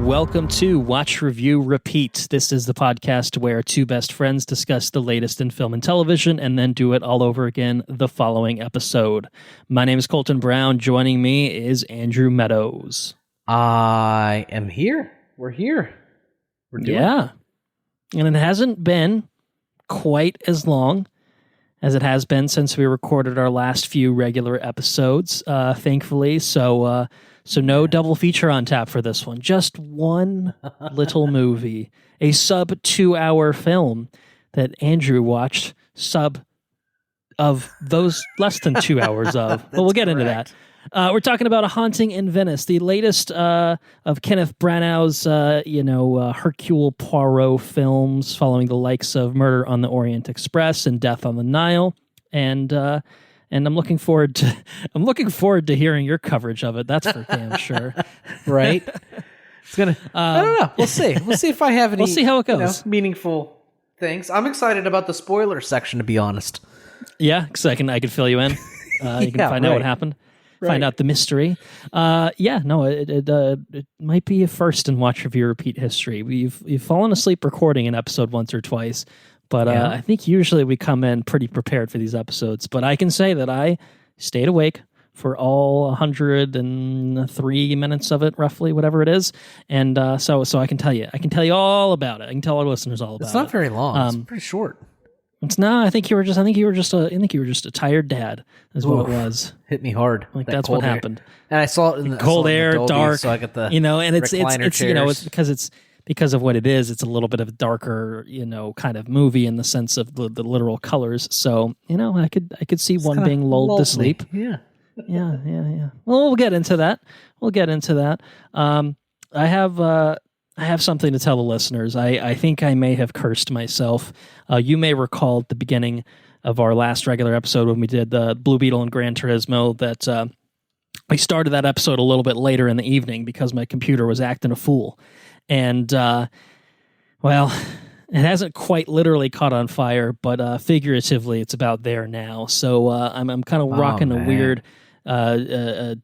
welcome to Watch, Review, Repeat. This is the podcast where two best friends discuss the latest in film and television and then do it all over again the following episode. My name is Colton Brown. Joining me is Andrew Meadows. I am here. We're here. We're doing it. And it hasn't been quite as long as it has been since we recorded our last few regular episodes, thankfully. So no double feature on tap for this one. Just one little movie, a sub 2-hour film that Andrew watched sub of those less than 2 hours of. But we'll get into that. We're talking about A Haunting in Venice, the latest of Kenneth Branagh's, Hercule Poirot films, following the likes of Murder on the Orient Express and Death on the Nile, and I'm looking forward to hearing your coverage of it. That's for damn sure. Right? It's gonna. I don't know. We'll see. We'll see if I have any. We'll see how it goes. Meaningful things. I'm excited about the spoiler section, to be honest. Yeah, because I can fill you in. You can find out what happened. Right. Find out the mystery. It might be a first in Watch, Review, Repeat history. You've fallen asleep recording an episode once or twice, but I think usually we come in pretty prepared for these episodes. But I can say that I stayed awake for all 103 minutes of it, roughly, whatever it is, and so I can tell you all about it. I can tell our listeners all about it. It's not very long. It's pretty short. It's not. I think you were just a tired dad. Is what it was. Hit me hard. Like that's what happened. And I saw it in the cold air, Dolby, dark. So I got the and it's chairs. it's because of what it is. It's a little bit of a darker, kind of movie in the sense of the literal colors. So I could see one being lulled to sleep. Yeah. Well, we'll get into that. I have something to tell the listeners. I think I may have cursed myself. You may recall at the beginning of our last regular episode when we did the Blue Beetle and Gran Turismo that I started that episode a little bit later in the evening because my computer was acting a fool. And, it hasn't quite literally caught on fire, but figuratively it's about there now. So I'm kind of rocking a weird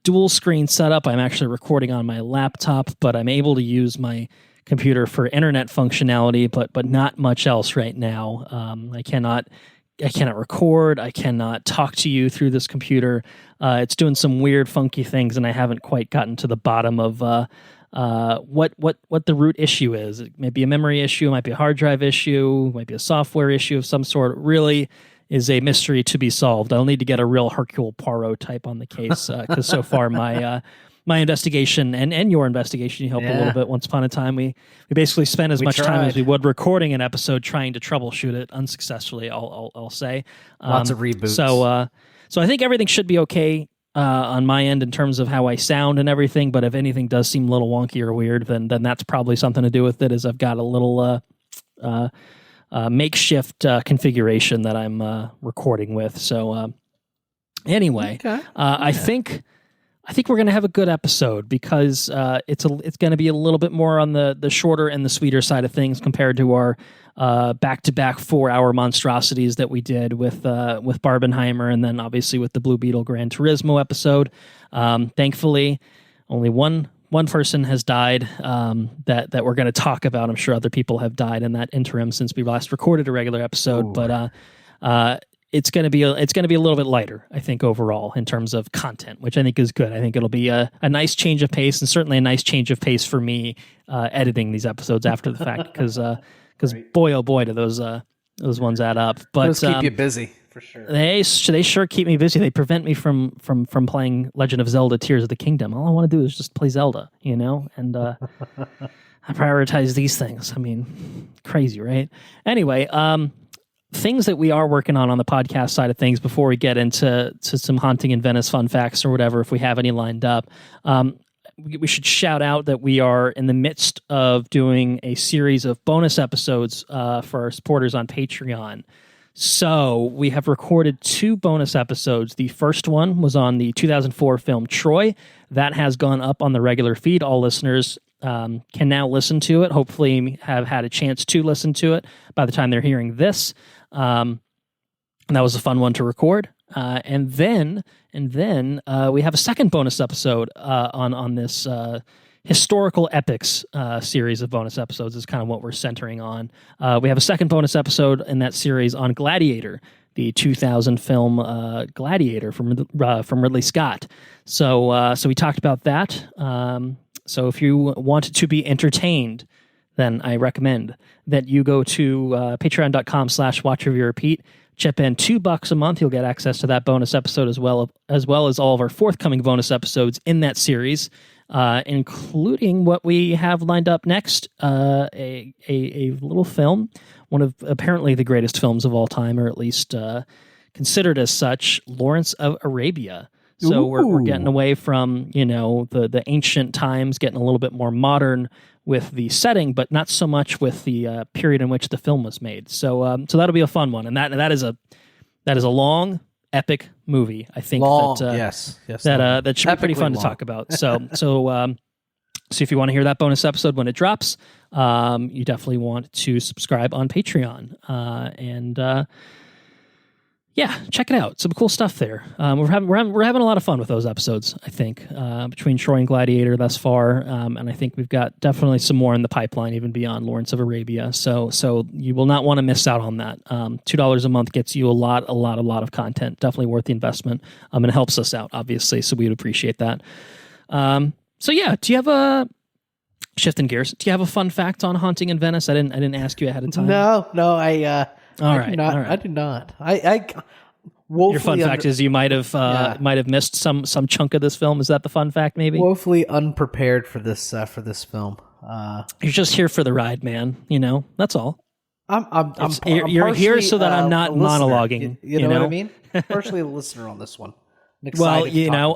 dual screen setup. I'm actually recording on my laptop, but I'm able to use my computer for internet functionality, but not much else right now. I cannot record. I cannot talk to you through this computer. It's doing some weird, funky things, and I haven't quite gotten to the bottom of what the root issue is. It may be a memory issue, it might be a hard drive issue, it might be a software issue of some sort. It really is a mystery to be solved. I'll need to get a real Hercule Poirot type on the case because so far my investigation and your investigation helped a little bit. Once upon a time, we basically spent as much time as we would recording an episode trying to troubleshoot it unsuccessfully. I'll say lots of reboots. So I think everything should be okay on my end in terms of how I sound and everything. But if anything does seem a little wonky or weird, then that's probably something to do with it. Is I've got a little makeshift configuration that I'm recording with. So anyway, I think we're going to have a good episode because it's going to be a little bit more on the shorter and the sweeter side of things compared to our back-to-back 4-hour monstrosities that we did with Barbenheimer and then obviously with the Blue Beetle Gran Turismo episode. Thankfully, only one person has died that we're going to talk about. I'm sure other people have died in that interim since we last recorded a regular episode. Ooh. But it's going to be a little bit lighter, I think, overall in terms of content, which I think is good. I think it'll be a nice change of pace and certainly a nice change of pace for me editing these episodes after the fact because boy oh boy do those ones add up. But those keep you busy. For sure. They sure keep me busy. They prevent me from playing Legend of Zelda Tears of the Kingdom. All I want to do is just play Zelda, and I prioritize these things. I mean, crazy, right? Anyway, things that we are working on the podcast side of things before we get into some Haunting in Venice fun facts or whatever, if we have any lined up. We should shout out that we are in the midst of doing a series of bonus episodes for our supporters on Patreon. So we have recorded 2 bonus episodes. The first one was on the 2004 film Troy. That has gone up on the regular feed. All listeners can now listen to it. Hopefully have had a chance to listen to it by the time they're hearing this. And that was a fun one to record. And then we have a second bonus episode on this historical epics series of bonus episodes is kind of what we're centering on. We have a second bonus episode in that series on Gladiator, the 2000 film Gladiator from Ridley Scott. So we talked about that. So if you want to be entertained, then I recommend that you go to patreon.com/watchreviewrepeat. Chip in $2 a month. You'll get access to that bonus episode as well as all of our forthcoming bonus episodes in that series, including what we have lined up next, a little film, one of apparently the greatest films of all time, or at least considered as such, Lawrence of Arabia. So we're getting away from, the ancient times, getting a little bit more modern with the setting, but not so much with the period in which the film was made. So that'll be a fun one, and that is a long, epic movie. I think yes, that should be pretty fun to talk about. So if you want to hear that bonus episode when it drops, you definitely want to subscribe on Patreon, and yeah, check it out. Some cool stuff there. We're having a lot of fun with those episodes, I think, between Troy and Gladiator thus far, and I think we've got definitely some more in the pipeline, even beyond Lawrence of Arabia. So you will not want to miss out on that. $2 a month gets you a lot of content. Definitely worth the investment, and it helps us out, obviously. So we'd appreciate that. So yeah, do you have a shifting gears? Do you have a fun fact on Haunting in Venice? I didn't ask you ahead of time. No, All right. I do not. Your fun fact is you might have missed some chunk of this film. Is that the fun fact? Maybe woefully unprepared for this film. You're just here for the ride, man. That's all. You're here so that I'm not monologuing. You know what I mean? Partially a listener on this one. Well,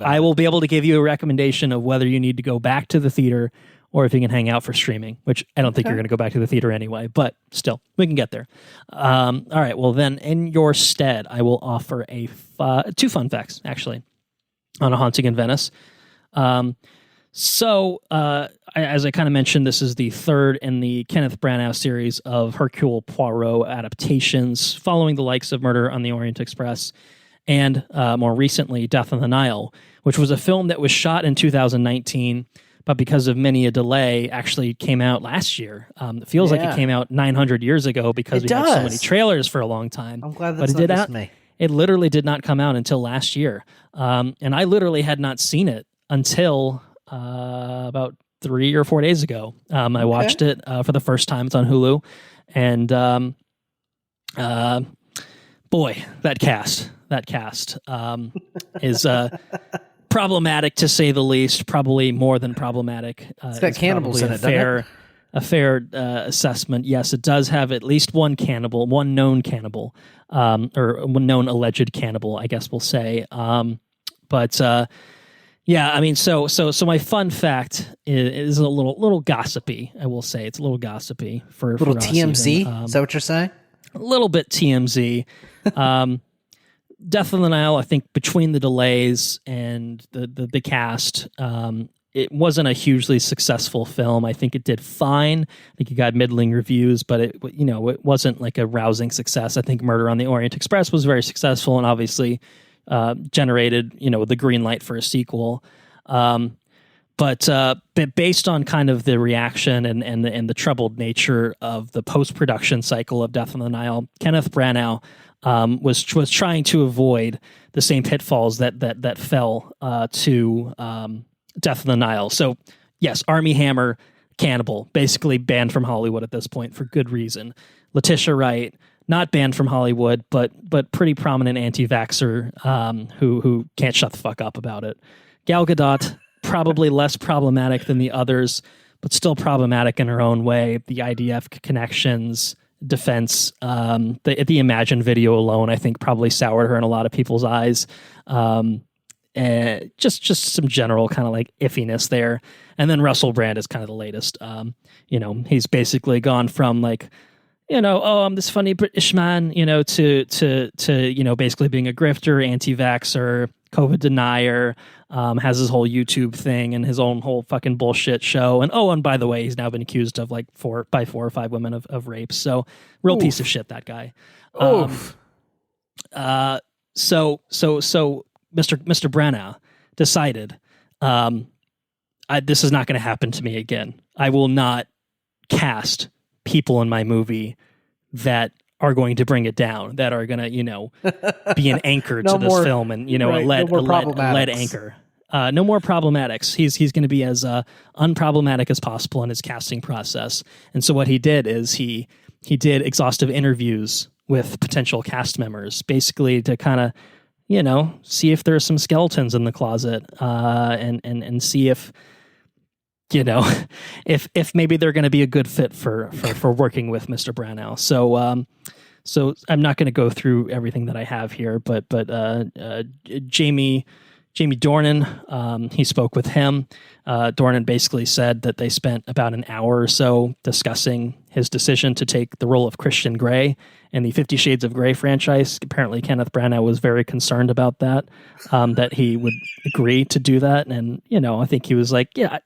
I will be able to give you a recommendation of whether you need to go back to the theater or if you can hang out for streaming, which I don't think you're going to go back to the theater anyway, but still, we can get there. All right, well then, in your stead, I will offer two fun facts, actually, on A Haunting in Venice. So, as I kind of mentioned, this is the third in the Kenneth Branagh series of Hercule Poirot adaptations, following the likes of Murder on the Orient Express and, more recently, Death on the Nile, which was a film that was shot in 2019, but because of many a delay, actually came out last year. It feels like it came out 900 years ago because we had so many trailers for a long time. I'm glad that's not just me. It literally did not come out until last year. And I literally had not seen it until about 3 or 4 days ago. I watched it for the first time. It's on Hulu. And boy, that cast is... problematic, to say the least. Probably more than problematic. It's got cannibals in it, doesn't it? A fair assessment. Yes, it does have at least one known cannibal, or one known alleged cannibal, I guess we'll say. But yeah, I mean, so my fun fact is a little gossipy. I will say it's a little gossipy for a little TMZ. Is that what you're saying? A little bit TMZ. Death on the Nile, I think, between the delays and the cast, it wasn't a hugely successful film. I think it did fine. I think it got middling reviews, but it wasn't like a rousing success. I think Murder on the Orient Express was very successful and obviously generated the green light for a sequel. But based on kind of the reaction and the troubled nature of the post-production cycle of Death on the Nile, Kenneth Branagh was trying to avoid the same pitfalls that fell to Death on the Nile. So yes, Armie Hammer, cannibal, basically banned from Hollywood at this point for good reason. Letitia Wright, not banned from Hollywood, but pretty prominent anti-vaxxer who can't shut the fuck up about it. Gal Gadot, probably less problematic than the others, but still problematic in her own way. The IDF connections, defense, the Imagine video alone, I think, probably soured her in a lot of people's eyes. Just some general kind of like iffiness there. And then Russell Brand is kind of the latest. He's basically gone from like, I'm this funny British man, to basically being a grifter, anti-vaxxer, COVID denier, has his whole YouTube thing and his own whole fucking bullshit show. And by the way, he's now been accused of like 4 or 5 women of rape. So real piece of shit, that guy. So Mr. Branagh decided, this is not going to happen to me again. I will not cast people in my movie that are going to bring it down, that are going to, be an anchor to this film and, a lead anchor. No more problematics. He's going to be as unproblematic as possible in his casting process. And so what he did is he did exhaustive interviews with potential cast members, basically to kind of, see if there's some skeletons in the closet, and see if, if maybe they're going to be a good fit for working with Mr. Branagh. So I'm not going to go through everything that I have here, but Jamie Dornan, he spoke with him. Dornan basically said that they spent about an hour or so discussing his decision to take the role of Christian Grey in the 50 Shades of Grey franchise. Apparently Kenneth Branagh was very concerned about that, that he would agree to do that. And, I think he was like, yeah,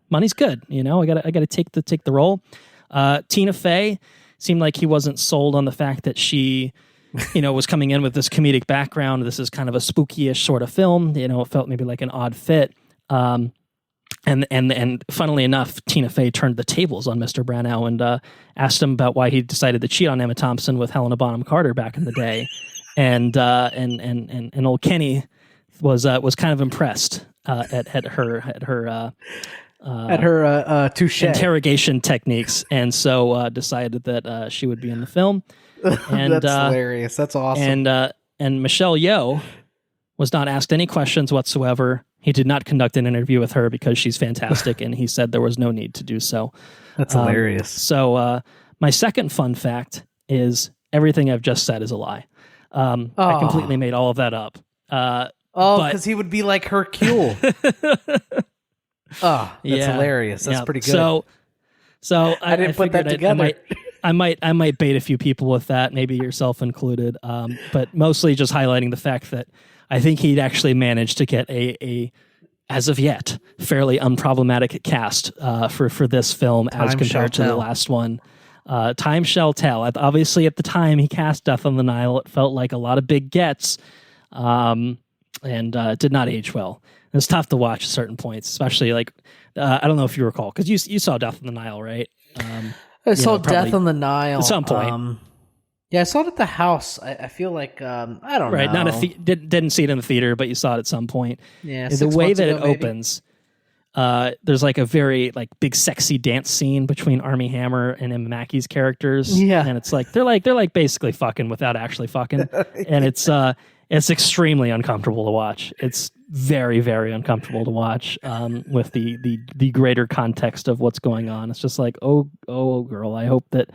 money's good. I gotta take the role. Tina Fey seemed like he wasn't sold on the fact that she, was coming in with this comedic background. This is kind of a spooky-ish sort of film. It felt maybe like an odd fit. And funnily enough, Tina Fey turned the tables on Mr. Branagh and asked him about why he decided to cheat on Emma Thompson with Helena Bonham Carter back in the day. And old Kenny was kind of impressed at her touche interrogation techniques, and so decided that she would be in the film. And that's hilarious. That's awesome. And Michelle Yeoh was not asked any questions whatsoever. He did not conduct an interview with her because she's fantastic, and he said there was no need to do so. That's hilarious. So my second fun fact is everything I've just said is a lie. I completely made all of that up. Because he would be like Hercule. That's hilarious. That's pretty good. So I didn't put that together. I might bait a few people with that, maybe yourself included. But mostly just highlighting the fact that I think he'd actually managed to get a as of yet fairly unproblematic cast for this film as compared to the last one. Time shall tell. Obviously, at the time he cast Death on the Nile, it felt like a lot of big gets, and it did not age well. It was tough to watch at certain points, especially like I don't know if you recall, because you saw Death on the Nile, right? I saw Death on the Nile at some point. Yeah, I saw it at the house. I feel like I don't know. Right, didn't see it in the theater, but you saw it at some point. Yeah, the way that it opens, there's like a very like big sexy dance scene between Armie Hammer and Emma Mackey's characters. Yeah, and it's like they're like basically fucking without actually fucking, and it's extremely uncomfortable to watch. It's very, very uncomfortable to watch with the greater context of what's going on. It's just like, oh girl, I hope that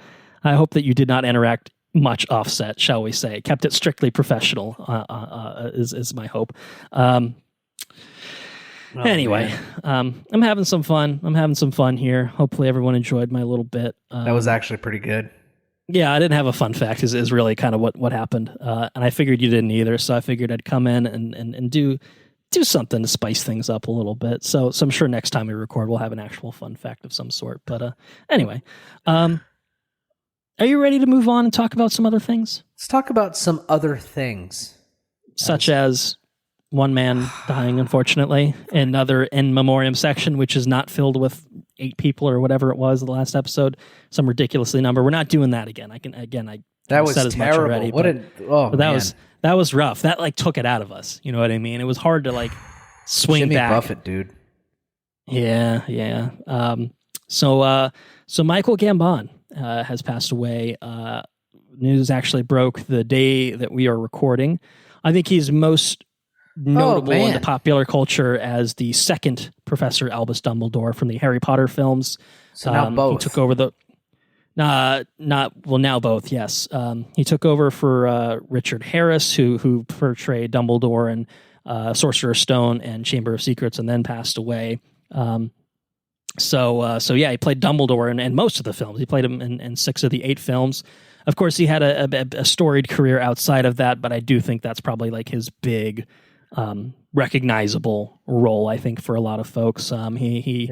you did not interact much offset, shall we say. Kept it strictly professional is my hope. Anyway, I'm having some fun here. Hopefully everyone enjoyed my little bit. That was actually pretty good. Yeah, I didn't have a fun fact is really kind of what happened. And I figured you didn't either, so I figured I'd come in and do something to spice things up a little bit. So I'm sure next time we record, we'll have an actual fun fact of some sort. But anyway, are you ready to move on and talk about some other things? Let's talk about some other things. Such as one man dying, unfortunately, another in memoriam section, which is not filled with 8 people or whatever it was the last episode, some ridiculously number. We're not doing that again. I that was said as terrible. Much already, but that was rough. That like took it out of us. You know what I mean? It was hard to like swing Jimmy back. Buffett, dude. Yeah. So Michael Gambon has passed away. News actually broke the day that we are recording. I think he's most notable in the popular culture as the second Professor Albus Dumbledore from the Harry Potter films. So now both. He took over the... now both, yes. He took over for Richard Harris, who portrayed Dumbledore in Sorcerer's Stone and Chamber of Secrets, and then passed away. So he played Dumbledore in most of the films. He played him in 6 of the 8 films. Of course, he had a storied career outside of that, but I do think that's probably like his big recognizable role, I think, for a lot of folks. He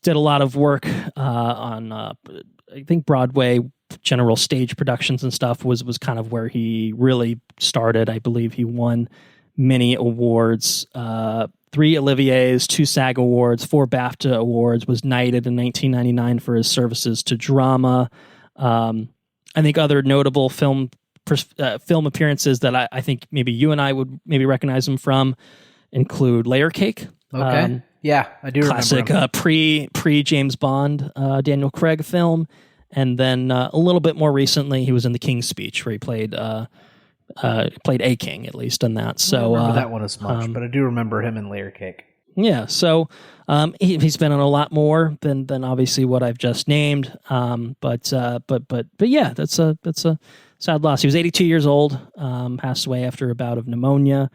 did a lot of work on, I think, Broadway, general stage productions and stuff was kind of where he really started. I believe he won many awards 3 Olivier's, 2 SAG Awards, 4 BAFTA Awards, was knighted in 1999 for his services to drama. I think other notable film appearances that I think maybe you and I would maybe recognize him from include Layer Cake. Okay. Yeah, I do classic remember him. pre James Bond Daniel Craig film. And then a little bit more recently, he was in The King's Speech, where he played a king, at least in that. So I don't remember that one as much, but I do remember him in Layer Cake. Yeah, so he's been in a lot more than obviously what I've just named. But yeah, that's a sad loss. He was 82 years old, passed away after a bout of pneumonia.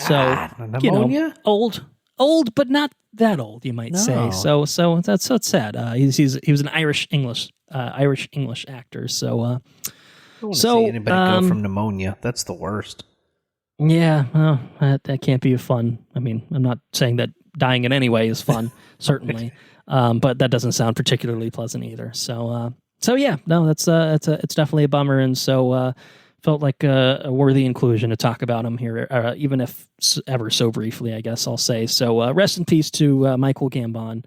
Pneumonia? Old, but not that old, you might say. So that's sad. He was an Irish English actor. So I don't want to see anybody go from pneumonia. That's the worst. Yeah, well, that can't be fun. I mean, I'm not saying that dying in any way is fun, certainly, but that doesn't sound particularly pleasant either. So yeah, no, it's definitely a bummer, and so felt like a worthy inclusion to talk about him here, even if ever so briefly, I guess I'll say. So rest in peace to Michael Gambon.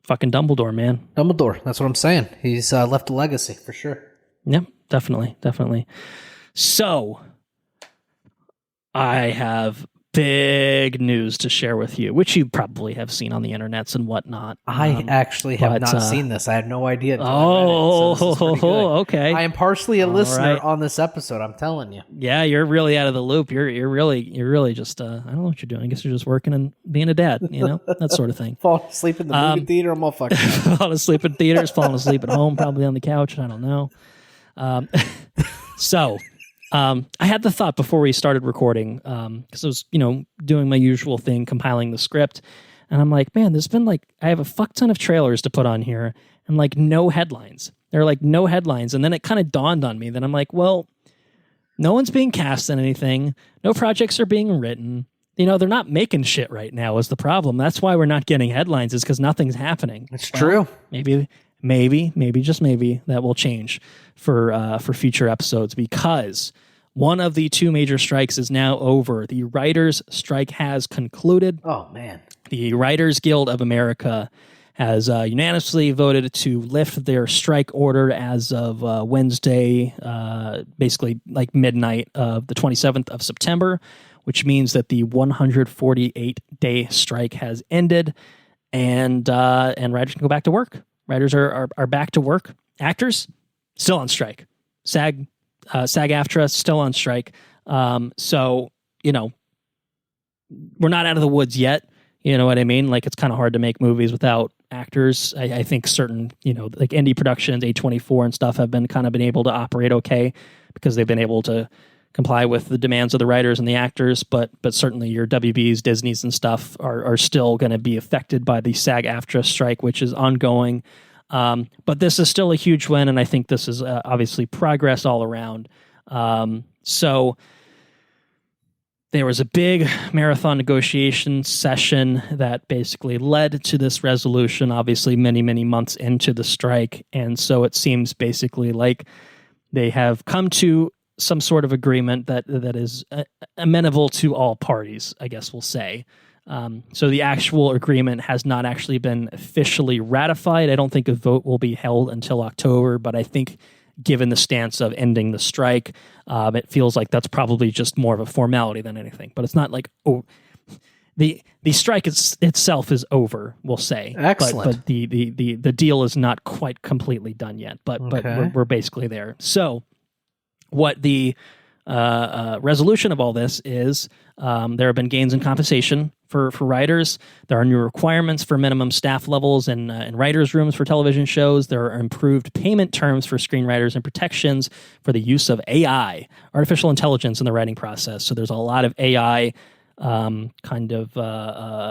Fucking Dumbledore, man. Dumbledore, that's what I'm saying. He's left a legacy for sure. Yep, definitely. So, I have big news to share with you, which you probably have seen on the internets and whatnot. I actually have not seen this. I had no idea. Okay. I am partially a listener on this episode. I'm telling you. Yeah, you're really out of the loop. You're really just. I don't know what you're doing. I guess you're just working and being a dad. That sort of thing. Falling asleep in the movie theater. I'm all fucked up. Falling asleep in theaters. Falling asleep at home. Probably on the couch. I don't know. So. I had the thought before we started recording, because I was, doing my usual thing, compiling the script, and I'm like, man, I have a fuck ton of trailers to put on here, and no headlines. There are no headlines, and then it kind of dawned on me that I'm like, well, no one's being cast in anything, no projects are being written, they're not making shit right now is the problem. That's why we're not getting headlines, is because nothing's happening. It's true. Maybe, just maybe, that will change for future episodes, because one of the 2 major strikes is now over. The writers' strike has concluded. Oh, man. The Writers Guild of America has unanimously voted to lift their strike order as of Wednesday, basically midnight of the 27th of September, which means that the 148-day strike has ended, and writers can go back to work. Writers are back to work. Actors still on strike. SAG-AFTRA still on strike. So we're not out of the woods yet. You know what I mean? It's kind of hard to make movies without actors. I think certain indie productions, A24 and stuff, have been able to operate okay because they've been able to comply with the demands of the writers and the actors. But certainly your WBs, Disneys, and stuff are still going to be affected by the SAG-AFTRA strike, which is ongoing. But this is still a huge win, and I think this is obviously progress all around. So there was a big marathon negotiation session that basically led to this resolution, obviously many, many months into the strike. And so it seems basically like they have come to some sort of agreement that is amenable to all parties, I guess we'll say. So the actual agreement has not actually been officially ratified. I don't think a vote will be held until October, but I think given the stance of ending the strike, it feels like that's probably just more of a formality than anything. But it's not the strike itself is over, we'll say. Excellent. But the deal is not quite completely done yet. But we're basically there. So what the resolution of all this is, there have been gains in compensation for writers. There are new requirements for minimum staff levels in writers' rooms for television shows. There are improved payment terms for screenwriters and protections for the use of AI, artificial intelligence, in the writing process. So there's a lot of AI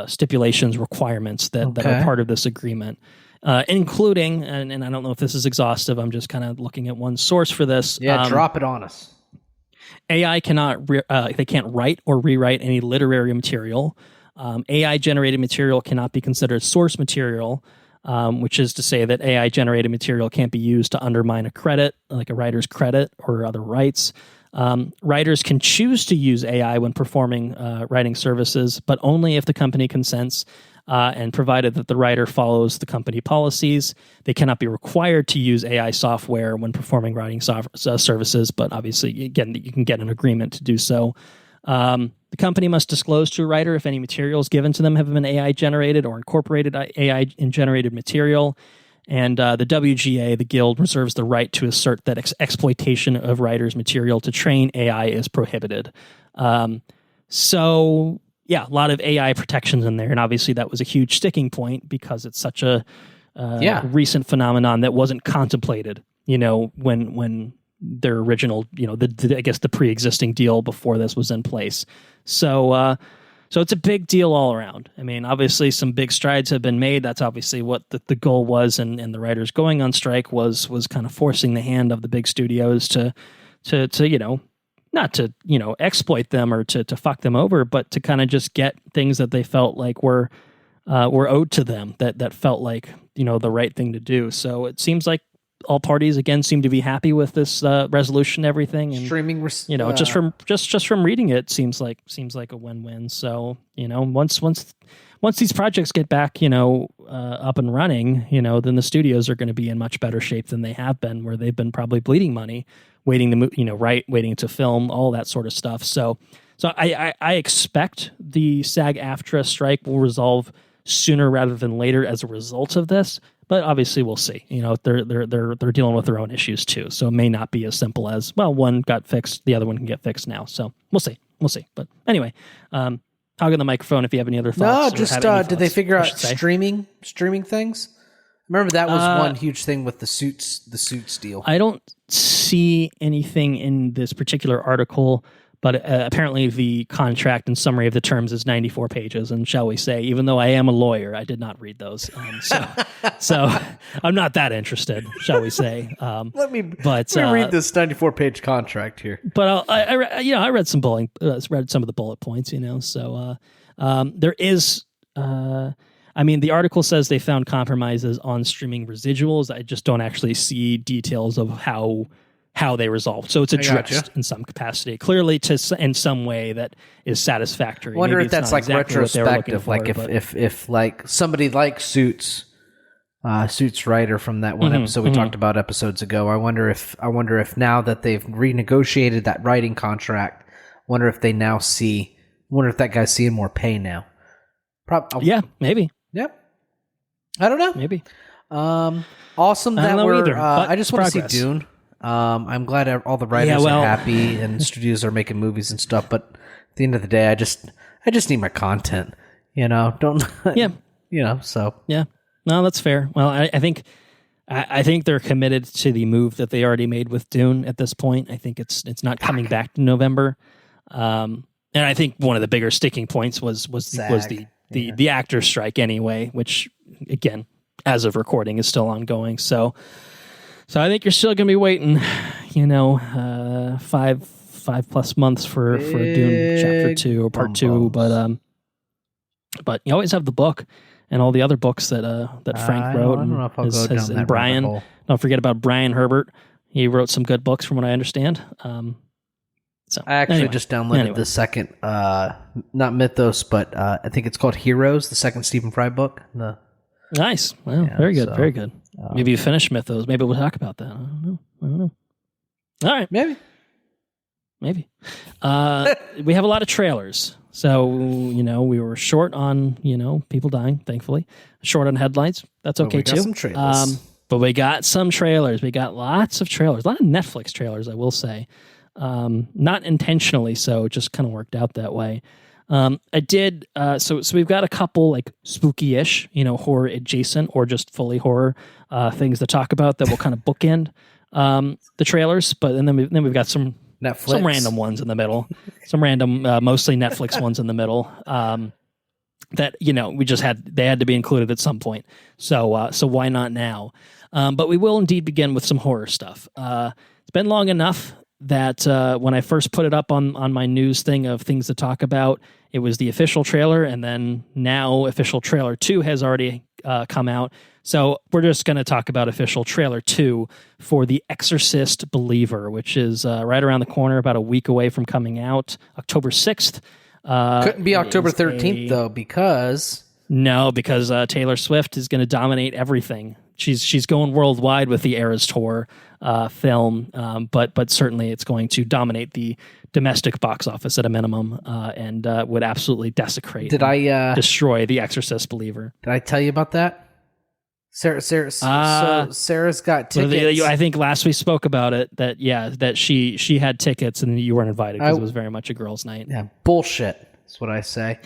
stipulations, requirements that are part of this agreement. Including, and I don't know if this is exhaustive, I'm just kind of looking at one source for this. Yeah, drop it on us. AI cannot, they can't write or rewrite any literary material. AI-generated material cannot be considered source material, which is to say that AI-generated material can't be used to undermine a credit, like a writer's credit or other rights. Writers can choose to use AI when performing writing services, but only if the company consents. And provided that the writer follows the company policies. They cannot be required to use AI software when performing writing services, but obviously, again, you can get an agreement to do so. The company must disclose to a writer if any materials given to them have been AI-generated or incorporated AI-generated material. And the WGA, the Guild, reserves the right to assert that exploitation of writers' material to train AI is prohibited. Yeah, a lot of AI protections in there, and obviously that was a huge sticking point because it's such a recent phenomenon that wasn't contemplated, when their original, I guess the pre-existing deal before this was in place. So it's a big deal all around. I mean, obviously some big strides have been made. That's obviously what the goal was, and the writers going on strike was kind of forcing the hand of the big studios to not to, exploit them or to fuck them over, but to kind of just get things that they felt like were owed to them, that felt like, the right thing to do. So it seems like all parties again seem to be happy with this resolution, everything, and streaming. Just from reading it, seems like a win-win. So once these projects get back, up and running, then the studios are going to be in much better shape than they have been, where they've been probably bleeding money, waiting to film, all that sort of stuff. So I expect the SAG-AFTRA strike will resolve sooner rather than later as a result of this. But obviously, we'll see. They're dealing with their own issues too. So it may not be as simple as, well, one got fixed, the other one can get fixed now. So we'll see. But anyway, hog on the microphone if you have any other thoughts. No, just did they figure out streaming things? Remember that was one huge thing with the suits deal. I don't see anything in this particular article, but apparently the contract and summary of the terms is 94 pages. And shall we say, even though I am a lawyer, I did not read those. So I'm not that interested, shall we say. Let me read this 94-page contract here. But I read some read some of the bullet points, So there is. The article says they found compromises on streaming residuals. I just don't actually see details of how they resolved. So it's addressed in some capacity, clearly in some way that is satisfactory. I wonder if that's like exactly retrospective, like if like somebody like Suits writer from that one episode we talked about episodes ago. I wonder if now that they've renegotiated that writing contract, wonder if that guy's seeing more pay now. Yeah, maybe. Yep. I don't know. Maybe. Awesome that we're. I just want to see Dune. I'm glad all the writers are happy and studios are making movies and stuff. But at the end of the day, I just need my content. Don't. Yeah. So. Yeah. No, that's fair. Well, I think they're committed to the move that they already made with Dune at this point. I think it's not coming back in November. And I think one of the bigger sticking points was the actor strike anyway, which again, as of recording, is still ongoing. So I think you're still going to be waiting, 5+ months for Dune Chapter 2 or Part 2. But you always have the book and all the other books that Frank wrote. And Brian. Don't forget about Brian Herbert. He wrote some good books, from what I understand. So I actually just downloaded the second, not Mythos, but I think it's called Heroes, the second Stephen Fry book. Nice. Well, very good. Very good. Maybe you finish Mythos. Maybe we'll talk about that. I don't know. All right. Maybe. We have a lot of trailers. So, we were short on, people dying, thankfully. Short on headlights. That's okay, too. Some trailers. But we got some trailers. We got lots of trailers. A lot of Netflix trailers, I will say. Not intentionally so, it just kind of worked out that way. I did, so we've got a couple like spooky-ish, horror adjacent or just fully horror things to talk about that will kind of bookend the trailers. But then we've got some Netflix. Some random ones in the middle, some random, mostly Netflix ones in the middle. That they had to be included at some point. So why not now? But we will indeed begin with some horror stuff. It's been long enough. that when I first put it up on my news thing of things to talk about, it was the official trailer, and then now official trailer 2 has already come out. So we're just going to talk about official trailer 2 for The Exorcist Believer, which is right around the corner, about a week away from coming out, October 6th. Couldn't be October 13th, though, because... No, because Taylor Swift is going to dominate everything. She's going worldwide with the Eras Tour film, but certainly it's going to dominate the domestic box office at a minimum, and would absolutely desecrate, destroy The Exorcist Believer. Did I tell you about that? Sarah, so Sarah's got tickets. I think last we spoke about it, that she had tickets and you weren't invited because it was very much a girls' night. Yeah, bullshit. That's what I say.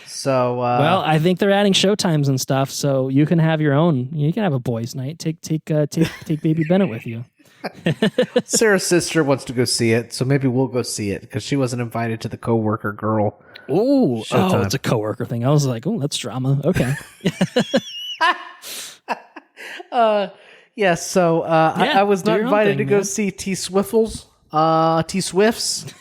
So well, I think they're adding showtimes and stuff, so you can have your own. You can have a boys' night. Take baby Bennett with you. Sarah's sister wants to go see it, so maybe we'll go see it because she wasn't invited to the coworker girl. Oh, it's a coworker thing. I was like, oh, that's drama. Okay. Yeah. So I was not invited to go see T Swifts. T Swifts.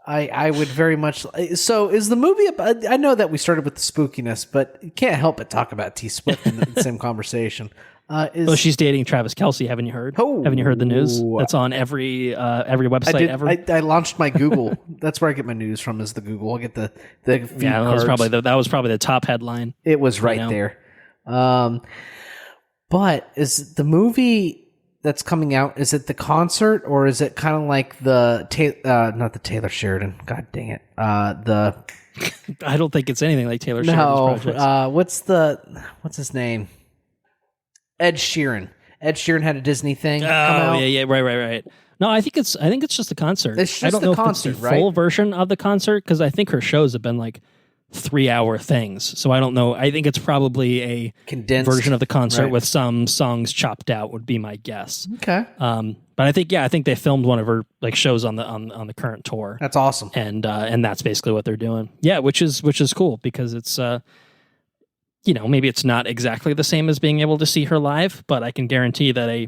I would very much. So is the movie? I know that we started with the spookiness, but you can't help but talk about T Swift in the same conversation. Well, she's dating Travis Kelce. Haven't you heard? Oh, haven't you heard the news? That's on every website ever. I launched my Google. That's where I get my news from. Is the Google? I get the feed that was probably the top headline. It was right there. But is the movie that's coming out? Is it the concert or is it kind of like not the Taylor Sheridan? God dang it! I don't think it's anything like Taylor Sheridan's projects. What's his name? Ed Sheeran. Ed Sheeran had a Disney thing. Oh, yeah, right. No, I think it's just the concert. It's just I don't know concert, if it's the full version of the concert because I think her shows have been like 3-hour things. So I don't know. I think it's probably a condensed version of the concert with some songs chopped out would be my guess. Okay. But I think they filmed one of her like shows on the current tour. That's awesome. And that's basically what they're doing. Yeah, which is cool because it's maybe it's not exactly the same as being able to see her live, but I can guarantee that a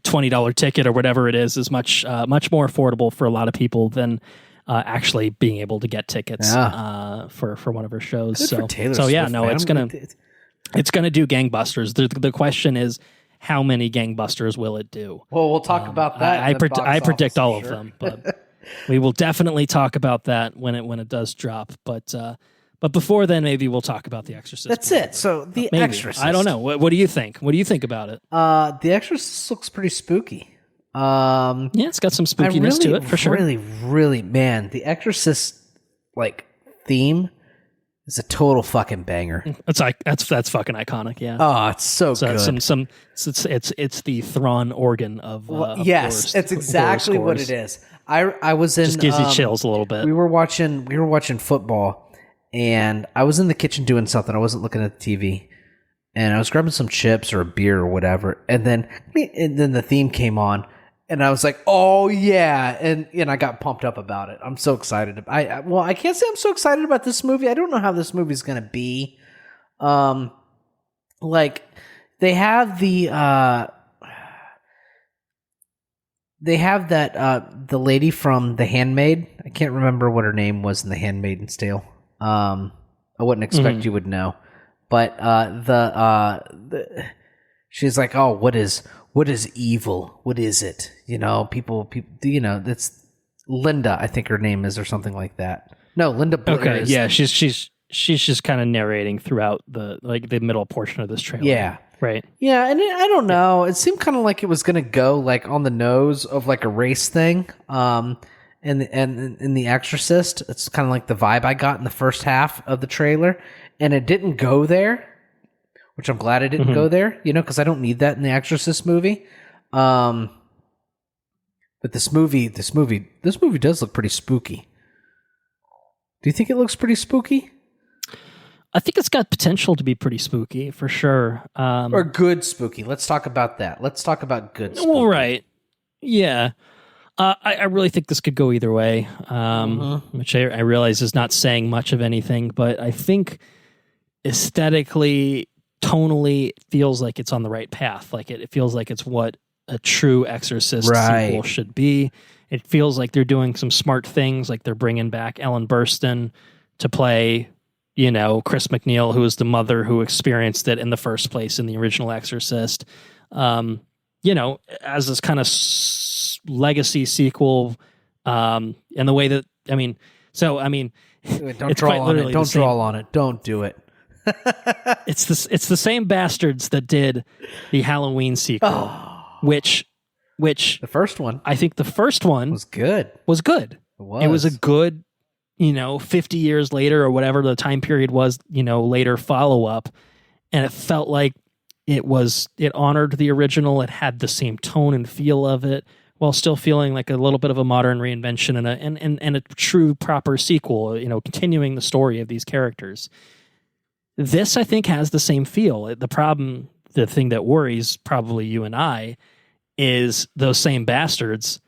$20 ticket or whatever it is much more affordable for a lot of people than actually being able to get tickets for one of her shows. Good so for Taylor so yeah, Swift, no, man. it's gonna do gangbusters. The question is, how many gangbusters will it do? Well, we'll talk about that. I predict all of them, but we will definitely talk about that when it does drop. But before then, maybe we'll talk about The Exorcist. That's it. So The Exorcist. I don't know. What do you think? What do you think about it? The Exorcist looks pretty spooky. Yeah, it's got some spookiness to it for sure. Really, man, The Exorcist theme is a total fucking banger. It's like that's fucking iconic. Yeah. Oh, it's so good. It's the Thrawn organ of yes, horror, it's exactly what it is. I was in just gives you chills a little bit. We were watching football. And I was in the kitchen doing something. I wasn't looking at the TV. And I was grabbing some chips or a beer or whatever. And then the theme came on. And I was like, oh, yeah. And I got pumped up about it. I'm so excited. I can't say I'm so excited about this movie. I don't know how this movie's going to be. They have the lady from The Handmaid. I can't remember what her name was in The Handmaid's Tale. I wouldn't expect you would know, but she's like, oh, what is evil? What is it? People, that's Linda, I think her name is, or something like that. No, Linda Blair. Okay, yeah, she's just kind of narrating throughout the middle portion of this trailer. Yeah. Right. Yeah, and I don't know. It seemed kind of like it was going to go like on the nose of like a race thing. And in The Exorcist, it's kind of like the vibe I got in the first half of the trailer, and it didn't go there, which I'm glad it didn't go there, because I don't need that in the Exorcist movie. But this movie does look pretty spooky. Do you think it looks pretty spooky? I think it's got potential to be pretty spooky for sure. Or good spooky. Let's talk about that. Let's talk about good spooky. Well, right. Yeah. I really think this could go either way, which I realize is not saying much of anything, but I think aesthetically, tonally, it feels like it's on the right path. Like it feels like it's what a true Exorcist sequel should be. It feels like they're doing some smart things, like they're bringing back Ellen Burstyn to play, Chris McNeil, who is the mother who experienced it in the first place in the original Exorcist. As this kind of legacy sequel, and the way that, don't draw on it. Don't draw on it. Don't do it. It's the same bastards that did the Halloween sequel, which the first one, I think the first one was good. It was a good, 50 years later or whatever the time period was, later follow up, and it felt like it honored the original. It had the same tone and feel of it, while still feeling like a little bit of a modern reinvention and a true proper sequel, continuing the story of these characters. This, I think, has the same feel. The thing that worries probably you and I is those same bastards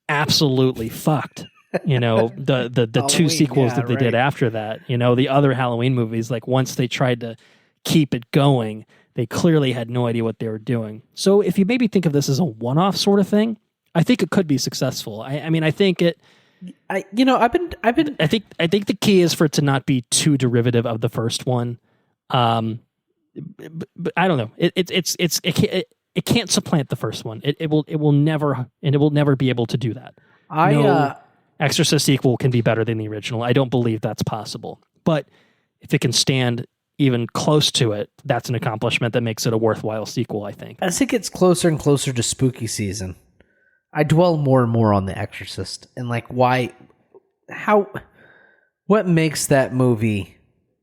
absolutely fucked. The two sequels that they did after that. The other Halloween movies, like once they tried to keep it going, they clearly had no idea what they were doing. So if you maybe think of this as a one-off sort of thing, I think it could be successful. I think it. I think the key is for it to not be too derivative of the first one. But I don't know. It can't supplant the first one. It will never be able to do that. No Exorcist sequel can be better than the original. I don't believe that's possible. But if it can stand even close to it, that's an accomplishment that makes it a worthwhile sequel, I think. As it gets closer and closer to spooky season, I dwell more and more on The Exorcist and what makes that movie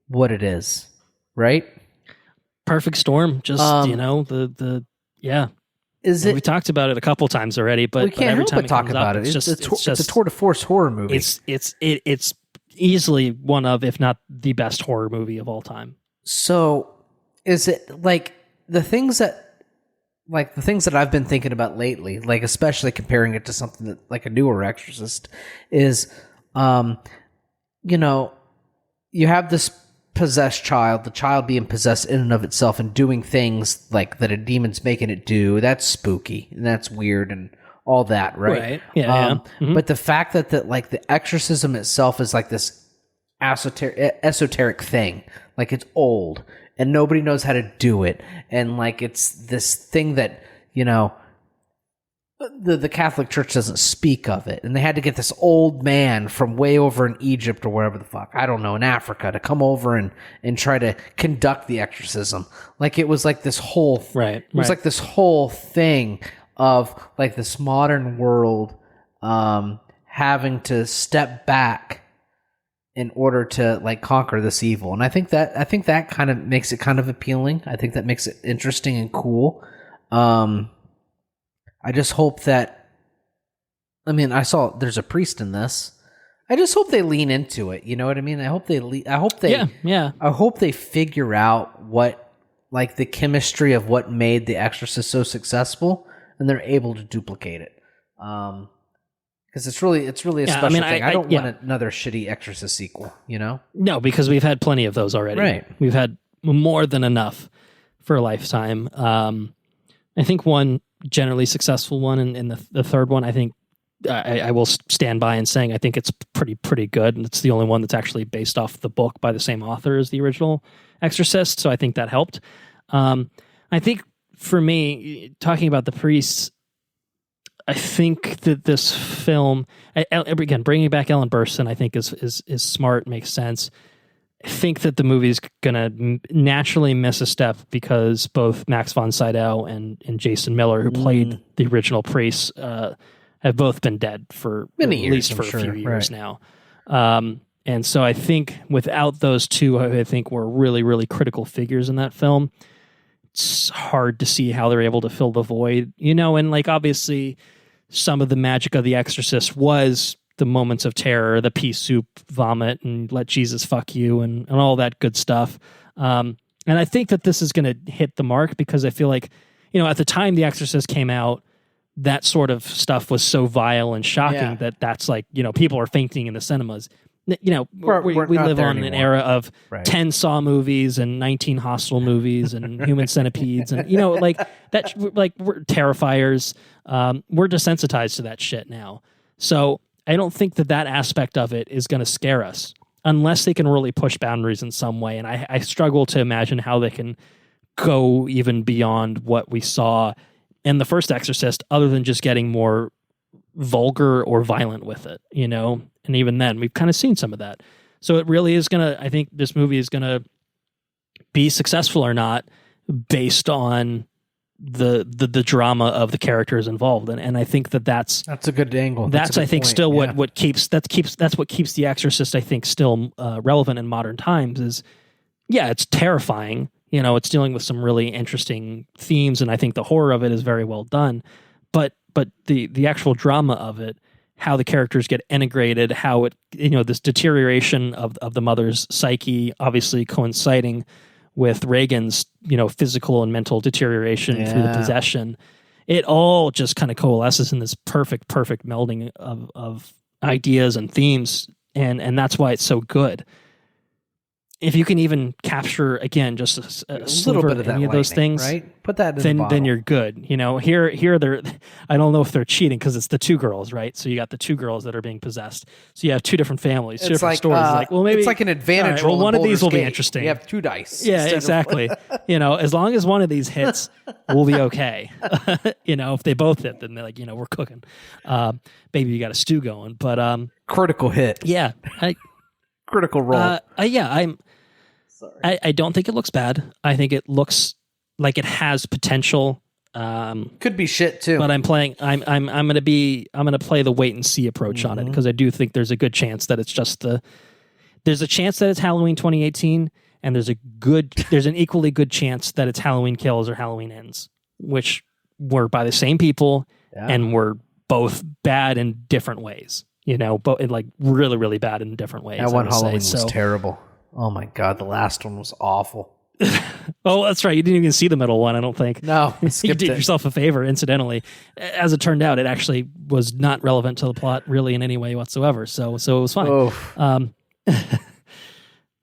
what it is, right? Perfect storm. Just, Is it? We talked about it a couple times already, but we can't every help time but talk about it. It's a tour de force horror movie. It's easily one of, if not the best horror movie of all time. So, is it like the things that I've been thinking about lately, like especially comparing it to something that like a newer Exorcist, is, you have this possessed child, the child being possessed in and of itself and doing things like that a demon's making it do. That's spooky and that's weird and all that, right? Yeah. Mm-hmm. But the fact that the exorcism itself is like this esoteric thing, like it's old and nobody knows how to do it, and like it's this thing that the Catholic Church doesn't speak of it, and they had to get this old man from way over in Egypt or wherever the fuck, I don't know, in Africa, to come over and try to conduct the exorcism. Like it was like this whole like this whole thing of like this modern world having to step back in order to like conquer this evil. And I think that kind of makes it kind of appealing. I think that makes it interesting and cool. I just hope that, I saw there's a priest in this. I just hope they lean into it. You know what I mean? I hope they figure out what, like the chemistry of what made The Exorcist so successful, and they're able to duplicate it. Because it's really a special thing. I don't want another shitty Exorcist sequel, No, because we've had plenty of those already. Right. We've had more than enough for a lifetime. I think one generally successful one, and the third one, I think I will stand by in saying I think it's pretty good, and it's the only one that's actually based off the book by the same author as the original Exorcist, so I think that helped. I think for me, talking about the priests, I think that this film, again, bringing back Ellen Burstyn, I think is smart, makes sense. I think that the movie's gonna naturally miss a step because both Max von Sydow and Jason Miller, who played the original priests, have both been dead for many years, at least for a few years now. And so I think without those two, I think were really, really critical figures in that film. It's hard to see how they're able to fill the void, and like obviously some of the magic of The Exorcist was the moments of terror, the pea soup vomit, and let Jesus fuck you, and all that good stuff. And I think that this is going to hit the mark because I feel like, at the time The Exorcist came out, that sort of stuff was so vile and shocking that's like, people are fainting in the cinemas. You know, we live on an era of Right. 10 Saw movies and 19 Hostel movies and Human Centipedes and, you know, like that, like we're Terrifiers. We're desensitized to that shit now. So I don't think that aspect of it is going to scare us unless they can really push boundaries in some way. And I struggle to imagine how they can go even beyond what we saw in the first Exorcist, other than just getting more vulgar or violent with it, you know? And even then, we've kind of seen some of that. So it really is going to, I think this movie is going to be successful or not based on the drama of the characters involved. And I think that's a good angle. That's I think point. Still what keeps The Exorcist, I think, still relevant in modern times is, yeah, it's terrifying. You know, it's dealing with some really interesting themes, and I think the horror of it is very well done. But the actual drama of it, how the characters get integrated, how it, you know, this deterioration of the mother's psyche, obviously coinciding with Reagan's, you know, physical and mental deterioration through the possession. It all just kind of coalesces in this perfect melding of ideas and themes, and that's why it's so good. If you can even capture, again, just a little bit of any of those things, right? Put that in the bottle. Then you're good. You know, here they're, I don't know if they're cheating because it's the two girls, right? So you got the two girls that are being possessed. So you have two different families, two different stories. Like, well, maybe it's like an advantage. Right, well, one of these will be interesting. You have two dice. Yeah, exactly. You know, as long as one of these hits, we'll be okay. You know, if they both hit, then they're like, you know, we're cooking. Baby, you got a stew going. But critical hit. Yeah, critical roll. I don't think it looks bad. I think it looks like it has potential. Could be shit too. But I'm gonna play the wait and see approach on it, because I do think there's a good chance that it's just there's a chance that it's Halloween 2018, and there's an equally good chance that it's Halloween Kills or Halloween Ends, which were by the same people and were both bad in different ways. You know, but like really, really bad in different ways. That one Halloween was terrible. Oh my God, the last one was awful. Oh, that's right. You didn't even see the middle one, I don't think. No, you did yourself a favor, incidentally. As it turned out, it actually was not relevant to the plot really in any way whatsoever. So it was fine.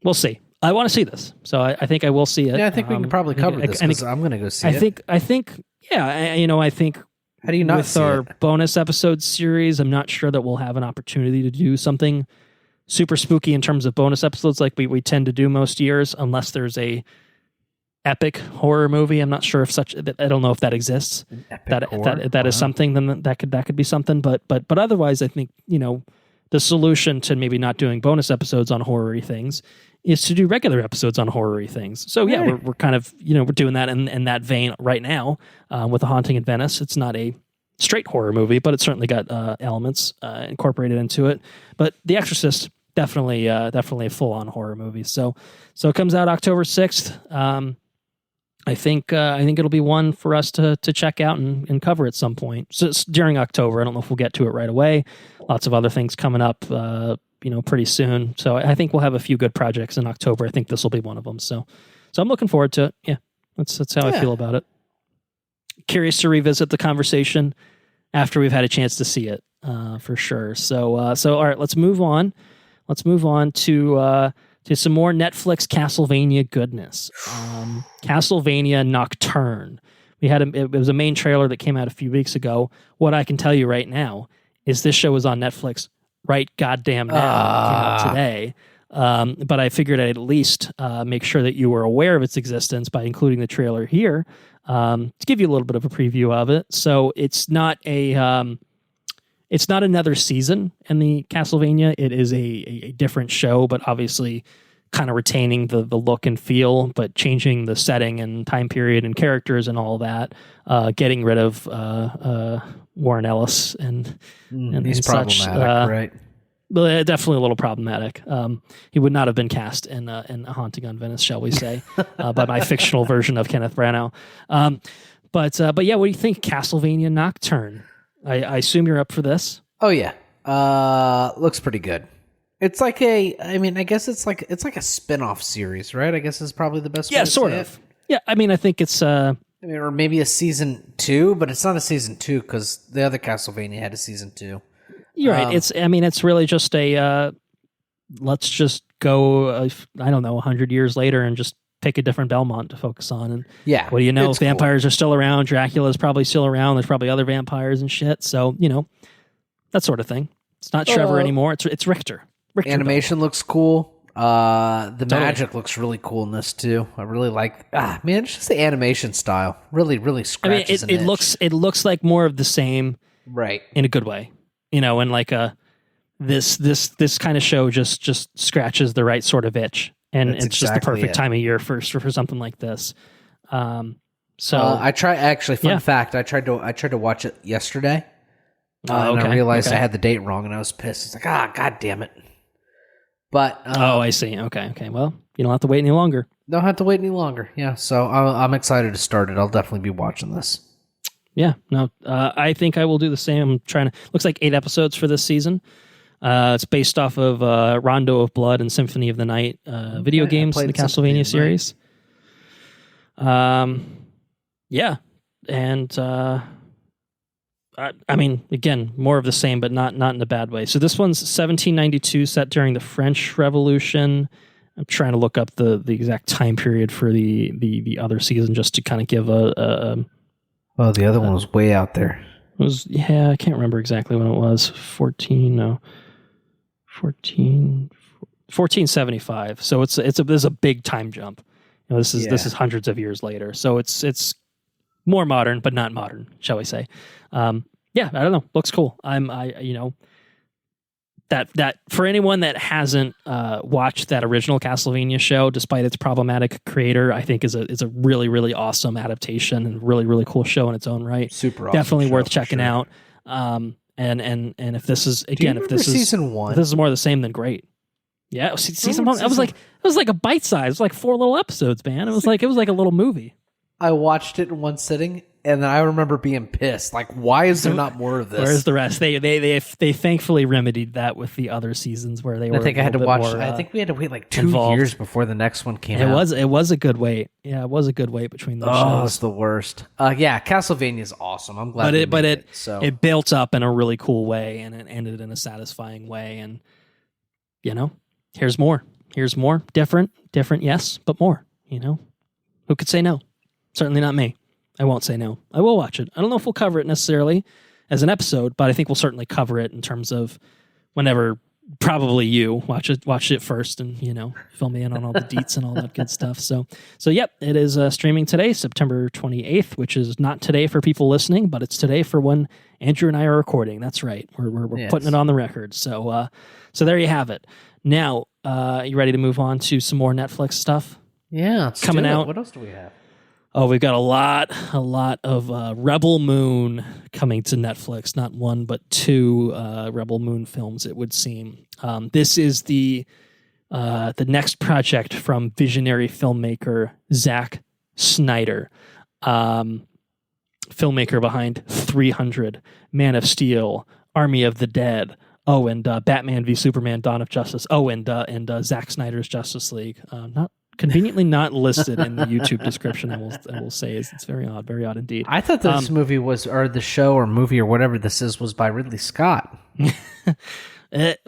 We'll see. I want to see this, so I think I will see it. Yeah, I think we can probably cover this, because I'm going to go see it. I think. How do you not with our bonus episode series, I'm not sure that we'll have an opportunity to do something super spooky in terms of bonus episodes like we tend to do most years, unless there's a epic horror movie. I'm not sure if I don't know if that exists. That is something, then that could be something. But otherwise, I think, you know, the solution to maybe not doing bonus episodes on horror-y things is to do regular episodes on horror-y things. So yeah, we're kind of, you know, we're doing that in that vein right now with The Haunting in Venice. It's not a straight horror movie, but it's certainly got elements incorporated into it. But The Exorcist, definitely a full-on horror movie. So it comes out October 6th. I think it'll be one for us to check out and cover at some point. So it's during October. I don't know if we'll get to it right away. Lots of other things coming up, pretty soon. So I think we'll have a few good projects in October. I think this will be one of them. So I'm looking forward to it. Yeah, that's how I feel about it. Curious to revisit the conversation after we've had a chance to see it, for sure. So all right, let's move on. Let's move on to some more Netflix Castlevania goodness. Castlevania Nocturne. It was a main trailer that came out a few weeks ago. What I can tell you right now is this show is on Netflix right goddamn now. It came out today. But I figured I'd at least make sure that you were aware of its existence by including the trailer here to give you a little bit of a preview of it. So it's not another season in the Castlevania. It is a different show, but obviously kind of retaining the look and feel, but changing the setting and time period and characters and all that. Getting rid of Warren Ellis and he's such. Problematic, right? But definitely a little problematic. He would not have been cast in A Haunting on Venice, shall we say, by my fictional version of Kenneth Branagh. But yeah, what do you think, Castlevania Nocturne? I assume you're up for this. Oh yeah, looks pretty good. It's like I guess it's like a spin-off series, right? I guess is probably the best way to sort say of. it. Yeah, I mean, I think it's or maybe a season 2, but it's not a season 2 because the other Castlevania had a season 2. You're right. It's really just let's just go, I don't know, 100 years later and just pick a different Belmont to focus on. And what do you know? Vampires are still around. Dracula's probably still around. There's probably other vampires and shit. So, that sort of thing. It's not Trevor anymore. It's Richter. Animation looks cool. The magic looks really cool in this too. I really like. It's just the animation style. Really, really scratches. It looks like more of the same, right? In a good way, and like this kind of show just scratches the right sort of itch, and it's just the perfect time of year for something like this. So I fact, I tried to watch it yesterday. And I realized I had the date wrong, and I was pissed. It's like, god damn it. But I see. Okay. Well, you don't have to wait any longer. Don't have to wait any longer. Yeah. So I'm excited to start it. I'll definitely be watching this. Yeah. No. I think I will do the same. I'm trying to. Looks like 8 episodes for this season. It's based off of Rondo of Blood and Symphony of the Night video games in the Castlevania series. Yeah, and. I mean, again, more of the same, but not in a bad way. So this one's 1792, set during the French Revolution. I'm trying to look up the exact time period for the other season just to kind of give the other one was way out there. It was, I can't remember exactly when it was. 1475. So there's a big time jump. This is hundreds of years later. So it's more modern, but not modern, shall we say? I don't know. Looks cool. That for anyone that hasn't watched that original Castlevania show, despite its problematic creator, I think is a really, really awesome adaptation and really, really cool show in its own right. Super awesome. Definitely worth checking out. And if this is season 1, if this is more of the same, then great. Yeah, season 1. It was like a bite size. It was like 4 little episodes, man. It was like a little movie. I watched it in one sitting, and I remember being pissed. Like, why is there not more of this? Where's the rest? They thankfully remedied that with the other seasons where they were. I think I had to watch. I think we had to wait like 2 years before the next one came out. It was a good wait. Yeah, it was a good wait between those shows. Oh, it's the worst. Castlevania is awesome. I'm glad. It built up in a really cool way, and it ended in a satisfying way. And here's more. Different. Yes, but more. Who could say no? Certainly not me. I won't say no. I will watch it. I don't know if we'll cover it necessarily as an episode, but I think we'll certainly cover it in terms of whenever probably you watch it first and, fill me in on all the deets and all that good stuff. So yep, it is streaming today, September 28th, which is not today for people listening, but it's today for when Andrew and I are recording. That's right. We're putting it on the record. So there you have it. Now, you ready to move on to some more Netflix stuff? Yeah. Coming out. What else do we have? Oh, we've got a lot of Rebel Moon coming to Netflix. Not 1, but 2 Rebel Moon films, it would seem. This is the next project from visionary filmmaker Zack Snyder, filmmaker behind 300, Man of Steel, Army of the Dead. Oh, and Batman v Superman: Dawn of Justice. Oh, and Zack Snyder's Justice League. Conveniently not listed in the YouTube description. I will say it's very odd indeed. I thought this movie was, or the show or movie or whatever this is, was by Ridley Scott.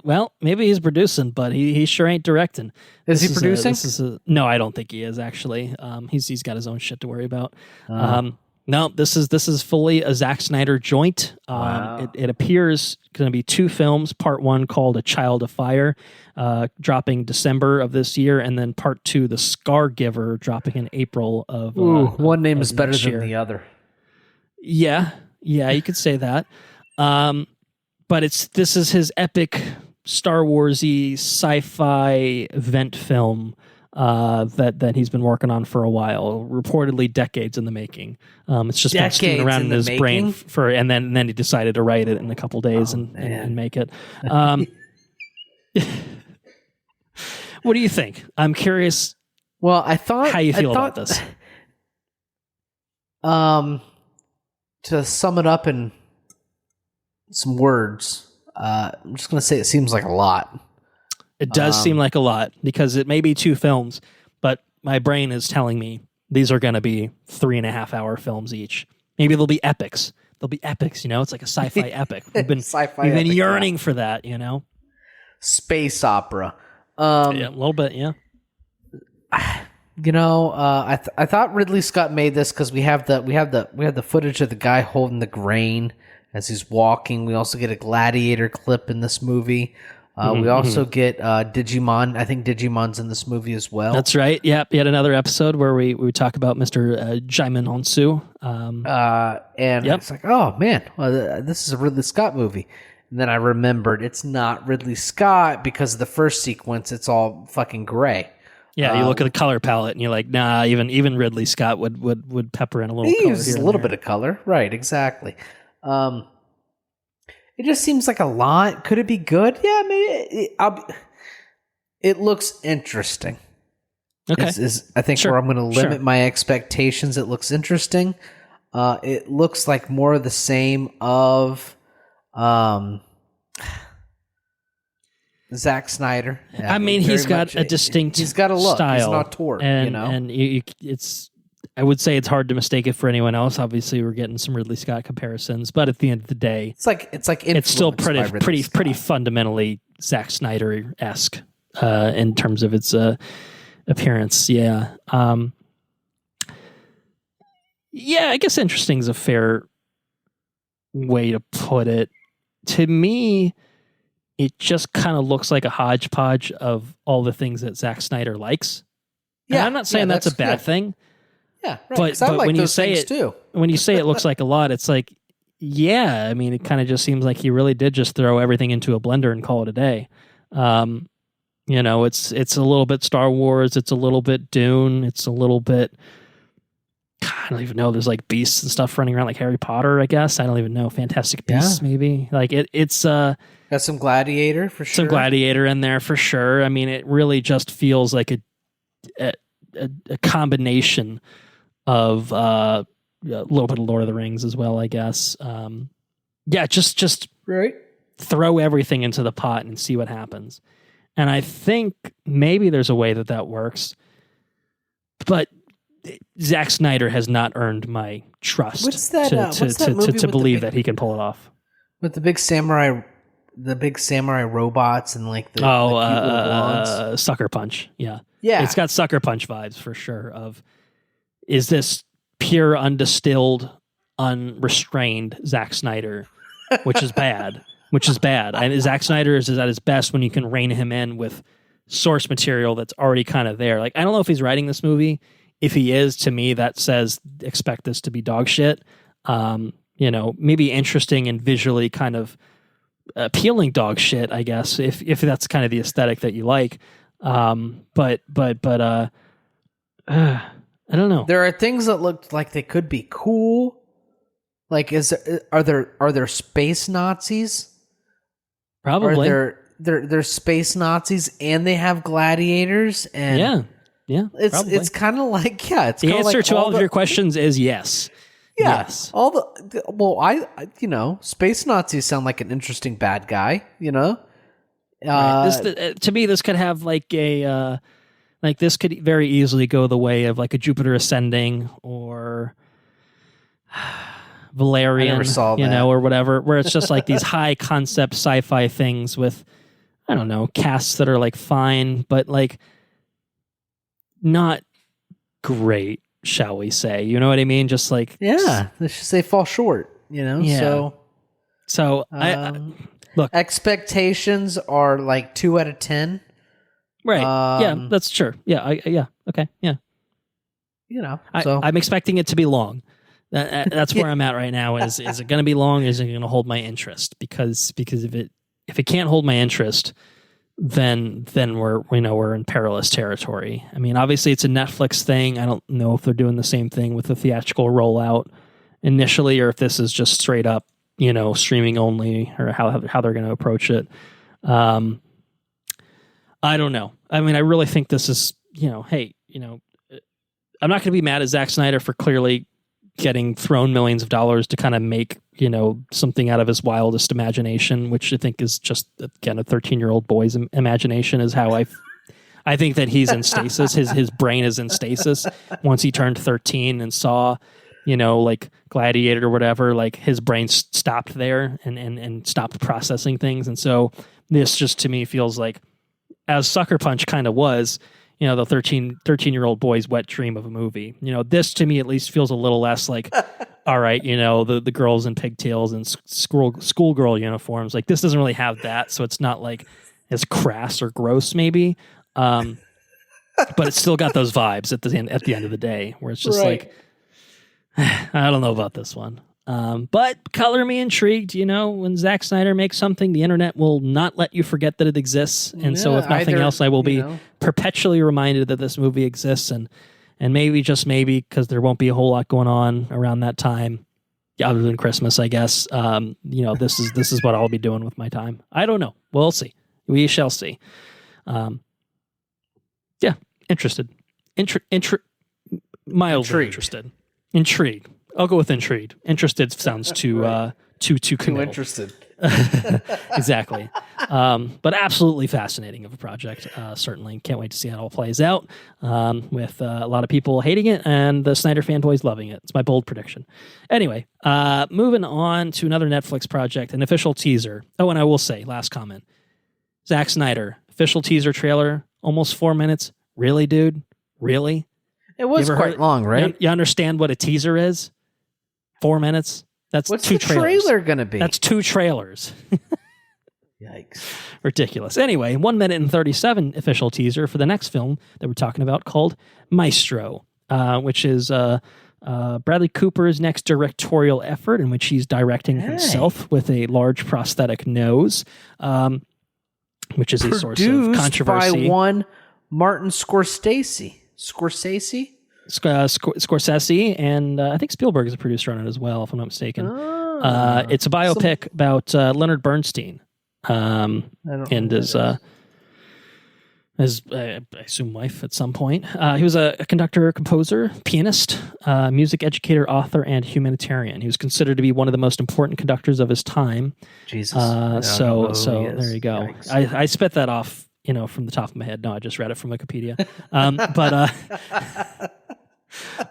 Well, maybe he's producing, but he sure ain't directing. Is he producing? No, I don't think he is actually. He's got his own shit to worry about. No, this is fully a Zack Snyder joint. Wow. It appears going to be 2 films. Part 1 called A Child of Fire, dropping December of this year, and then Part 2, The Scar Giver, dropping in April of. One name is better than the other. Yeah, you could say that. But this is his epic Star Wars-y sci-fi event film. That he's been working on for a while, reportedly decades in the making. It's just been sitting around in his brain and then he decided to write it in a couple days and make it. What do you think? I'm curious. Well, I thought how you feel about this. To sum it up in some words, I'm just going to say it seems like a lot. It does seem like a lot because it may be 2 films, but my brain is telling me these are going to be 3.5-hour films each. Maybe they'll be epics. It's like a sci-fi epic. We've been yearning for that, Space opera. Yeah, a little bit, yeah. You know, I thought Ridley Scott made this because we have the footage of the guy holding the grain as he's walking. We also get a gladiator clip in this movie. We also get Digimon. I think Digimon's in this movie as well. That's right. Yep. Yet another episode where we talk about Mr. Jaimon Honsu. And it's like, oh man, well, this is a Ridley Scott movie. And then I remembered it's not Ridley Scott because of the first sequence. It's all fucking gray. Yeah, you look at the color palette and you're like, nah, even Ridley Scott would pepper in a little color. Use a little bit of color. Right, exactly. It just seems like a lot. Could it be good? Yeah, maybe. It looks interesting. Okay. I think where I'm going to limit my expectations. It looks interesting. It looks like more of the same of Zack Snyder. Yeah, I mean, he's got a distinct he's got a look. style. He's not Tor, and it's. I would say it's hard to mistake it for anyone else. Obviously, we're getting some Ridley Scott comparisons, but at the end of the day, it's still pretty fundamentally Zack Snyder-esque in terms of its appearance. Yeah, yeah. I guess interesting is a fair way to put it. To me, it just kind of looks like a hodgepodge of all the things that Zack Snyder likes. Yeah, and I'm not saying that's a bad thing. Yeah, right. But when you say it, when you say it looks like a lot, it's like, yeah. I mean, it kind of just seems like he really did just throw everything into a blender and call it a day. You know, it's a little bit Star Wars, it's a little bit Dune, it's a little bit. I don't even know. There's like beasts and stuff running around like Harry Potter. I guess I don't even know. Fantastic Beasts, maybe. Like it's got some Gladiator for sure. Some Gladiator in there for sure. I mean, it really just feels like a combination of a little bit of Lord of the Rings as well, I guess. Just right. Throw everything into the pot and see what happens. And I think maybe there's a way that works, but Zack Snyder has not earned my trust to believe that he can pull it off. With the big samurai robots and like the Sucker Punch. Yeah. It's got Sucker Punch vibes for sure. Is this pure, undistilled, unrestrained Zack Snyder, which is bad. And Zack Snyder is at his best when you can rein him in with source material that's already kind of there. Like, I don't know if he's writing this movie. If he is, to me, that says expect this to be dog shit. You know, maybe interesting and visually kind of appealing dog shit, I guess, if that's kind of the aesthetic that you like. But I don't know. There are things that look like they could be cool. Like, are there space Nazis? Probably. They're space Nazis and they have gladiators and yeah. It's kind of like It's the answer to all of your questions is yes. Yeah. Yes. Space Nazis sound like an interesting bad guy. You know. Right. To me, this could have like a. Like, this could very easily go the way of like a Jupiter Ascending or Valerian, or whatever, where it's just like these high concept sci-fi things with, I don't know, casts that are like fine, but like not great, shall we say? You know what I mean? Just like, they fall short, Yeah. So I look, expectations are like 2 out of 10. Right. Yeah, that's true. Yeah. Okay. Yeah. I'm expecting it to be long. That's where I'm at right now. Is it going to be long? Is it going to hold my interest? Because if it can't hold my interest, then we're in perilous territory. I mean, obviously it's a Netflix thing. I don't know if they're doing the same thing with the theatrical rollout initially, or if this is just straight up, streaming only, or how they're going to approach it. I don't know. I mean, I really think this is, hey, I'm not going to be mad at Zack Snyder for clearly getting thrown millions of dollars to kind of make, something out of his wildest imagination, which I think is just, again, a 13-year-old boy's imagination is how I think that he's in stasis. His brain is in stasis. Once he turned 13 and saw, like Gladiator or whatever, like his brain stopped there and stopped processing things. And so this just to me feels like as Sucker Punch kind of was, the 13-year-old boy's wet dream of a movie. This to me at least feels a little less like, all right, the girls in pigtails and schoolgirl uniforms. Like, this doesn't really have that, so it's not like as crass or gross maybe. But it's still got those vibes at the end of the day, where it's just like, I don't know about this one. But color me intrigued. When Zack Snyder makes something, the internet will not let you forget that it exists. And so if nothing else, I will be perpetually reminded that this movie exists. And maybe, just maybe, because there won't be a whole lot going on around that time, other than Christmas, I guess. This is what I'll be doing with my time. I don't know. We'll see. We shall see. Interested. Mildly interested. Intrigued. I'll go with intrigued. Interested sounds too interested. Exactly. But absolutely fascinating of a project. Certainly can't wait to see how it all plays out. With a lot of people hating it and the Snyder fanboys loving it. It's my bold prediction. Anyway, moving on to another Netflix project, an official teaser. Oh, and I will say, last comment. Zack Snyder, official teaser trailer, almost 4 minutes. Really, dude? Really? It was quite long, right? You understand what a teaser is? 4 minutes? That's What's two the trailers. Trailer going to be? That's 2 trailers. Yikes. Ridiculous. Anyway, 1 minute and 37 official teaser for the next film that we're talking about called Maestro, which is Bradley Cooper's next directorial effort in which he's directing himself with a large prosthetic nose, which is a source of controversy. Produced by one Martin Scorsese. Scorsese, and I think Spielberg is a producer on it as well, if I'm not mistaken. It's a biopic about Leonard Bernstein, and his I assume wife at some point. He was a conductor, composer, pianist, music educator, author, and humanitarian. He was considered to be one of the most important conductors of his time. Jesus. So there you go. I spit that off, from the top of my head. No, I just read it from Wikipedia.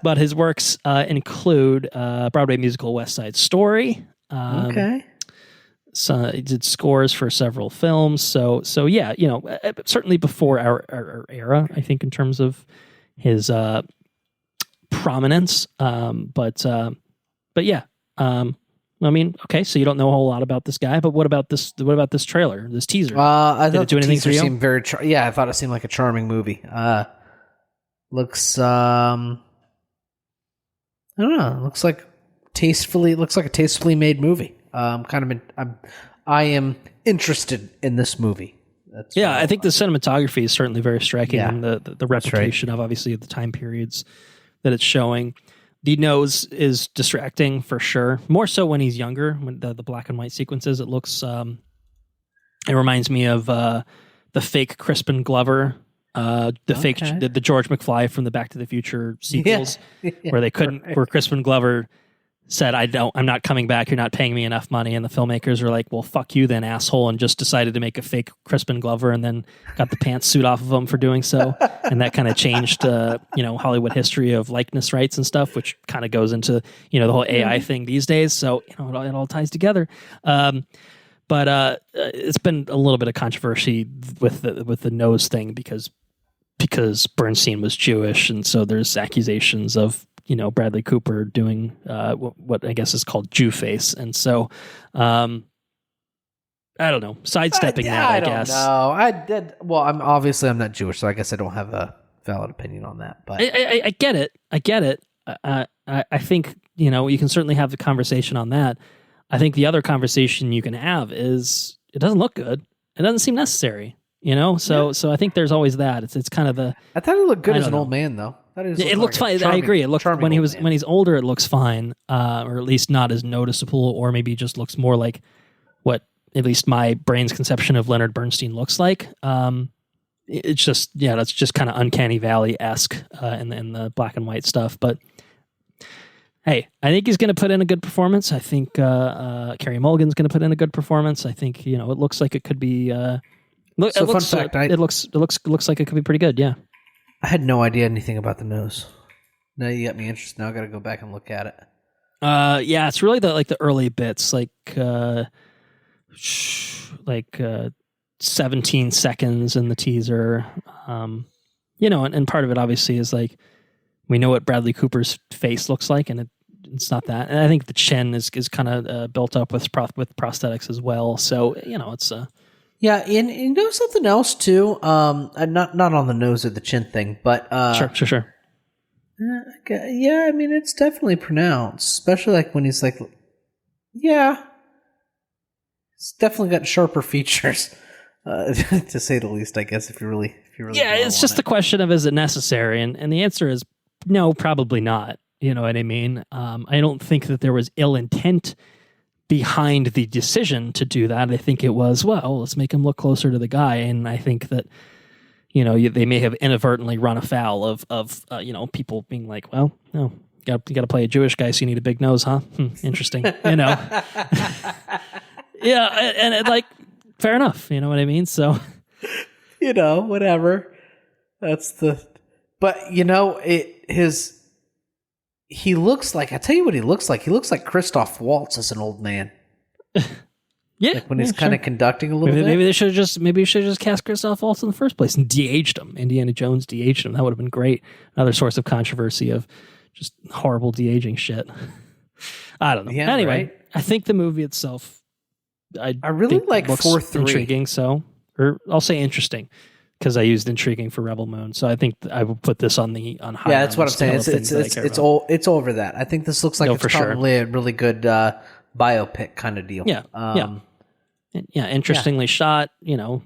But his works include Broadway musical West Side Story. Okay. So he did scores for several films. So yeah, certainly before our era, I think, in terms of his prominence. But yeah. I mean, okay, so you don't know a whole lot about this guy, but what about this trailer, this teaser? I Did thought it do anything the teaser for you? seemed very I thought it seemed like a charming movie. Looks I don't know. It looks like a tastefully made movie. I am interested in this movie. I think the cinematography is certainly very striking, and the replication of obviously the time periods that it's showing. The nose is distracting for sure. More so when he's younger, when the black and white sequences. It looks. It reminds me of the fake Crispin Glover. The George McFly from the Back to the Future sequels, where Crispin Glover said, I'm not coming back, you're not paying me enough money, and the filmmakers were like, well, fuck you then, asshole, and just decided to make a fake Crispin Glover and then got the pantsuit off of him for doing so. And that kind of changed Hollywood history of likeness rights and stuff, which kind of goes into the whole AI thing these days. So it all ties together. But it's been a little bit of controversy with the nose thing because Bernstein was Jewish, and so there's accusations of Bradley Cooper doing what I guess is called Jew face, and so I don't know, sidestepping that. I guess. No, I did. Well, I'm not Jewish, so I guess I don't have a valid opinion on that. But I get it. I think you can certainly have the conversation on that. I think the other conversation you can have is it doesn't look good. It doesn't seem necessary. So I think there's always that. It's kind of the. I thought it looked good as an old man, though. It looks fine. I agree. It looked when he's older, it looks fine, or at least not as noticeable, or maybe just looks more like what at least my brain's conception of Leonard Bernstein looks like. It's just that's just kind of Uncanny Valley-esque in the black and white stuff. But hey, I think he's going to put in a good performance. I think Carey Mulligan's going to put in a good performance. I think it looks like it could be. Fun fact, it looks like it could be pretty good. Yeah. I had no idea anything about the nose. Now you got me interested. Now I got to go back and look at it. It's really the early bits, like 17 seconds in the teaser. And part of it obviously is like, we know what Bradley Cooper's face looks like, and it's not that. And I think the chin is kind of built up with prosthetics as well. So, it's yeah, and you know something else too. Not on the nose or the chin thing, but sure. Yeah, I mean it's definitely pronounced, especially like when he's like, yeah, it's definitely got sharper features, to say the least. I guess if you really. Yeah, it's just the question of, is it necessary, and the answer is no, probably not. You know what I mean? I don't think that there was ill intent behind the decision to do that. I think it was, well, let's make him look closer to the guy, and I think that they may have inadvertently run afoul of people being like, well, no, you got to play a Jewish guy, so you need a big nose, huh? Interesting, Yeah, and like, fair enough. You know what I mean? So, whatever. But he looks like, I tell you what he looks like. He looks like Christoph Waltz as an old man. Yeah, like when he's kind of conducting a little bit. Maybe you should have just cast Christoph Waltz in the first place and de-aged him. Indiana Jones de-aged him. That would have been great. Another source of controversy of just horrible de-aging shit. I don't know. Yeah, anyway, right? I think the movie itself, I really like 4-3. Intriguing. So, or I'll say interesting, because I used intriguing for Rebel Moon. So I think I would put this on high. Yeah, that's what I'm saying. It's over that. I think this looks like it's probably a really good biopic kind of deal. Yeah. Interestingly shot. Yeah.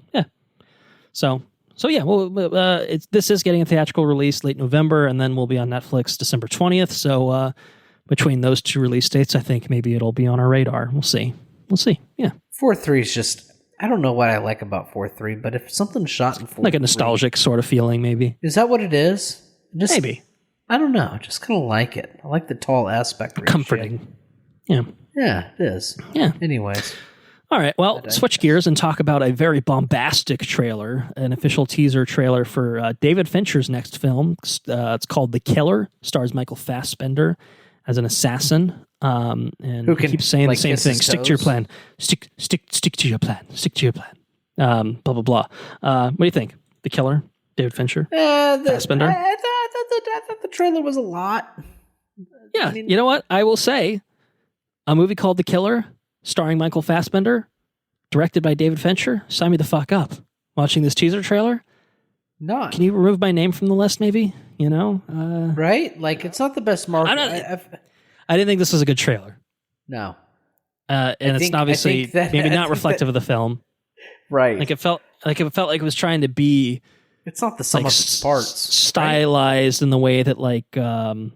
So yeah. Well, this is getting a theatrical release late November, and then we'll be on Netflix December 20th. So between those two release dates, I think maybe it'll be on our radar. We'll see. Yeah. 4-3 is just. I don't know what I like about 4-3, but if something's shot in 4-3... Like a nostalgic sort of feeling, maybe. Is that what it is? Maybe. I don't know. I just kind of like it. I like the tall aspect ratio. Comforting. Yeah. Yeah, it is. Yeah. Anyways. All right. Well, switch gears and talk about a very bombastic trailer, an official teaser trailer for David Fincher's next film. It's called The Killer. Stars Michael Fassbender as an assassin. And who keeps saying the same thing. Stick to your plan. Stick to your plan. Stick to your plan. Blah blah blah. What do you think? The Killer, David Fincher, Fassbender. I thought the trailer was a lot. Yeah, you know what? I will say, a movie called The Killer, starring Michael Fassbender, directed by David Fincher. Sign me the fuck up. Watching this teaser trailer. No. Can you remove my name from the list? Maybe. Right? Like it's not the best market. I didn't think this was a good trailer. No. It's obviously maybe not reflective of the film. Right. Like it felt like it was trying to be. It's not the sum of its parts. Stylized in the way that like the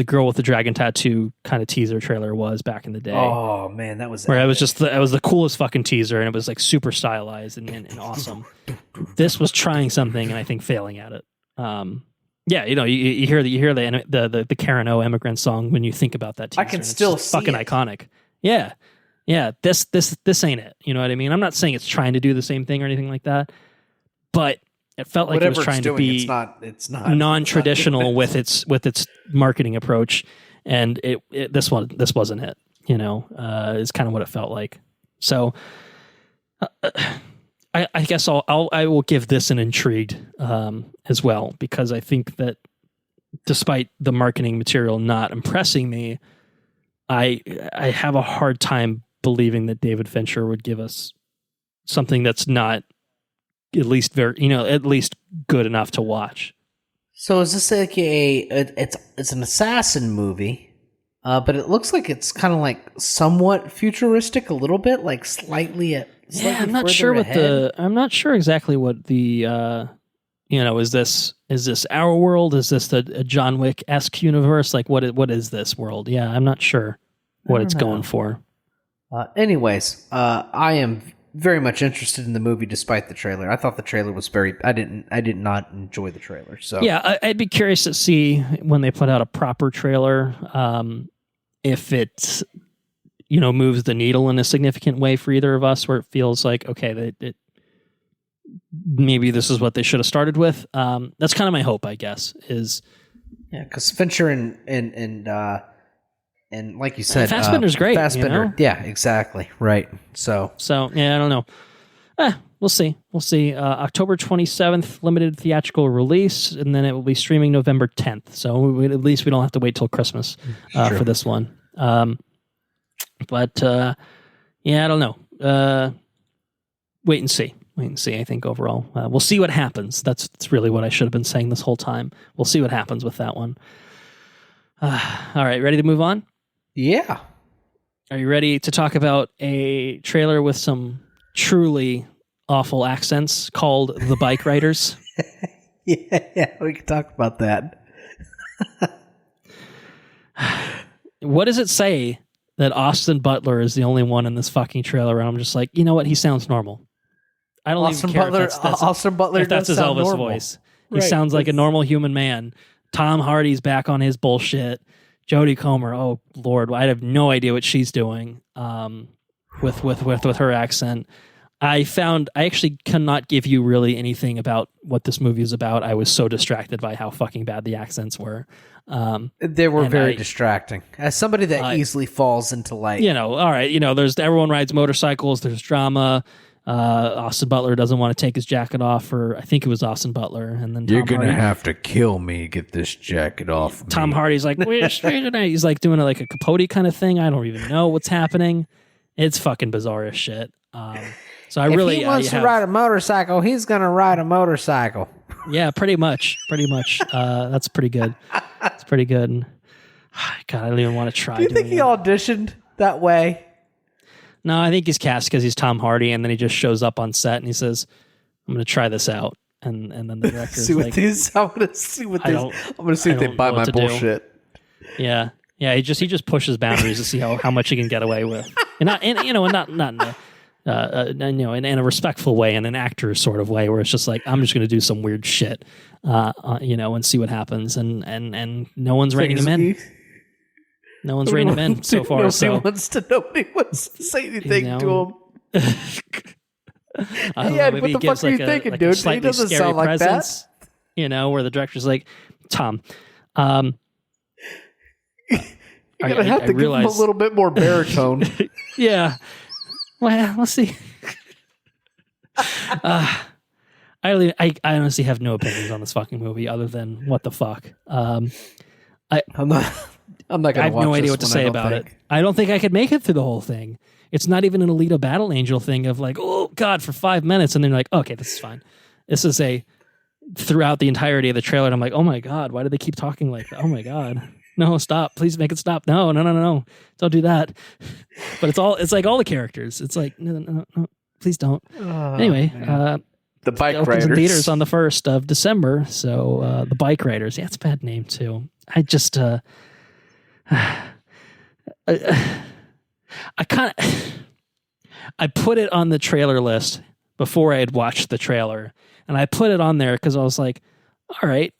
Girl with the Dragon Tattoo kind of teaser trailer was back in the day. Oh man, that was where it was just it was the coolest fucking teaser, and it was like super stylized and awesome. This was trying something, and I think failing at it. Yeah, you hear the Karen O immigrant song when you think about that teaser. I can still see fucking it. Iconic. Yeah. This ain't it. You know what I mean? I'm not saying it's trying to do the same thing or anything like that, but it felt like it was trying to be it's not non-traditional with its marketing approach, and this wasn't it. Is kind of what it felt like. So. I guess I will give this an intrigued as well, because I think that despite the marketing material not impressing me, I have a hard time believing that David Fincher would give us something that's not at least good enough to watch. So is this like it's an assassin movie, but it looks like it's kind of like somewhat futuristic, a little bit, like slightly. I'm not sure I'm not sure exactly what the is this our world? Is this a John Wick-esque universe? Like what is this world? Yeah, I'm not sure what it's going for. Anyways, I am very much interested in the movie despite the trailer. I thought the trailer was I did not enjoy the trailer. So yeah, I'd be curious to see when they put out a proper trailer, if it moves the needle in a significant way for either of us, where it feels like, okay, maybe this is what they should have started with. That's kind of my hope, I guess, is... Yeah, because Fincher and like you said... Fassbender's great, Fassbender, yeah, exactly, right. So yeah, I don't know. We'll see. October 27th, limited theatrical release, and then it will be streaming November 10th. So at least we don't have to wait till Christmas for this one. But I don't know. Wait and see. I think overall, we'll see what happens. That's really what I should have been saying this whole time. We'll see what happens with that one. All right, ready to move on? Yeah. Are you ready to talk about a trailer with some truly awful accents called The Bikeriders? Yeah, we can talk about that. What does it say that Austin Butler is the only one in this fucking trailer? And I'm just like, you know what? He sounds normal. I don't even care Austin Butler if that's his Elvis normal. voice. He sounds like a normal human man. Tom Hardy's back on his bullshit. Jodie Comer, oh Lord, I have no idea what she's doing with her accent. I actually cannot give you really anything about what this movie is about. I was so distracted by how fucking bad the accents were. They were very distracting. As somebody that easily falls into like... all right, there's everyone rides motorcycles, there's drama. Austin Butler doesn't want to take his jacket off, or I think it was Austin Butler, and then you're gonna have to kill me to get this jacket off. Tom Hardy's like, we're straight tonight. He's like doing like a Capote kind of thing. I don't even know what's happening. It's fucking bizarre as shit. So if he wants to ride a motorcycle, he's gonna ride a motorcycle. Yeah, pretty much. That's pretty good. It's pretty good. God, I don't even want to try. Do you think he auditioned that way? No, I think he's cast because he's Tom Hardy, and then he just shows up on set and he says, "I'm going to try this out," and then the director's I'm like, going to see what these. I'm going to see if they buy my bullshit. Yeah. He just pushes boundaries to see how much he can get away with, and not in a respectful way, in an actor sort of way, where it's just like, I'm just going to do some weird shit, and see what happens, and no one's reining him in. No one's reining him in so far. Nobody wants to say anything to him. Maybe what the fuck are you thinking, dude? He doesn't sound like that. Where the director's like, Tom, you're gonna have to give him a little bit more baritone. Yeah. Well, let's see. I honestly have no opinions on this fucking movie other than what the fuck. I'm not gonna I have no idea what to say about it. I don't think I could make it through the whole thing. It's not even an Alita Battle Angel thing of like, oh God, for 5 minutes, and then you're like, okay, this is fine. This is throughout the entirety of the trailer, and I'm like, oh my God, why do they keep talking like that? Oh my God. No, stop. Please make it stop. No. Don't do that. But it's like all the characters. It's like, no, please don't. Anyway, the Bikeriders in theaters on the 1st of December. So the Bikeriders. Yeah, it's a bad name too. I just I put it on the trailer list before I had watched the trailer, and I put it on there because I was like, all right,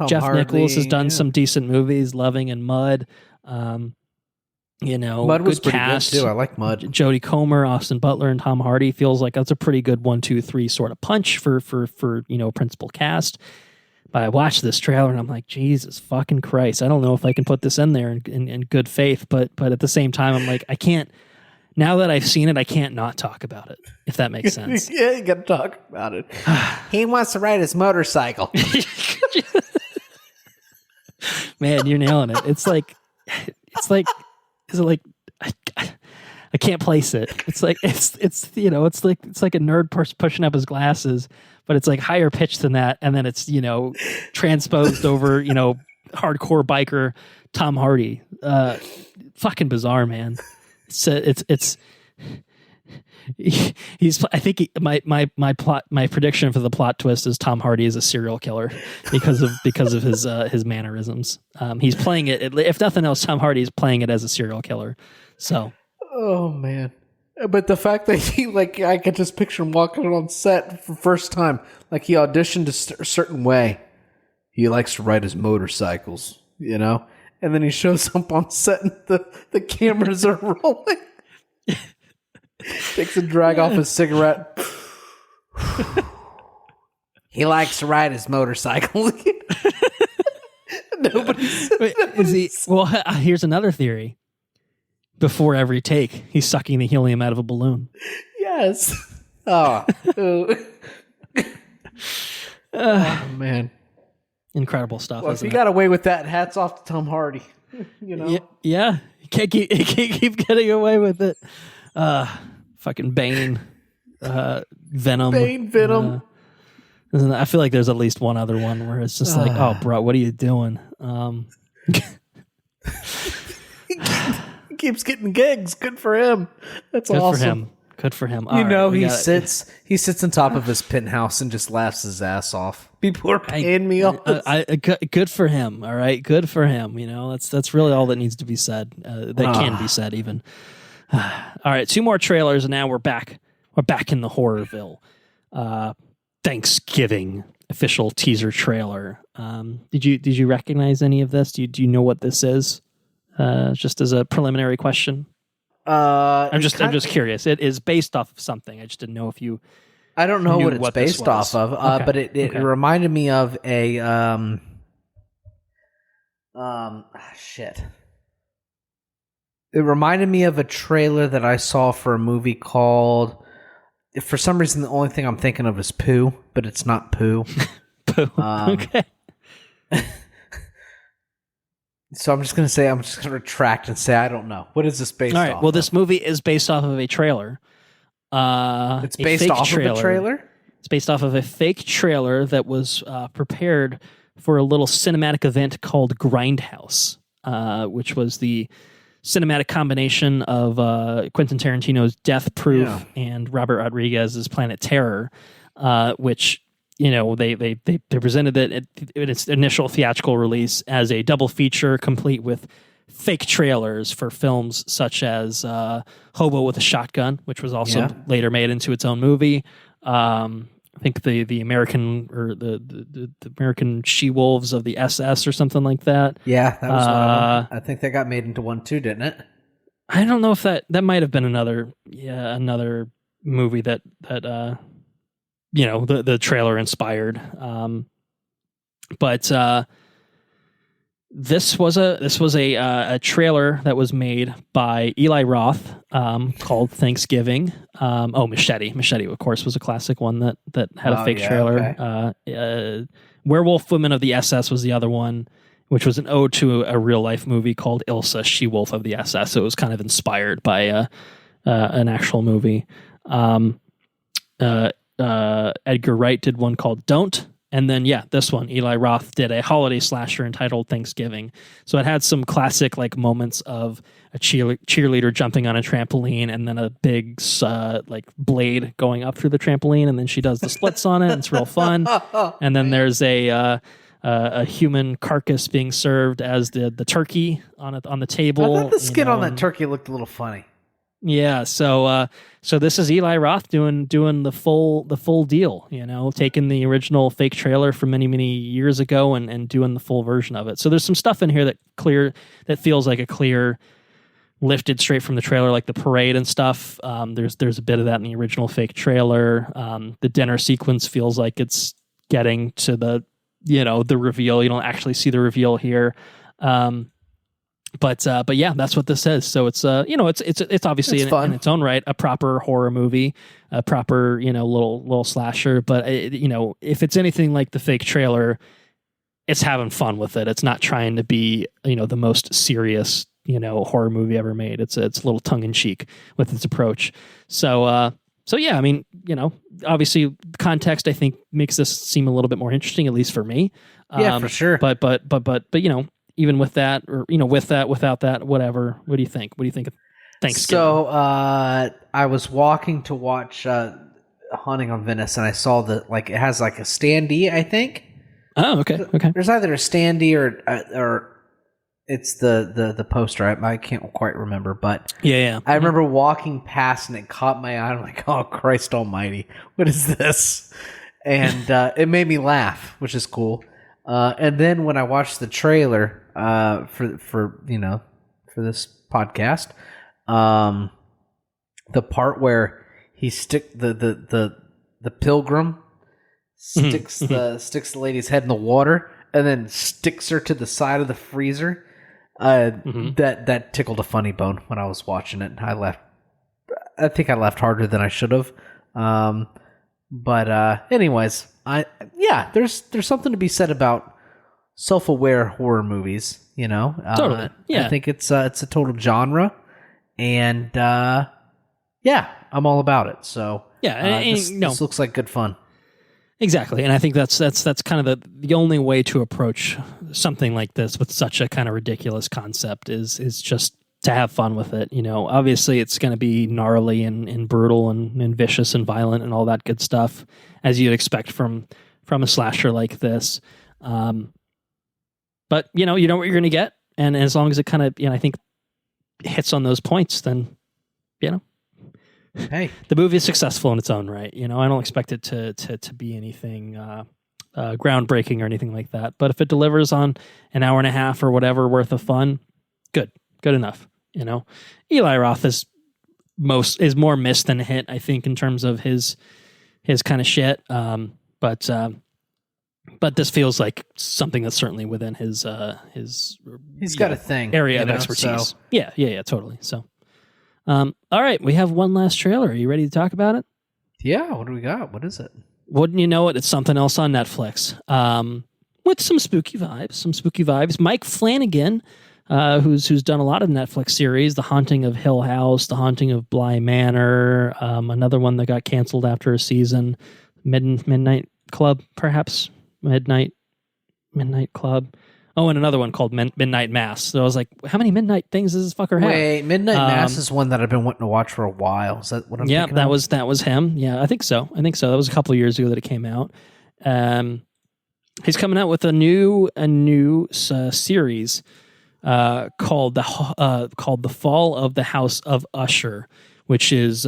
Jeff Nichols has done some decent movies, Loving and Mud. Mud was pretty cast. Good too. I like Mud. Jodie Comer, Austin Butler, and Tom Hardy feels like that's a pretty good 1, 2, 3 sort of punch for principal cast. But I watched this trailer and I'm like, Jesus fucking Christ! I don't know if I can put this in there in good faith. But at the same time, I'm like, I can't. Now that I've seen it, I can't not talk about it. If that makes sense. Yeah, you got to talk about it. He wants to ride his motorcycle. Man, you're nailing it. Is it like I can't place it. It's like it's like a nerd person pushing up his glasses, but it's like higher pitched than that, and then it's transposed over hardcore biker Tom Hardy. Fucking bizarre, man. It's he's. I think my prediction for the plot twist is Tom Hardy is a serial killer because of his mannerisms. He's playing it. If nothing else, Tom Hardy is playing it as a serial killer. So. Oh man. But the fact that he I could just picture him walking on set for the first time, like he auditioned a certain way. He likes to ride his motorcycles, and then he shows up on set and the cameras are rolling. Takes a drag off his cigarette. He likes to ride his motorcycle. Here's another theory. Before every take, he's sucking the helium out of a balloon. Yes. Oh, oh man. Incredible stuff. Well, if he got away with that, hats off to Tom Hardy. Yeah. You can't keep getting away with it. Fucking Bane, Venom. I feel like there's at least one other one where it's just like, oh, bro, what are you doing? He keeps getting gigs. Good for him. That's awesome. Good for him. He sits on top of his penthouse and just laughs his ass off. People are paying me off. Good for him. All right, good for him. That's really all that needs to be said. That can be said even. All right, 2 more trailers, and now we're back. We're back in the Horrorville. Thanksgiving official teaser trailer. Did you recognize any of this? Do you know what this is? Just as a preliminary question. I'm just curious. It is based off of something. I just didn't know if you. I don't know what it's based off of, but it reminded me of a shit. It reminded me of a trailer that I saw for a movie called. For some reason, the only thing I'm thinking of is Pooh, but it's not Pooh. Pooh. Okay. So I'm just going to retract and say I don't know. What is this based off of? All right, well, this movie is based off of a trailer. It's based off of a trailer? It's based off of a fake trailer that was prepared for a little cinematic event called Grindhouse, which was the cinematic combination of Quentin Tarantino's Death Proof and Robert Rodriguez's Planet Terror, which they presented it in its initial theatrical release as a double feature, complete with fake trailers for films such as Hobo with a Shotgun, which was also later made into its own movie. I think the American or the American She-Wolves of the SS or something like that. Yeah, that was one of them. I think that got made into one too, didn't it? I don't know if that might have been another movie that the trailer inspired. But this was a trailer that was made by Eli Roth called Thanksgiving. Machete, of course, was a classic one that had a fake trailer. Okay. Werewolf Women of the SS was the other one, which was an ode to a real life movie called Ilsa, She-Wolf of the SS. So it was kind of inspired by an actual movie. Edgar Wright did one called Don't. And then, this one, Eli Roth did a holiday slasher entitled Thanksgiving. So it had some classic moments of a cheerleader jumping on a trampoline and then a big blade going up through the trampoline, and then she does the splits on it. And it's real fun. And then there's a human carcass being served as the turkey on the table. I thought the skin on that turkey looked a little funny. Yeah, so this is Eli Roth doing the full deal, taking the original fake trailer from many years ago and doing the full version of it. So there's some stuff in here that feels like a clear lifted straight from the trailer, like the parade and stuff. There's a bit of that in the original fake trailer. The dinner sequence feels like it's getting to the reveal. You don't actually see the reveal here. But yeah, that's what this is. So it's it's obviously in its own right a proper horror movie, a proper little slasher. But if it's anything like the fake trailer, it's having fun with it. It's not trying to be the most serious horror movie ever made. It's a little tongue in cheek with its approach. So yeah, I mean obviously context I think makes this seem a little bit more interesting, at least for me. Yeah, for sure. But even with that, or with that, without that, whatever. What do you think? What do you think of Thanksgiving? So I was walking to watch Haunting on Venice, and I saw it has a standee, I think. Oh, okay. There's either a standee or it's the poster. I can't quite remember, but yeah. I remember walking past, and it caught my eye. I'm like, oh Christ Almighty, what is this? And it made me laugh, which is cool. And then when I watched the trailer for this podcast, the part where he the pilgrim sticks the lady's head in the water and then sticks her to the side of the freezer, that tickled a funny bone when I was watching it. I think I laughed harder than I should have. Anyways, there's something to be said about self-aware horror movies. Totally. Yeah, I think it's a total genre, and I'm all about it. So this looks like good fun. Exactly, and I think that's kind of the only way to approach something like this with such a kind of ridiculous concept is just to have fun with it. Obviously it's going to be gnarly and brutal and vicious and violent and all that good stuff as you'd expect from a slasher like this. But you know what you're going to get, and as long as it kind of I think hits on those points, then hey, the movie is successful in its own right. I don't expect it to be anything groundbreaking or anything like that. But if it delivers on an hour and a half or whatever worth of fun, good enough. Eli Roth is more miss than hit, I think, in terms of his kind of shit. But this feels like something that's certainly within his he's got a thing area of expertise. So. Yeah, totally. So. All right, we have one last trailer. Are you ready to talk about it? Yeah, what do we got? What is it? Wouldn't you know it? It's something else on Netflix. With some spooky vibes. Mike Flanagan, who's done a lot of Netflix series, The Haunting of Hill House, The Haunting of Bly Manor, another one that got canceled after a season, Midnight Club, perhaps? Midnight Club. Oh, and another one called Midnight Mass. So I was like, how many midnight things does this fucker have? Wait, Midnight Mass is one that I've been wanting to watch for a while. Is that what I'm thinking of? That was him. Yeah, I think so. That was a couple of years ago that it came out. He's coming out with a new series called The Fall of the House of Usher, which is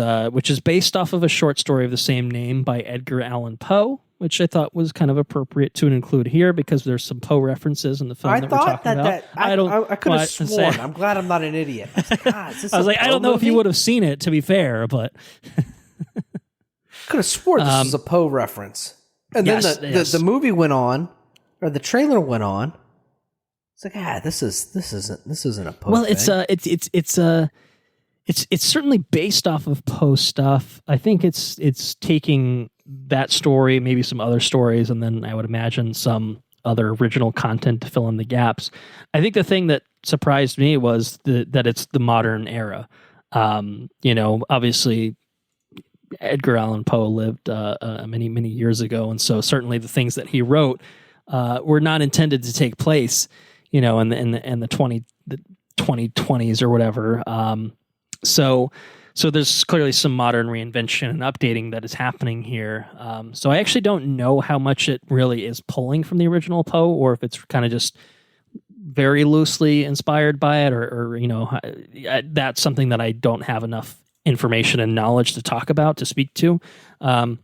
based off of a short story of the same name by Edgar Allan Poe, which I thought was kind of appropriate to include here because there's some Poe references in the film that we're talking about. I could have sworn. I'm glad I'm not an idiot. I was like, I don't know if you would have seen it, to be fair, but could have sworn this was a Poe reference. And then the movie went on, or the trailer went on. It's like, this isn't a Poe. Well, thing. it's certainly based off of Poe stuff. I think it's taking that story, maybe some other stories, and then I would imagine some other original content to fill in the gaps. I think the thing that surprised me was that it's the modern era. Obviously Edgar Allan Poe lived many, many years ago, and so certainly the things that he wrote were not intended to take place, in the 2020s or whatever. So there's clearly some modern reinvention and updating that is happening here. So I actually don't know how much it really is pulling from the original Poe, or if it's kind of just very loosely inspired by it, or that's something that I don't have enough information and knowledge to talk about, to speak to. But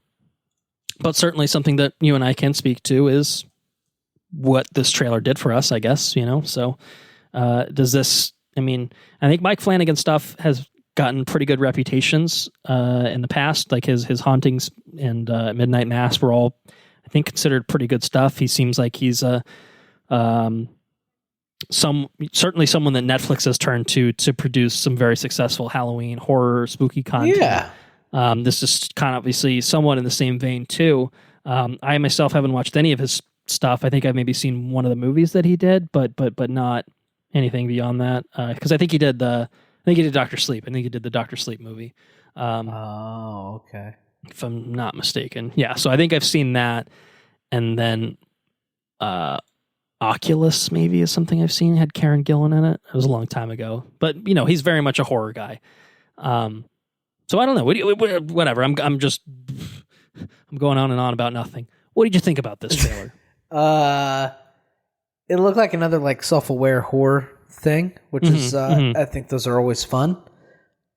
certainly something that you and I can speak to is what this trailer did for us, I guess, So does this, I think Mike Flanagan stuff has gotten pretty good reputations in the past. Like his Hauntings and Midnight Mass were all, I think, considered pretty good stuff. He seems like he's certainly someone that Netflix has turned to produce some very successful Halloween horror spooky content. Yeah. This is kind of obviously somewhat in the same vein too. I myself haven't watched any of his stuff. I think I've maybe seen one of the movies that he did, but not anything beyond that. Because I think he did Dr. Sleep. I think he did the Dr. Sleep movie. Okay. If I'm not mistaken. Yeah, so I think I've seen that. And then Oculus maybe is something I've seen. Had Karen Gillan in it. It was a long time ago. But, he's very much a horror guy. So I don't know. Whatever. I'm going on and on about nothing. What did you think about this trailer? It looked like another self-aware horror thing, which is I think those are always fun.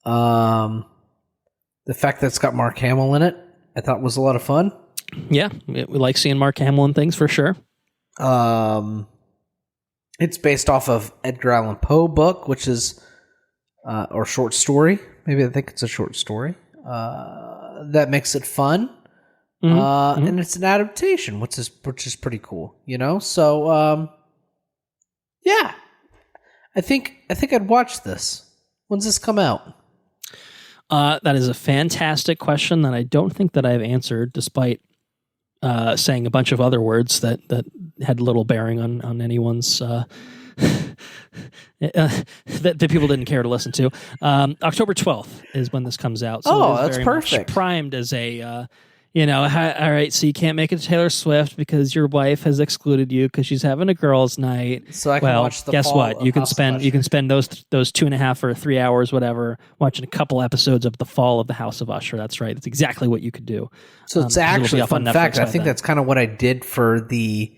The fact that it's got Mark Hamill in it, I thought was a lot of fun. Yeah, we like seeing Mark Hamill in things for sure. It's based off of Edgar Allan Poe book, which is or short story. Maybe I think it's a short story. That makes it fun. And it's an adaptation, which is pretty cool, So, yeah, I think I'd watch this. When's this come out? That is a fantastic question that I don't think that I've answered, despite saying a bunch of other words that had little bearing on anyone's that people didn't care to listen to. October 12th is when this comes out. So that's perfect. Primed as a all right, so you can't make it to Taylor Swift because your wife has excluded you because she's having a girls' night. So I can watch the guess fall what? of You can House of spend Usher. you can spend those 2.5 or 3 hours, whatever, watching a couple episodes of the fall of the House of Usher. That's right. That's exactly what you could do. So it's actually a fun fact. I think that's kind of what I did for the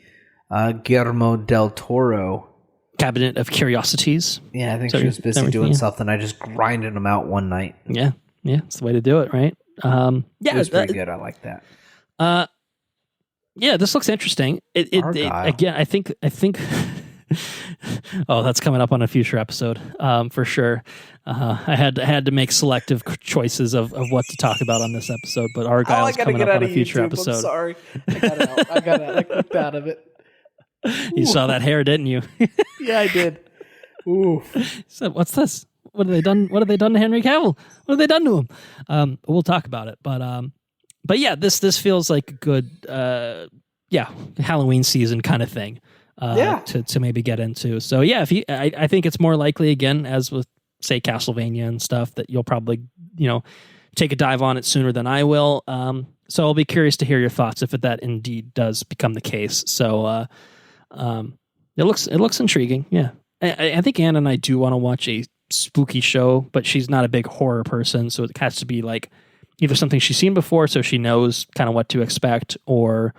Guillermo del Toro Cabinet of Curiosities. Yeah, I think she was busy doing something. I just grinded them out one night. Yeah, it's the way to do it, right? It was pretty good. I like that. Yeah, this looks interesting. It again, I think. Oh, that's coming up on a future episode, for sure. I had to make selective choices of what to talk about on this episode, but Argyle's coming up on a future episode. I'm sorry, I got out. I clicked out of it. You saw that hair, didn't you? Yeah, I did. Ooh. So what's this? What have they done? What have they done to Henry Cavill? What have they done to him? We'll talk about it, but yeah, this feels like a good Halloween season kind of thing. To maybe get into. So yeah, I think it's more likely, again, as with say Castlevania and stuff, that you'll probably take a dive on it sooner than I will. So I'll be curious to hear your thoughts if that indeed does become the case. So it looks intriguing. Yeah, I think Anna and I do want to watch a spooky show, but she's not a big horror person, so it has to be like either something she's seen before, so she knows kind of what to expect, or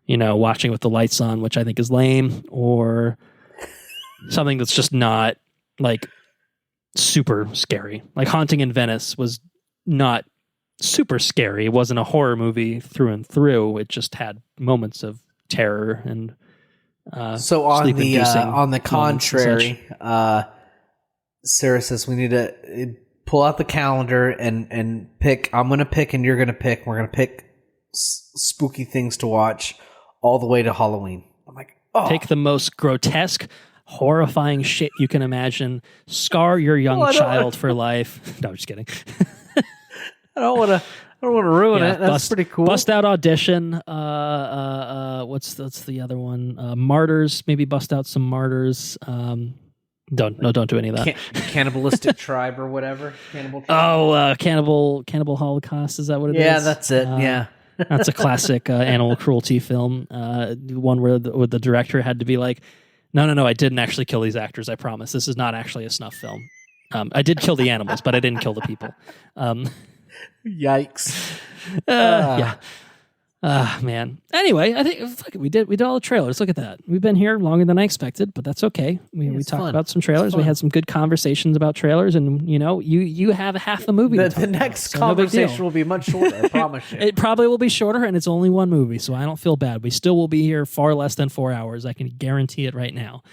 watching with the lights on, which I think is lame, or something that's just not like super scary. Like Haunting in Venice was not super scary. It wasn't a horror movie through and through. It just had moments of terror and so on the contrary, Sarah says we need to pull out the calendar and pick. I'm going to pick and you're going to pick. We're going to pick spooky things to watch all the way to Halloween. I'm like, Take the most grotesque, horrifying shit you can imagine. Scar your young child for life. No, I'm just kidding. I don't want to ruin it. That's pretty cool. Bust out Audition. What's the other one? Martyrs. Maybe bust out some Martyrs. Don't do any of that. Cannibalistic Tribe or whatever. Cannibal Tribe. Oh, Cannibal Holocaust. Is that what it is? Yeah, that's it. Yeah. That's a classic animal cruelty film. One where the director had to be like, no, I didn't actually kill these actors. I promise. This is not actually a snuff film. I did kill the animals, but I didn't kill the people. Yikes. Yeah. Man. Anyway, I think we did all the trailers. Look at that. We've been here longer than I expected, but that's okay. We talked about some trailers. We had some good conversations about trailers, and you have half the movie. The next conversation will be much shorter. I promise you. It probably will be shorter, and it's only one movie, so I don't feel bad. We still will be here far less than 4 hours. I can guarantee it right now.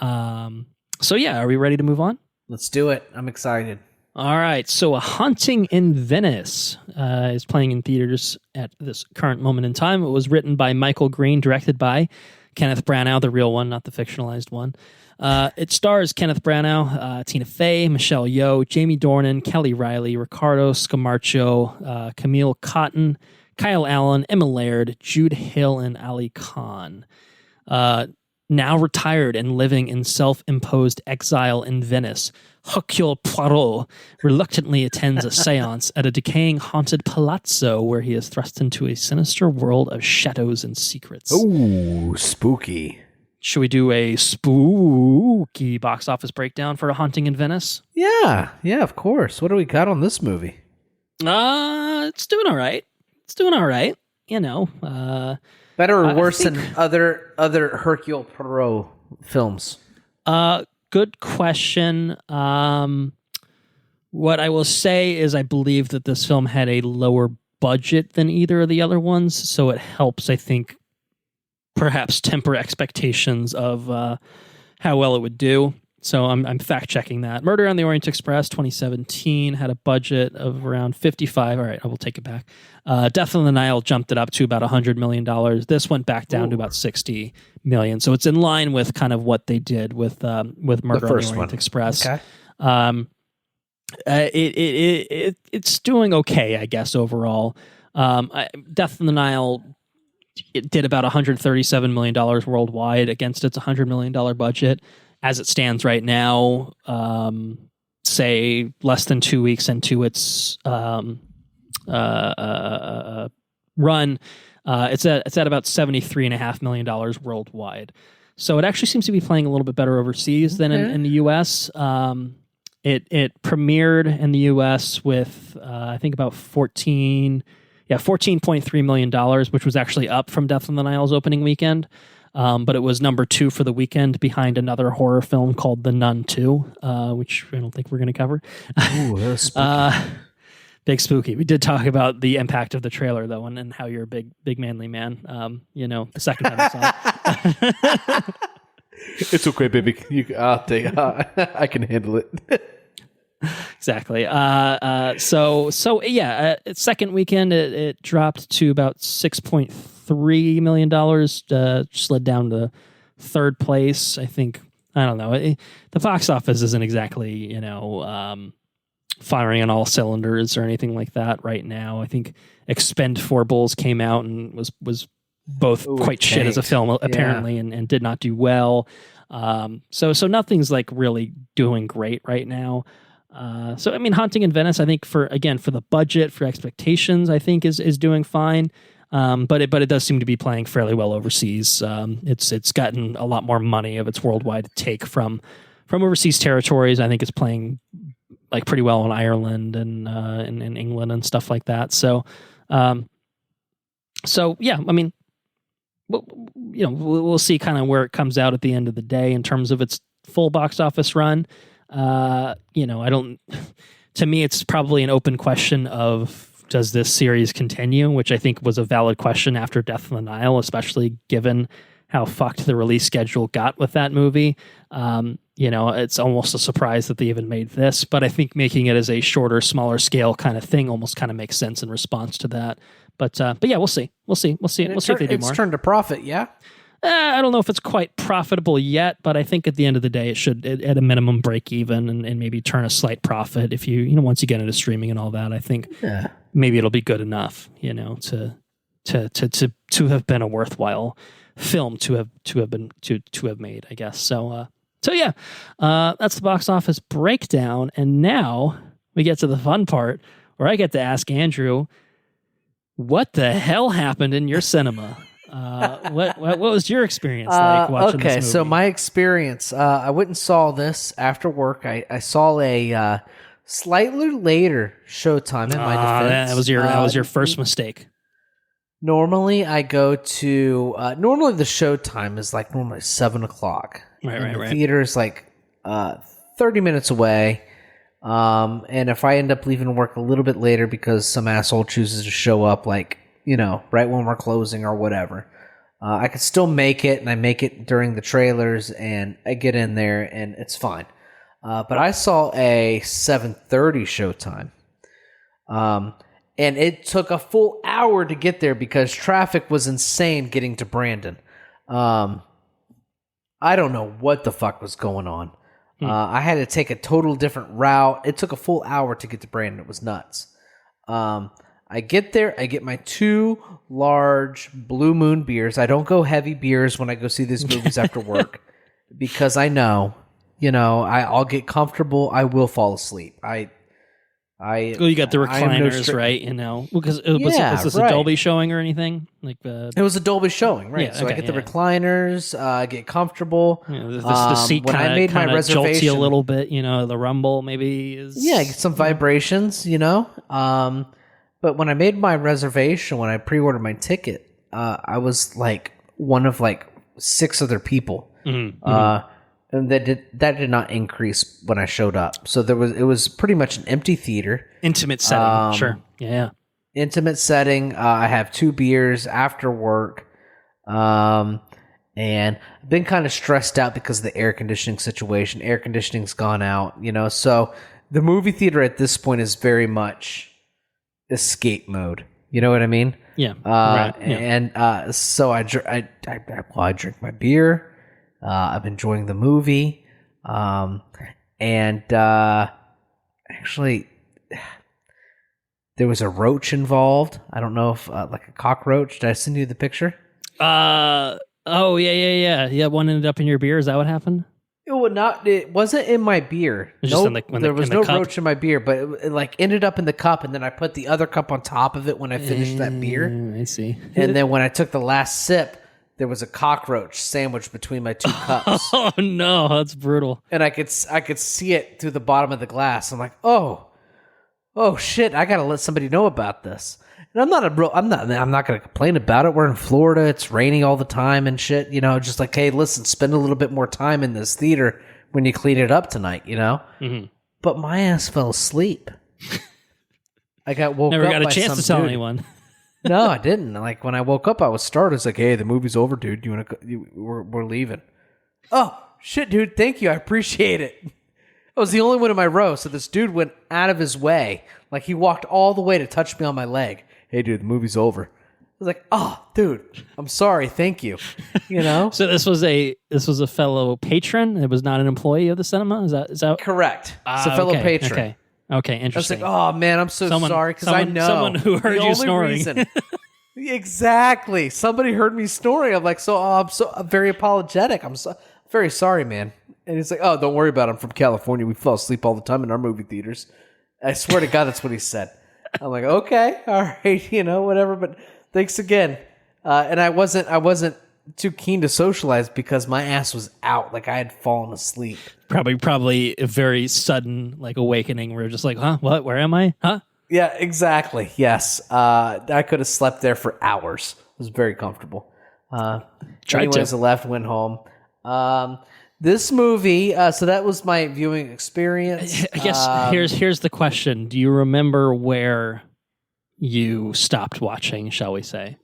So yeah, are we ready to move on? Let's do it. I'm excited. All right, so A Haunting in Venice is playing in theaters at this current moment in time. It was written by Michael Green, directed by Kenneth Branagh, the real one, not the fictionalized one. It stars Kenneth Branagh, Tina Fey, Michelle Yeoh, Jamie Dornan, Kelly Riley, Ricardo Scamarcio, Camille Cotton, Kyle Allen, Emma Laird, Jude Hill, and Ali Khan. Now retired and living in self-imposed exile in Venice, Hercule Poirot reluctantly attends a seance at a decaying haunted palazzo where he is thrust into a sinister world of shadows and secrets. Ooh, spooky. Should we do a spooky box office breakdown for A Haunting in Venice? Yeah, of course. What do we got on this movie? It's doing all right. Better or worse than other Hercule Poirot films? Good question. What I will say is I believe that this film had a lower budget than either of the other ones, so it helps, I think, perhaps temper expectations of how well it would do. So I'm fact-checking that. Murder on the Orient Express, 2017, had a budget of around 55. All right, I will take it back. Death on the Nile jumped it up to about $100 million. This went back down to about $60 million. So it's in line with kind of what they did with Murder on the Orient Express. Okay. It's doing okay, I guess, overall. Death in the Nile, it did about $137 million worldwide against its $100 million budget. As it stands right now, say less than 2 weeks into its run, it's at about $73.5 million worldwide. So it actually seems to be playing a little bit better overseas than in the U.S. It premiered in the U.S. with I think about $14.3 million, which was actually up from Death on the Nile's opening weekend. But it was number 2 for the weekend behind another horror film called The Nun 2, which I don't think we're going to cover. Ooh, that was spooky. Big spooky. We did talk about the impact of the trailer, though, and how you're a big manly man. The second time I saw it. It's okay, baby. I can handle it. Exactly. Second weekend it dropped to about $6.3 million. Slid down to third place. I think. I don't know. The box office isn't exactly firing on all cylinders or anything like that right now. I think Expendables came out and was both quite shit as a film apparently, and did not do well. So nothing's like really doing great right now. Haunting in Venice, I think for the budget, for expectations, I think is doing fine. But it does seem to be playing fairly well overseas. It's gotten a lot more money of its worldwide take from overseas territories. I think it's playing like pretty well in Ireland and in England and stuff like that. So yeah, I mean, we'll see kind of where it comes out at the end of the day in terms of its full box office run. To me, it's probably an open question of, does this series continue? Which I think was a valid question after Death on the Nile, especially given how fucked the release schedule got with that movie. It's almost a surprise that they even made this, but I think making it as a shorter, smaller scale kind of thing almost kind of makes sense in response to that. But yeah, we'll see. We'll see if they do more. It's turned a profit, yeah? I don't know if it's quite profitable yet, but I think at the end of the day, it should, at a minimum, break even and maybe turn a slight profit. If once you get into streaming and all that, I think maybe it'll be good enough, to have been a worthwhile film to have made, I guess. So yeah, that's the box office breakdown, and now we get to the fun part where I get to ask Andrew, what the hell happened in your cinema? What was your experience like watching this movie? So my experience, I went and saw this after work. I saw a slightly later showtime in my defense. That was your first mistake. Normally I go to normally the showtime is like normally 7:00. Right. The theater is like 30 minutes away. And if I end up leaving work a little bit later because some asshole chooses to show up right when we're closing or whatever, I can still make it, and I make it during the trailers, and I get in there, and it's fine. But I saw a 7:30 showtime, and it took a full hour to get there because traffic was insane getting to Brandon. I don't know what the fuck was going on. I had to take a total different route. It took a full hour to get to Brandon. It was nuts. I get there. I get my 2 large Blue Moon beers. I don't go heavy beers when I go see these movies after work because I know, I'll get comfortable. I will fall asleep. You got the recliners, right? Because was this a Dolby showing or anything? It was a Dolby showing, right? Yeah, so I get the recliners, get comfortable. The seat kind of jolts you a little bit. The rumble maybe is. Yeah, get some vibrations. But when I made my reservation, when I pre-ordered my ticket, I was like one of 6 other people. Mm-hmm. And that did not increase when I showed up. So it was pretty much an empty theater. Intimate setting, sure. Yeah. Intimate setting. I have 2 beers after work. And I've been kind of stressed out because of the air conditioning situation. Air conditioning's gone out, So the movie theater at this point is very much escape mode. You know what I mean? Yeah. Right. Yeah. And so I drink my beer. I'm enjoying the movie. And actually, actually, there was a roach involved. I don't know if like a cockroach. Did I send you the picture? Oh yeah. One ended up in your beer. Is that what happened? It wasn't in my beer. There was no roach in my beer, but it like ended up in the cup, and then I put the other cup on top of it when I finished that beer. I see. And then when I took the last sip, there was a cockroach sandwiched between my two cups. Oh no, that's brutal. And I could see it through the bottom of the glass. I'm like, oh shit! I gotta let somebody know about this. And I'm not gonna complain about it. We're in Florida. It's raining all the time and shit. You know, just like, hey, listen, spend a little bit more time in this theater when you clean it up tonight. You know. Mm-hmm. But my ass fell asleep. I got woke up. Never got a chance to tell anyone. No, I didn't. Like when I woke up, I was startled. It's like, hey, the movie's over, dude. We're leaving. Oh shit, dude. Thank you. I appreciate it. I was the only one in my row, so this dude went out of his way. Like he walked all the way to touch me on my leg. Hey, dude, the movie's over. I was like, oh, dude, I'm sorry. Thank you. You know? So this was a fellow patron. It was not an employee of the cinema. Is that correct? It's a fellow patron. Okay, interesting. I was like, oh man, I'm so sorry because I know someone who heard you snoring. Exactly. Somebody heard me snoring. I'm like, I'm very apologetic. I'm very sorry, man. And he's like, oh, don't worry about it. I'm from California. We fall asleep all the time in our movie theaters. I swear to God, that's what he said. I'm like, okay, all right, whatever. But thanks again. And I wasn't too keen to socialize because my ass was out. Like I had fallen asleep. Probably a very sudden like awakening where you're just like, huh, what? Where am I? Huh? Yeah, exactly. Yes. I could have slept there for hours. It was very comfortable. Anyways, I left, went home. This movie, so that was my viewing experience. I guess here's the question. Do you remember where you stopped watching, shall we say?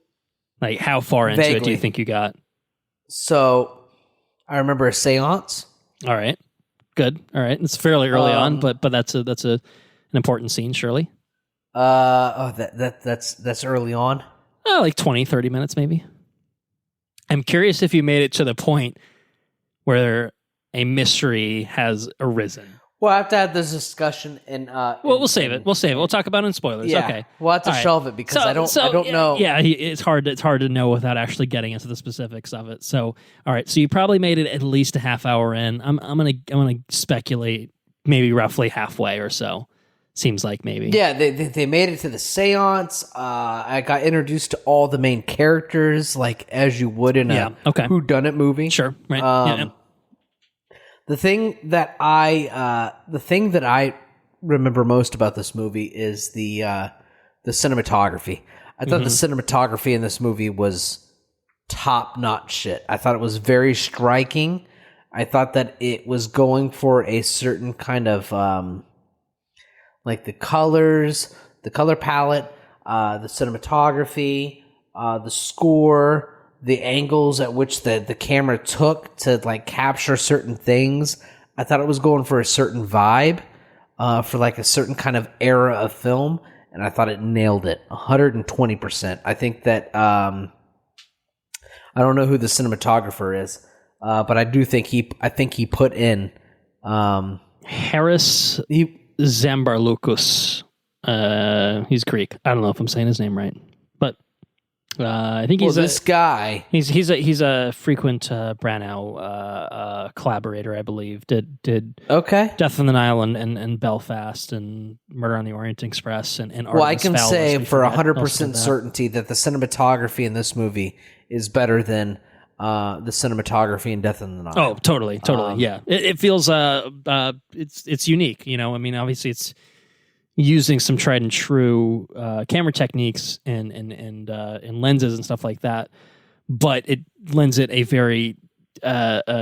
Like, how far into it do you think you got? So, I remember a seance. All right. Good. All right. It's fairly early on, but that's an important scene, surely. That's early on? Like 20, 30 minutes, maybe. I'm curious if you made it to the point where a mystery has arisen. Well, I have to have this discussion we'll save it. We'll talk about it in spoilers. Yeah, okay. We'll have to shelve it because I don't know. Yeah, it's hard to know without actually getting into the specifics of it. So, all right. So you probably made it at least a half hour in. I'm gonna speculate maybe roughly halfway or so. Seems like maybe. Yeah, they made it to the seance. I got introduced to all the main characters, like as you would in a whodunit movie. Sure, right. The thing that I remember most about this movie is the cinematography. I thought the cinematography in this movie was top-notch shit. I thought it was very striking. I thought that it was going for a certain kind of like the colors, the color palette, the cinematography, the score, the angles at which the camera took to like capture certain things. I thought it was going for a certain vibe, for like a certain kind of era of film, and I thought it nailed it 120%. I think that I don't know who the cinematographer is, but I do think he put in Harris Zambarloukas. He's Greek. I don't know if I'm saying his name right, but I think he's this guy. He's a frequent Branagh collaborator, I believe. Did Death on the Nile and Belfast and Murder on the Orient Express and well, I can say for 100% certainty that the cinematography in this movie is better than the cinematography in Death on the Nile. Oh, totally, yeah. It feels it's unique. I mean, obviously it's using some tried and true camera techniques and lenses and stuff like that, but it lends it a very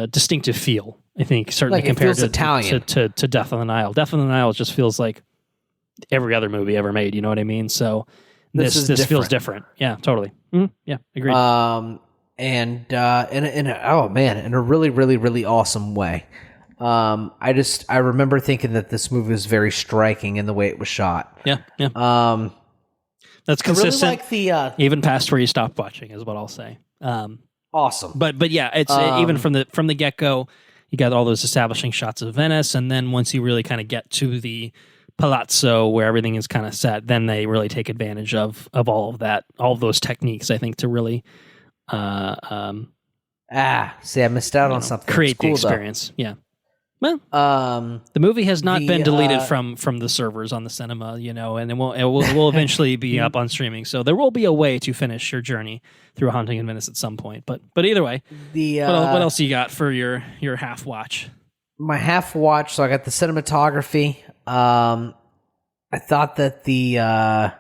distinctive feel. I think certainly like compared to Death on the Nile. Death on the Nile just feels like every other movie ever made. You know what I mean? So this feels different. Yeah, totally. Mm-hmm. Yeah, agreed. In a really, really, really awesome way. I remember thinking that this movie was very striking in the way it was shot. Yeah. That's consistent. I really like even past where you stopped watching is what I'll say. Awesome. But yeah, it's even from the get go, you got all those establishing shots of Venice, and then once you really kind of get to the palazzo where everything is kind of set, then they really take advantage of all of that, all of those techniques, I think, to really see, I missed out on something. Create the experience. Though. Yeah. Well, the movie has not been deleted from the servers on the cinema, and it will eventually be up on streaming. So there will be a way to finish your journey through Haunting in Venice at some point. But either way, what else you got for your half watch? My half watch. So I got the cinematography. I thought that the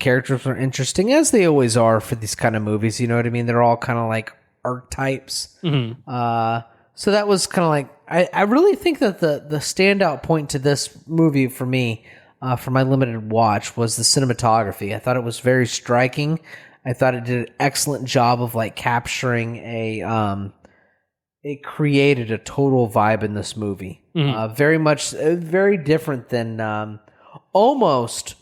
characters were interesting, as they always are for these kind of movies. You know what I mean? They're all kind of like archetypes. Mm-hmm. So that was kind of like, I really think that the standout point to this movie for me, for my limited watch, was the cinematography. I thought it was very striking. I thought it did an excellent job of like capturing it created a total vibe in this movie. Mm-hmm. Very different than almost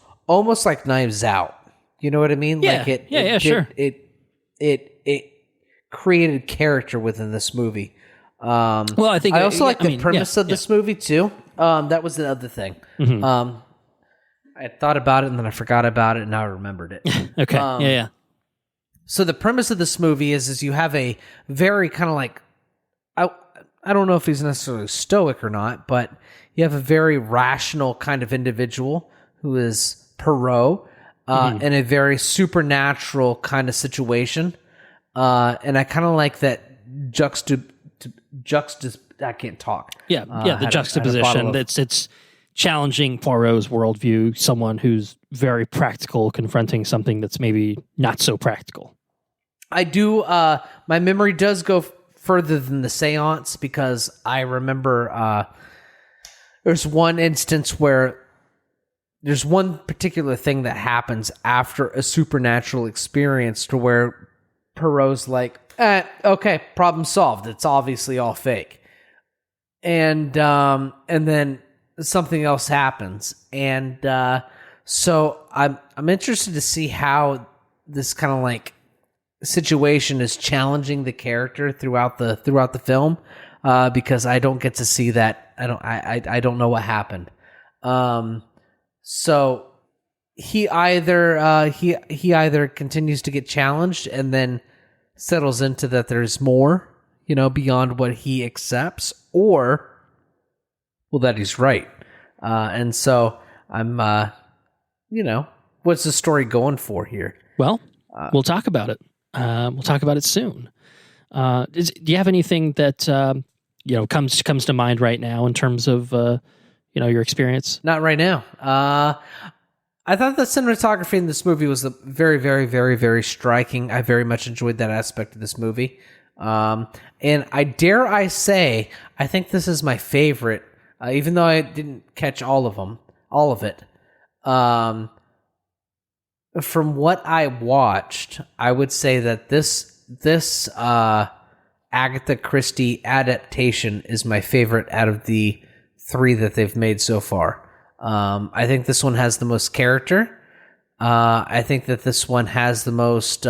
like Knives Out. You know what I mean? Yeah. Like sure. It created character within this movie. Well, I think I also like the premise of this movie too. That was the other thing. Mm-hmm. I had thought about it and then I forgot about it and now I remembered it. Okay. Yeah. So the premise of this movie is you have a very kind of like, I don't know if he's necessarily stoic or not, but you have a very rational kind of individual who is Poirot in a very supernatural kind of situation. And I kind of like that I can't talk. The juxtaposition. It's challenging Poirot's worldview, someone who's very practical confronting something that's maybe not so practical. I do, my memory does go further than the seance, because I remember there's one instance where there's one particular thing that happens after a supernatural experience to where Poirot's like, okay, problem solved. It's obviously all fake. And then something else happens. And so I'm interested to see how this kind of like situation is challenging the character throughout the film, because I don't get to see that. I don't know what happened. So he either continues to get challenged and then settles into that there's more, beyond what he accepts, or that he's right. And so I'm, what's the story going for here? Well, we'll talk about it. We'll talk about it soon. Do you have anything that comes to mind right now in terms of your experience? Not right now. I thought the cinematography in this movie was very, very, very, very striking. I very much enjoyed that aspect of this movie. And I say, I think this is my favorite, even though I didn't catch all of it. From what I watched, I would say that this Agatha Christie adaptation is my favorite out of the 3 that they've made so far. I think this one has the most character. I think that this one has the most.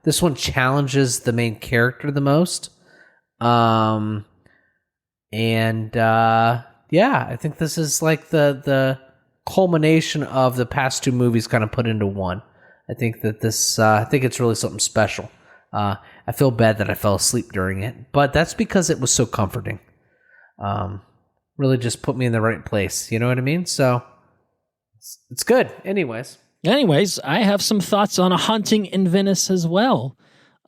This one challenges the main character the most. I think this is like the culmination of the past 2 movies kind of put into one. I think that this. I think it's really something special. I feel bad that I fell asleep during it, but that's because it was so comforting. Really just put me in the right place. You know what I mean? So it's good. Anyways, I have some thoughts on A Haunting in Venice as well.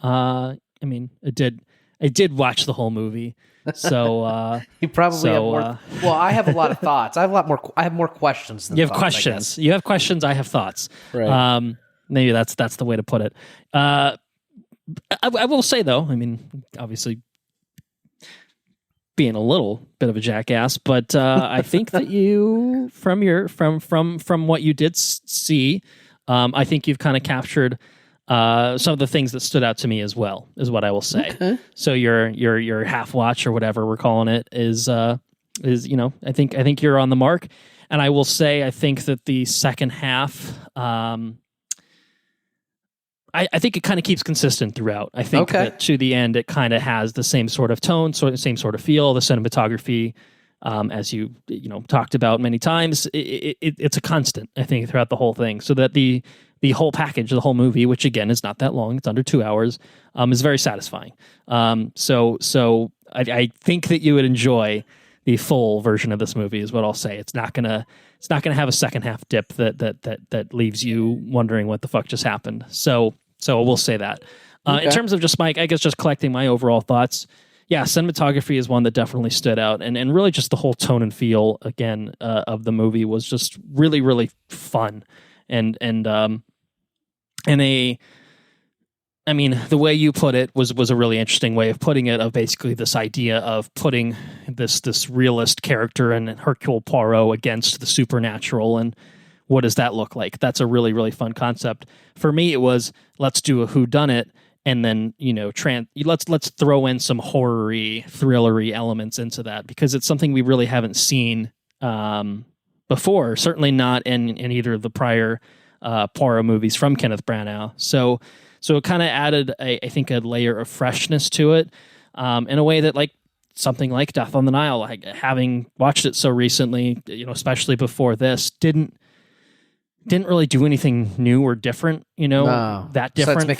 I did watch the whole movie. So you probably have more. Well, I have a lot of thoughts. I have more questions than you have thoughts, questions. You have questions. I have thoughts. Right. Maybe that's the way to put it. I will say though, obviously being a little bit of a jackass, but I think that you, from what you did see, I think you've kind of captured some of the things that stood out to me as well, is what I will say. Okay. So your half watch or whatever we're calling it is I think you're on the mark, and I will say I think that the second half. I think it kind of keeps consistent throughout. I think that to the end, it kind of has the same sort of tone, same sort of feel. The cinematography as you talked about many times. It's a constant, I think, throughout the whole thing. So that the whole package, the whole movie, which again is not that long, it's under 2 hours, is very satisfying. So I think that you would enjoy the full version of this movie, is what I'll say. It's not gonna have a second half dip that leaves you wondering what the fuck just happened. So we'll say that. Okay. In terms of just Mike, I guess just collecting my overall thoughts. Yeah, cinematography is one that definitely stood out, and really just the whole tone and feel again of the movie was just really, really fun, and I mean, the way you put it was a really interesting way of putting it, of basically this idea of putting this realist character and Hercule Poirot against the supernatural, and what does that look like? That's a really, really fun concept. For me, it was, let's do a whodunit, and then let's throw in some horror-y, thriller-y elements into that, because it's something we really haven't seen before. Certainly not in either of the prior Poirot movies from Kenneth Branagh. So it kind of added, I think, a layer of freshness to it, in a way that, like, something like Death on the Nile, having watched it so recently, especially before this, didn't really do anything new or different, that different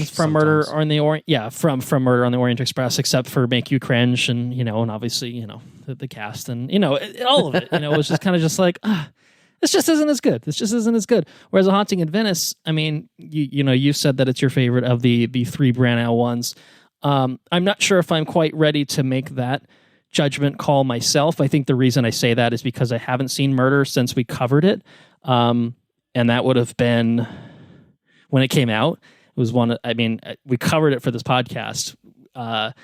from Murder on the Orient. Yeah, from Murder on the Orient Express, except for make you cringe, and and obviously the cast and all of it. It was just kind of just like, this just isn't as good. This just isn't as good. Whereas A Haunting in Venice, I mean, you said that it's your favorite of the three Branagh ones. I'm not sure if I'm quite ready to make that judgment call myself. I think the reason I say that is because I haven't seen Murder since we covered it. And that would have been when it came out. It was one. I mean, we covered it for this podcast, but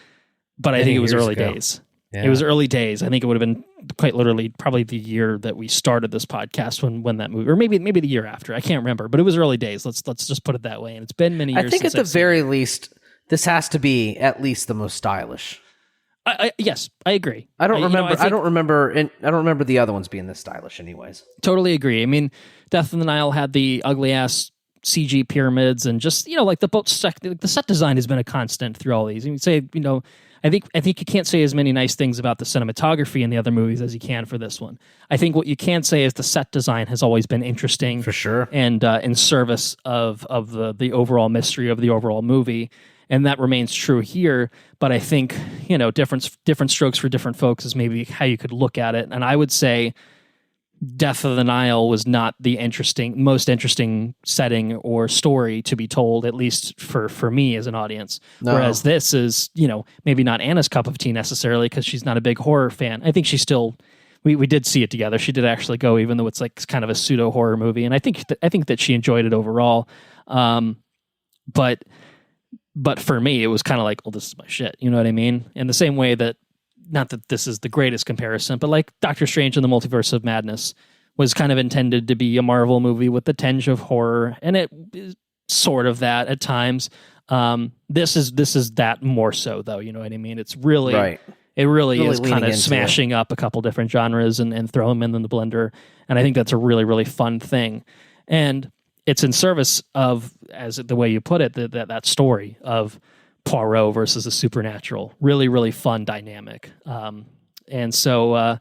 I think it was early days. Yeah. It was early days. I think it would have been quite literally probably the year that we started this podcast when that movie, or maybe the year after. I can't remember, but it was early days. Let's just put it that way. And it's been many years. I think at the very least, this has to be at least the most stylish. Yes, I agree. I don't remember the other ones being this stylish, anyways. Totally agree. I mean, Death in the Nile had the ugly ass CG pyramids, and just like the boat the set design has been a constant through all these. You would say, I think you can't say as many nice things about the cinematography in the other movies as you can for this one. I think what you can say is the set design has always been interesting, for sure, and in service of the overall mystery of the overall movie. And that remains true here, but I think, different strokes for different folks is maybe how you could look at it. And I would say Death of the Nile was not the most interesting setting or story to be told, at least for me as an audience. No. Whereas this is, maybe not Anna's cup of tea necessarily, because she's not a big horror fan. I think she still, we did see it together. She did actually go, even though it's like kind of a pseudo horror movie. And I think that she enjoyed it overall. But for me, it was kind of like, well, this is my shit. You know what I mean? In the same way that, not that this is the greatest comparison, but like Doctor Strange and the Multiverse of Madness was kind of intended to be a Marvel movie with the tinge of horror, and it is sort of that at times. This is that more so, though. You know what I mean? It's really, right. It really is kind of smashing up a couple different genres and throw them in the blender. And I think that's a really, really fun thing. And it's in service of, as the way you put it, that story of Poirot versus the supernatural. Really, really fun dynamic. And so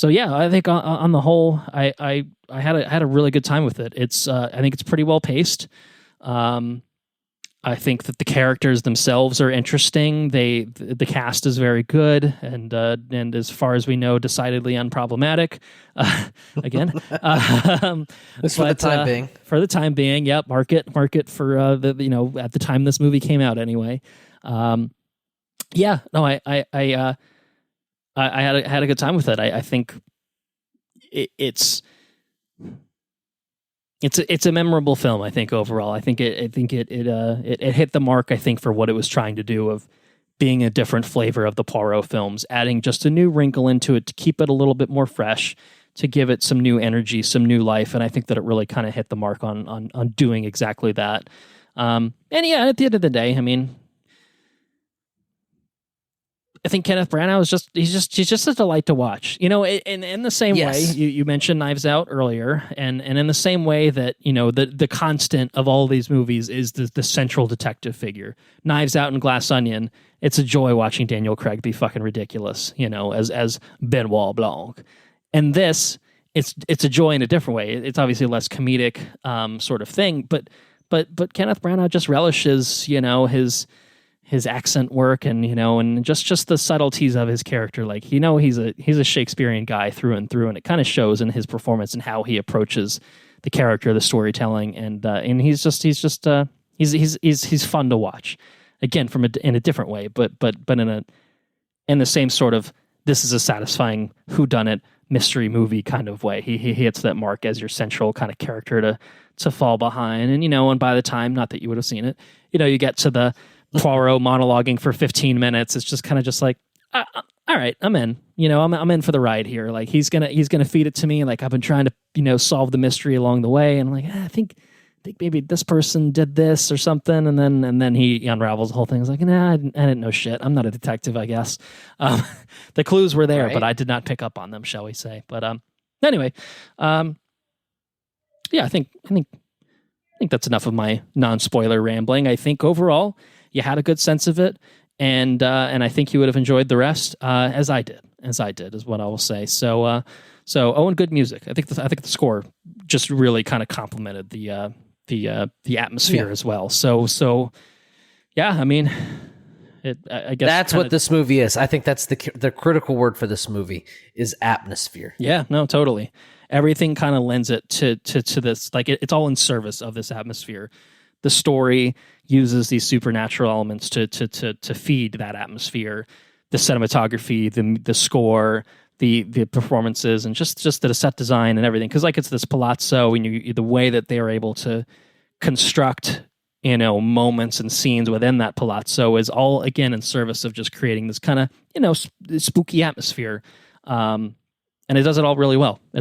yeah, I think on the whole, I had a really good time with it. I think it's pretty well paced. I think that the characters themselves are interesting. The cast is very good, and as far as we know, decidedly unproblematic. Again, for the time being. For the time being, yep. Mark it for at the time this movie came out anyway. Yeah, no, I had a good time with it. I think it's a memorable film. I think overall, I think it hit the mark. I think for what it was trying to do of being a different flavor of the Poirot films, adding just a new wrinkle into it to keep it a little bit more fresh, to give it some new energy, some new life. And I think that it really kind of hit the mark on doing exactly that. And yeah, at the end of the day, I mean, I think Kenneth Branagh is he's just a delight to watch. In the same way you mentioned Knives Out earlier, and in the same way that the constant of all these movies is the central detective figure. Knives Out and Glass Onion, it's a joy watching Daniel Craig be fucking ridiculous, as Benoit Blanc. And this, it's a joy in a different way. It's obviously a less comedic sort of thing, but Kenneth Branagh just relishes his accent work and just the subtleties of his character. Like, he's a Shakespearean guy through and through, and it kind of shows in his performance and how he approaches the character, the storytelling, and he's fun to watch. Again, in a different way, but in the same sort of, this is a satisfying whodunit mystery movie kind of way. He hits that mark as your central kind of character to fall behind, and by the time, not that you would have seen it, you get to the Poirot monologuing for 15 minutes. It's just kind of just like, all right, I'm in. I'm in for the ride here. Like, he's gonna feed it to me. Like, I've been trying to solve the mystery along the way, and I'm like, I think maybe this person did this or something, and then he unravels the whole thing. He's like, nah, I didn't know shit. I'm not a detective, I guess. The clues were there, right, but I did not pick up on them, shall we say? But anyway, yeah, I think that's enough of my non-spoiler rambling. I think overall, you had a good sense of it, and I think you would have enjoyed the rest as I did. Is what I will say. So and good music. I think the score just really kind of complemented the atmosphere as well. So yeah, I mean, I guess that's what this movie is. I think that's the critical word for this movie is atmosphere. Yeah, no, totally. Everything kind of lends it to this. Like, it's all in service of this atmosphere. The story uses these supernatural elements to feed that atmosphere. The cinematography, the score, the performances, and just the set design and everything. Because it's this palazzo, and the way that they are able to construct moments and scenes within that palazzo is all, again, in service of just creating this kind of spooky atmosphere. And it does it all really well. I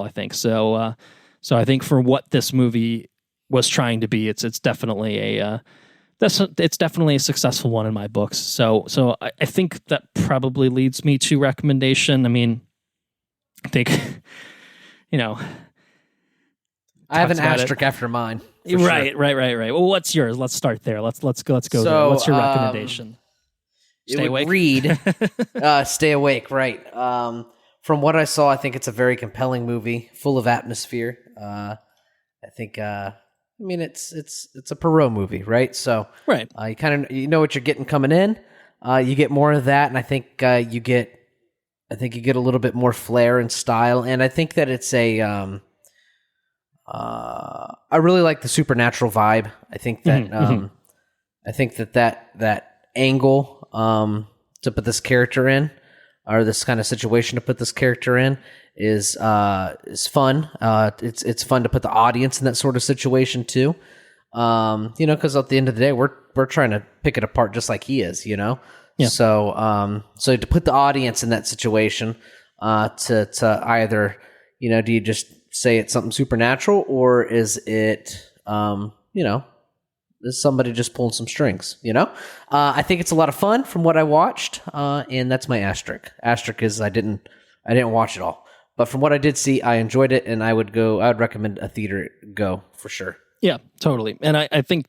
think so. So I think for what this movie was trying to be, it's definitely a successful one in my books. So I think that probably leads me to recommendation. I mean, I think I have an asterisk after mine. Right. Well, what's yours? Let's start there. Let's go there. What's your recommendation? Stay awake. Read. Stay awake. Right. From what I saw, I think it's a very compelling movie, full of atmosphere. I think. I mean, it's a Poirot movie, right? So, right. You kind of know what you're getting coming in. You get more of that, and I think you get a little bit more flair and style. And I think that it's a. I really like the supernatural vibe. I think that I think that angle to put this character in, or this kind of situation to put this character in, is fun. It's fun to put the audience in that sort of situation too. Because at the end of the day, we're trying to pick it apart just like he is. Yeah. So to put the audience in that situation, to either, do you just say it's something supernatural, or is it, is somebody just pulling some strings? I think it's a lot of fun from what I watched, and that's my asterisk. Asterisk is I didn't watch it all. But from what I did see, I enjoyed it, and I would recommend a theater go for sure. Yeah, totally. And I think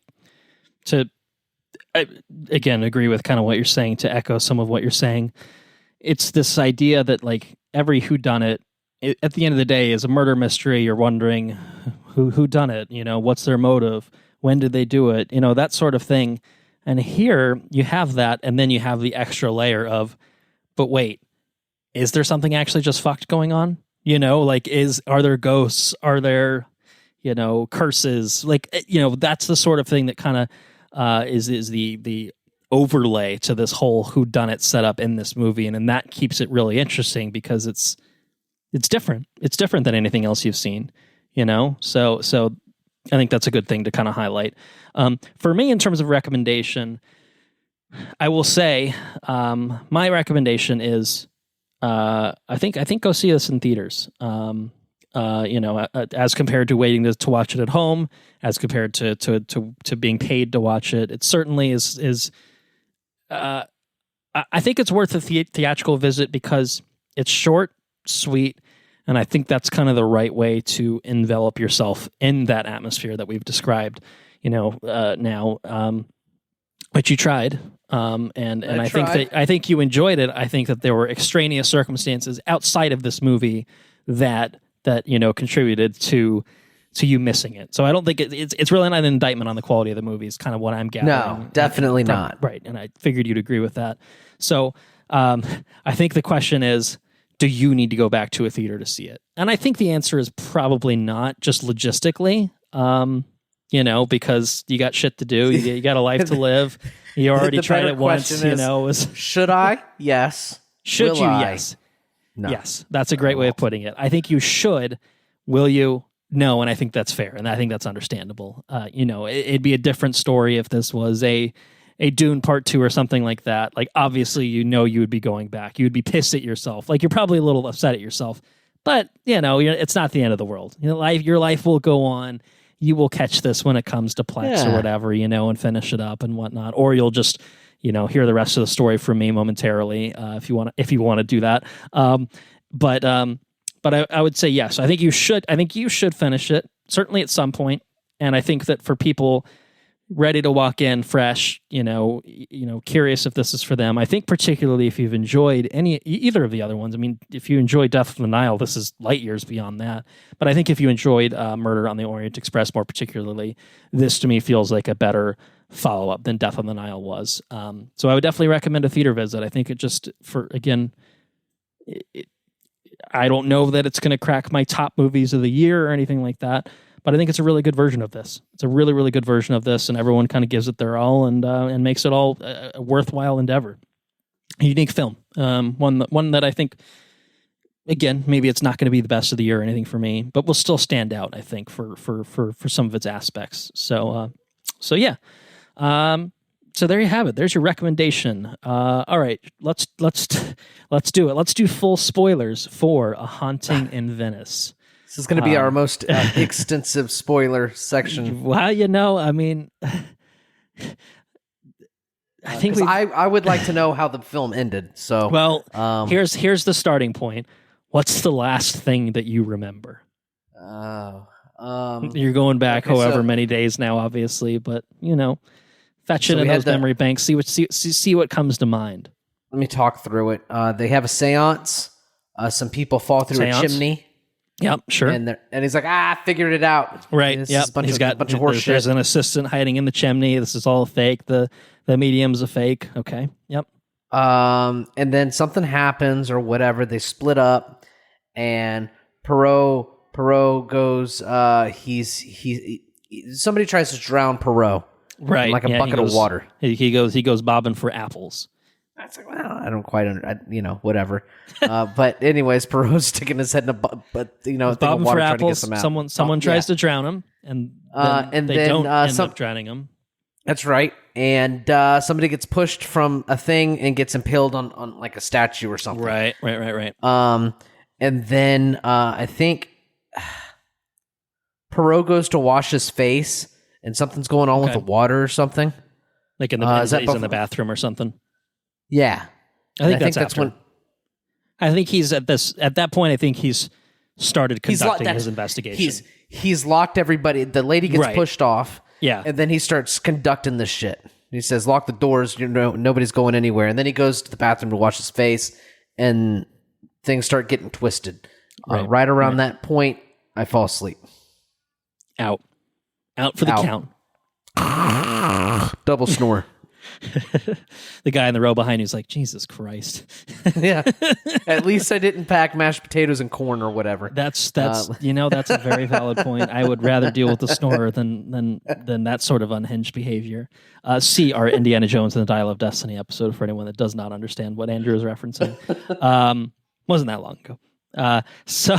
I again agree with kind of what you're saying, to echo some of what you're saying. It's this idea that, like, every whodunit, at the end of the day, is a murder mystery. You're wondering who done it, what's their motive, when did they do it, that sort of thing. And here you have that, and then you have the extra layer of, but wait, is there something actually just fucked going on? Are there ghosts? Are there, curses? That's the sort of thing that kind of is the overlay to this whole whodunit setup in this movie, and that keeps it really interesting because it's different. It's different than anything else you've seen. So I think that's a good thing to kind of highlight. For me, in terms of recommendation, I will say my recommendation is. I think go see this in theaters. As compared to waiting to watch it at home, as compared to being paid to watch it. It certainly is. I I think it's worth a theatrical visit because it's short, sweet, and I think that's kind of the right way to envelop yourself in that atmosphere that we've described, now. But you tried, and I think you enjoyed it. I think that there were extraneous circumstances outside of this movie that contributed to you missing it. So I don't think it's really not an indictment on the quality of the movie. Is kind of what I'm gathering. No, definitely not. Right, and I figured you'd agree with that. So I think the question is, do you need to go back to a theater to see it? And I think the answer is probably not, just logistically. Because you got shit to do, you got a life to live. You already tried it once. Should I? Yes. Should Will you? I? Yes. No. Yes, that's a great way of putting it. I think you should. Will you? No, and I think that's fair, and I think that's understandable. It'd be a different story if this was a Dune Part 2 or something like that. Like, obviously, you would be going back. You would be pissed at yourself. Like, you're probably a little upset at yourself. But, it's not the end of the world. Your life will go on. You will catch this when it comes to Plex or whatever, and finish it up and whatnot. Or you'll just, hear the rest of the story from me momentarily if you want to do that. But I would say yes. I think you should finish it, certainly at some point. And I think that for people ready to walk in fresh, curious if this is for them. I think particularly if you've enjoyed either of the other ones. I mean, if you enjoyed Death on the Nile, this is light years beyond that. But I think if you enjoyed Murder on the Orient Express more particularly, this to me feels like a better follow-up than Death on the Nile was. So I would definitely recommend a theater visit. I think I don't know that it's going to crack my top movies of the year or anything like that. But I think it's a really good version of this. It's a really, really good version of this, and everyone kind of gives it their all and makes it all a worthwhile endeavor. A unique film, one that I think, again, maybe it's not going to be the best of the year or anything for me, but will still stand out. I think for some of its aspects. So yeah. So there you have it. There's your recommendation. All right, let's do it. Let's do full spoilers for A Haunting in Venice. This is going to be our most extensive spoiler section. Well, I mean, I think I would like to know how the film ended. So, here's the starting point. What's the last thing that you remember? You're going back however many days now, obviously, but fetch it in those memory banks. See what comes to mind. Let me talk through it. They have a seance. Some people fall through a chimney. Yep, sure. And he's like, I figured it out. Right. Yep. He's got a bunch of horse shit. There's an assistant hiding in the chimney. This is all fake. The medium's a fake. Okay. Yep. And then something happens or whatever. They split up, and Poirot goes. Somebody tries to drown Poirot. Right. In like a bucket of water. He goes bobbing for apples. That's like, well, I don't quite whatever. But anyways, Poirot's sticking his head in a thing of water trying to get some out. Someone tries to drown him, and then they don't end up drowning him. That's right. And somebody gets pushed from a thing and gets impaled on like a statue or something. Right. And then I think Poirot goes to wash his face, and something's going on with the water or something. Like in the he's in the bathroom or something. Yeah, I think that's when. I think he's at that point. I think he's started conducting his investigation. He's locked everybody. The lady gets pushed off. Yeah, and then he starts conducting this shit. He says, "Lock the doors. Nobody's going anywhere." And then he goes to the bathroom to wash his face, and things start getting twisted. Right around that point, I fall asleep. Out for the count. Double snore. The guy in the row behind you is like, Jesus Christ. Yeah. At least I didn't pack mashed potatoes and corn or whatever. That's that's a very valid point. I would rather deal with the snorer than that sort of unhinged behavior. See our Indiana Jones and the Dial of Destiny episode for anyone that does not understand what Andrew is referencing. Wasn't that long ago. So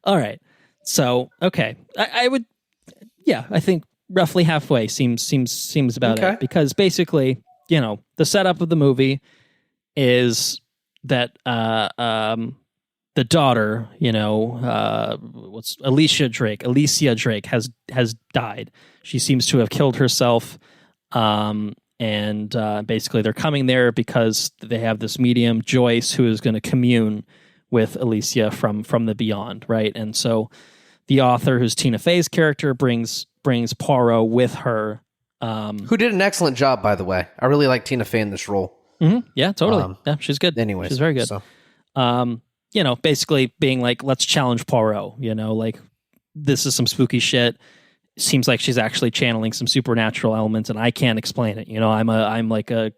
all right. So okay. I would I think roughly halfway seems about it, because basically, the setup of the movie is that the daughter, Alicia Drake has died. She seems to have killed herself, and and basically they're coming there because they have this medium, Joyce, who is going to commune with Alicia from the beyond, right? And so the author, who's Tina Fey's character, brings Poirot with her. Who did an excellent job, by the way. I really like Tina Fey in this role. Mm-hmm. Yeah, totally. Yeah, she's good. Anyways, she's very good. So. Basically being like, let's challenge Poirot. Like this is some spooky shit. Seems like she's actually channeling some supernatural elements, and I can't explain it. I'm like a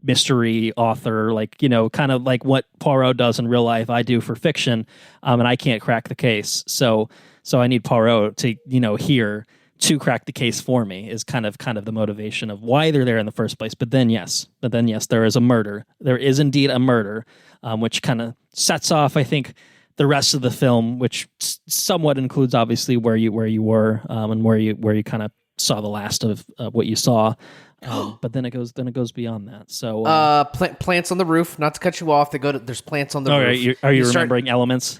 mystery author, like, kind of like what Poirot does in real life, I do for fiction, and I can't crack the case. So I need Poirot to, here to crack the case for me is kind of the motivation of why they're there in the first place. But then yes, there is a murder. There is indeed a murder, which kind of sets off, I think, the rest of the film, which somewhat includes obviously where you were, and where you kind of saw the last of what you saw. But then it goes beyond that. So plants on the roof. Not to cut you off, there's plants on the roof. Are you remembering elements?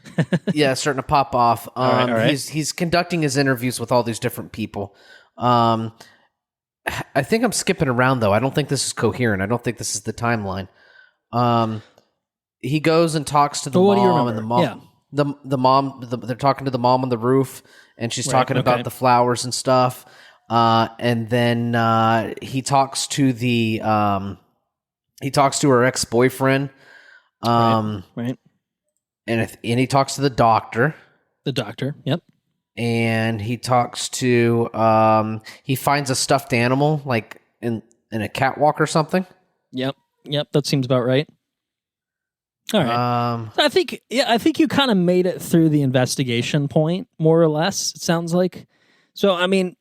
Yeah, starting to pop off. All right. He's conducting his interviews with all these different people. I think I'm skipping around though. I don't think this is coherent. I don't think this is the timeline. He goes and talks to the mom, and the mom. Yeah. The mom. They're talking to the mom on the roof, and she's talking about the flowers and stuff. And then he talks to her ex-boyfriend. Right. And he talks to the doctor. The doctor. Yep. And he talks to he finds a stuffed animal like in a catwalk or something. Yep. That seems about right. All right. I think you kind of made it through the investigation point, more or less. It sounds like. So I mean,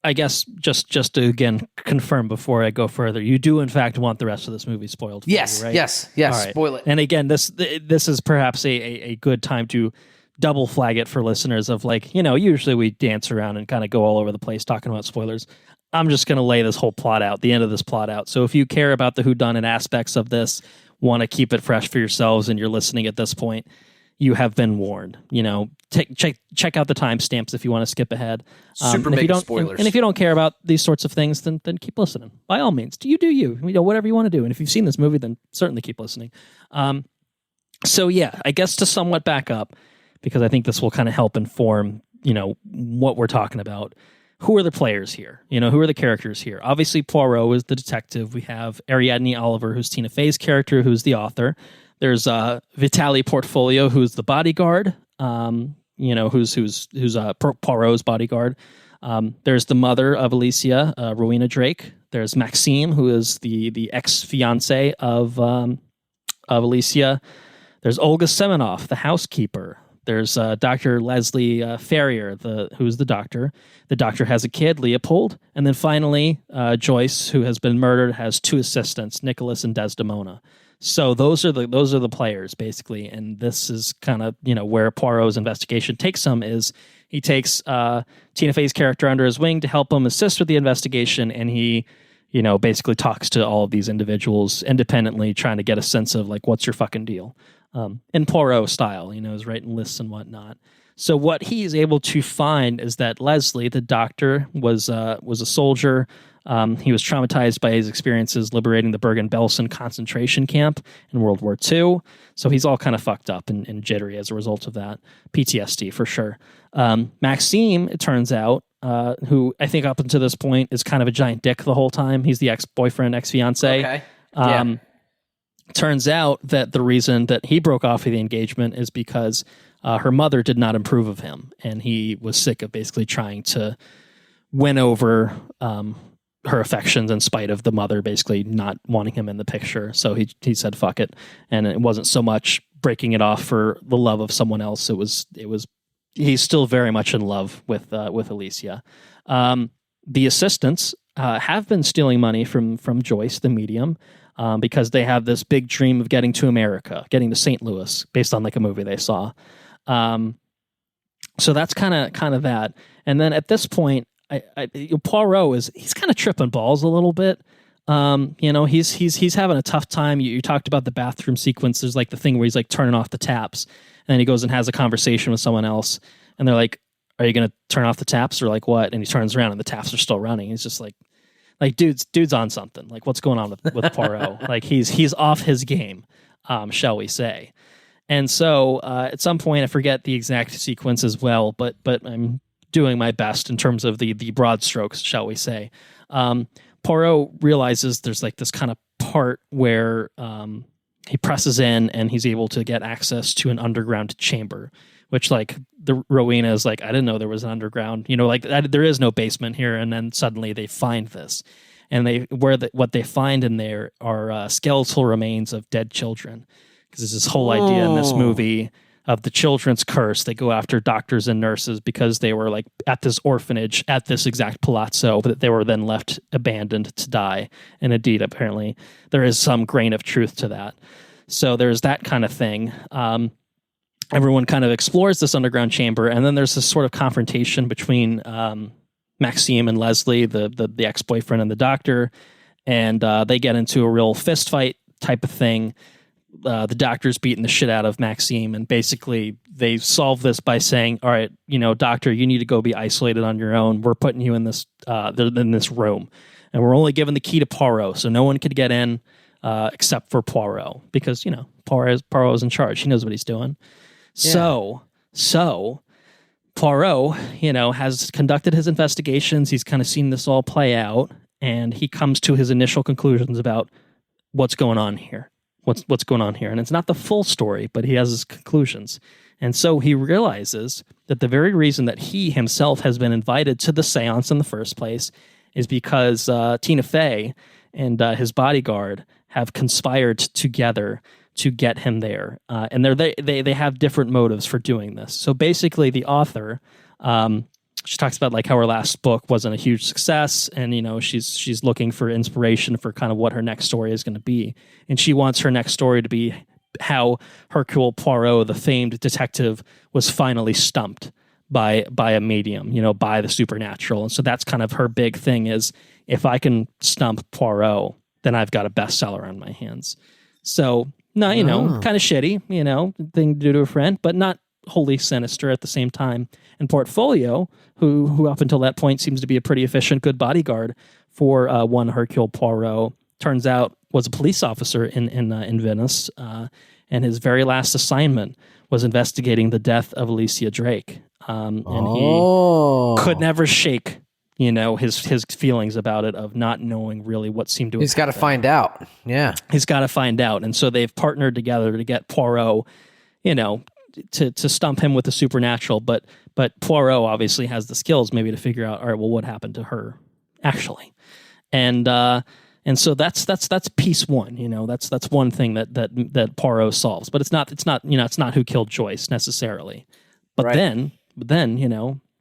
I guess just to again confirm before I go further, you do in fact want the rest of this movie spoiled for yes, you, right? Yes. Right. Spoil it. And again, this is perhaps a good time to double flag it for listeners of like, usually we dance around and kind of go all over the place talking about spoilers. I'm just going to lay this whole plot out, the end of this plot out. So if you care about the whodunit aspects of this, want to keep it fresh for yourselves and you're listening at this point, you have been warned. Check out the timestamps if you want to skip ahead. Super mega spoilers. And if you don't care about these sorts of things, then keep listening. By all means, you do you. Whatever you want to do. And if you've seen this movie, then certainly keep listening. So yeah, I guess to somewhat back up, because I think this will kind of help inform, what we're talking about. Who are the players here? Who are the characters here? Obviously, Poirot is the detective. We have Ariadne Oliver, who's Tina Fey's character, who's the author. There's Vitaly Portfolio, who's the bodyguard. Who's Poirot's bodyguard. There's the mother of Alicia, Rowena Drake. There's Maxime, who is the ex-fiance of Alicia. There's Olga Semenoff, the housekeeper. There's Dr. Leslie Ferrier, who's the doctor. The doctor has a kid, Leopold. And then finally, Joyce, who has been murdered, has two assistants, Nicholas and Desdemona. So those are the players, basically. And this is kind of, where Poirot's investigation takes him is he takes Tina Fey's character under his wing to help him assist with the investigation. And he, basically talks to all of these individuals independently, trying to get a sense of like, what's your fucking deal? In Poirot style, is writing lists and whatnot. So what he is able to find is that Leslie, the doctor, was a soldier. He was traumatized by his experiences liberating the Bergen-Belsen concentration camp in World War II. So he's all kind of fucked up and jittery as a result of that. PTSD for sure. Maxime, it turns out, who I think up until this point is kind of a giant dick the whole time. He's the ex-boyfriend, ex-fiance. Okay. Yeah. Turns out that the reason that he broke off of the engagement is because her mother did not approve of him, and he was sick of basically trying to win over her affections in spite of the mother basically not wanting him in the picture. So he said fuck it, and it wasn't so much breaking it off for the love of someone else. It was he's still very much in love with Alicia. The assistants have been stealing money from Joyce, the medium. Because they have this big dream of getting to America, getting to St. Louis, based on like a movie they saw. So that's kind of that. And then at this point, Poirot he's kind of tripping balls a little bit. He's having a tough time. You talked about the bathroom sequence. There's like the thing where he's like turning off the taps, and then he goes and has a conversation with someone else, and they're like, "Are you going to turn off the taps or like what?" And he turns around and the taps are still running. He's just like Like dude's on something. Like what's going on with Poirot? Like he's off his game, shall we say? And so at some point, I forget the exact sequence as well, but I'm doing my best in terms of the broad strokes, shall we say? Poirot realizes there's like this kind of part where he presses in and he's able to get access to an underground chamber, which like the Rowena is like, I didn't know there was an underground, like there is no basement here. And then suddenly they find this, and what they find in there are skeletal remains of dead children. Because there's this whole idea in this movie of the children's curse. They go after doctors and nurses because they were like at this orphanage at this exact palazzo, but they were then left abandoned to die. And indeed, apparently, there is some grain of truth to that. So there's that kind of thing. Everyone kind of explores this underground chamber, and then there's this sort of confrontation between Maxime and Leslie, the ex-boyfriend and the doctor, and they get into a real fist fight type of thing. The doctor's beating the shit out of Maxime, and basically they solve this by saying, all right, doctor, you need to go be isolated on your own. We're putting you in this room, and we're only giving the key to Poirot, so no one could get in except for Poirot, because, Poirot's in charge. He knows what he's doing. Yeah. So Poirot, has conducted his investigations. He's kind of seen this all play out, and he comes to his initial conclusions about what's going on here. What's going on here? And it's not the full story, but he has his conclusions. And so he realizes that the very reason that he himself has been invited to the seance in the first place is because Tina Fey and his bodyguard have conspired together to get him there. And they have different motives for doing this. So basically the author, she talks about like how her last book wasn't a huge success, and she's looking for inspiration for kind of what her next story is going to be, and she wants her next story to be how Hercule Poirot, the famed detective, was finally stumped by a medium, by the supernatural. And so that's kind of her big thing is, if I can stump Poirot, then I've got a bestseller on my hands. So no, kind of shitty, thing to do to a friend, but not wholly sinister at the same time. And Portfolio, who up until that point seems to be a pretty efficient, good bodyguard for one Hercule Poirot, turns out was a police officer in Venice, and his very last assignment was investigating the death of Alicia Drake. And he could never shake, his feelings about it, of not knowing really what seemed to have He's got to find out. Yeah. He's got to find out. And so they've partnered together to get Poirot, to stump him with the supernatural, but Poirot obviously has the skills maybe to figure out, all right, well, what happened to her actually, and so that's piece one. That's one thing that Poirot solves, but it's not who killed Joyce necessarily. But right. then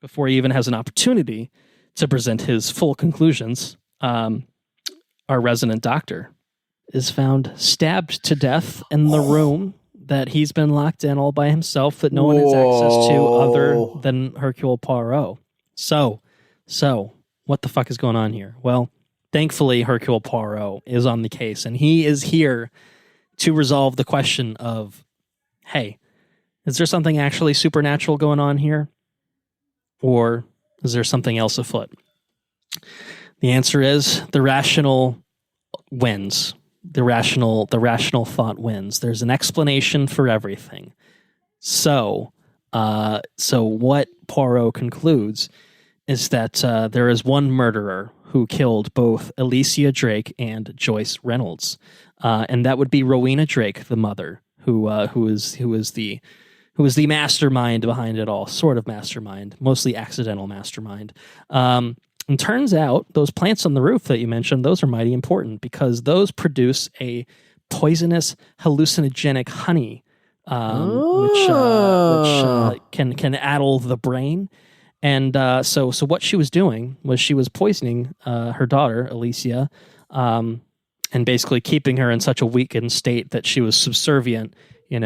before he even has an opportunity to present his full conclusions, our resident doctor is found stabbed to death in the room that he's been locked in all by himself, that no one has access to other than Hercule Poirot. So what the fuck is going on here? Well, thankfully, Hercule Poirot is on the case, and he is here to resolve the question of, hey, is there something actually supernatural going on here? Or is there something else afoot? The answer is the rational wins. The rational thought wins. There's an explanation for everything. So what Poirot concludes is that there is one murderer who killed both Alicia Drake and Joyce Reynolds, and that would be Rowena Drake, the mother, who is the mastermind behind it all, sort of mastermind, mostly accidental mastermind. And turns out those plants on the roof that you mentioned, those are mighty important, because those produce a poisonous hallucinogenic honey, which can addle the brain. And so what she was doing was she was poisoning her daughter, Alicia, and basically keeping her in such a weakened state that she was subservient, and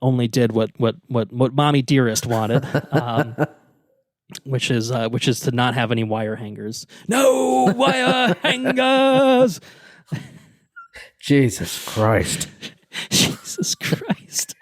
only did what mommy dearest wanted. Which is to not have any wire hangers. No wire hangers. Jesus Christ. Jesus Christ.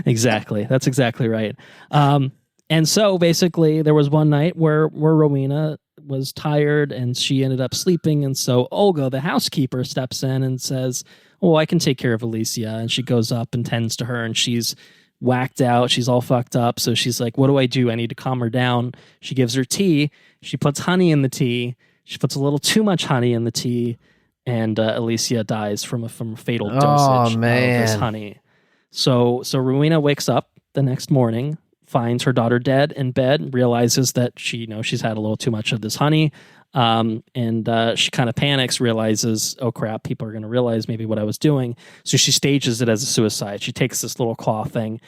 Exactly. That's exactly right. And so basically there was one night where Rowena was tired and she ended up sleeping. And so Olga, the housekeeper, steps in and says, "Oh, I can take care of Alicia." And she goes up and tends to her, and she's whacked out. She's all fucked up. So she's like, "What do I do? I need to calm her down." She gives her tea. She puts honey in the tea. She puts a little too much honey in the tea, and Alicia dies from a fatal dosage of this honey. So Rowena wakes up the next morning, finds her daughter dead in bed, realizes that she's had a little too much of this honey, and she kind of panics, realizes, oh crap, people are going to realize maybe what I was doing. So she stages it as a suicide. She takes this little claw thing,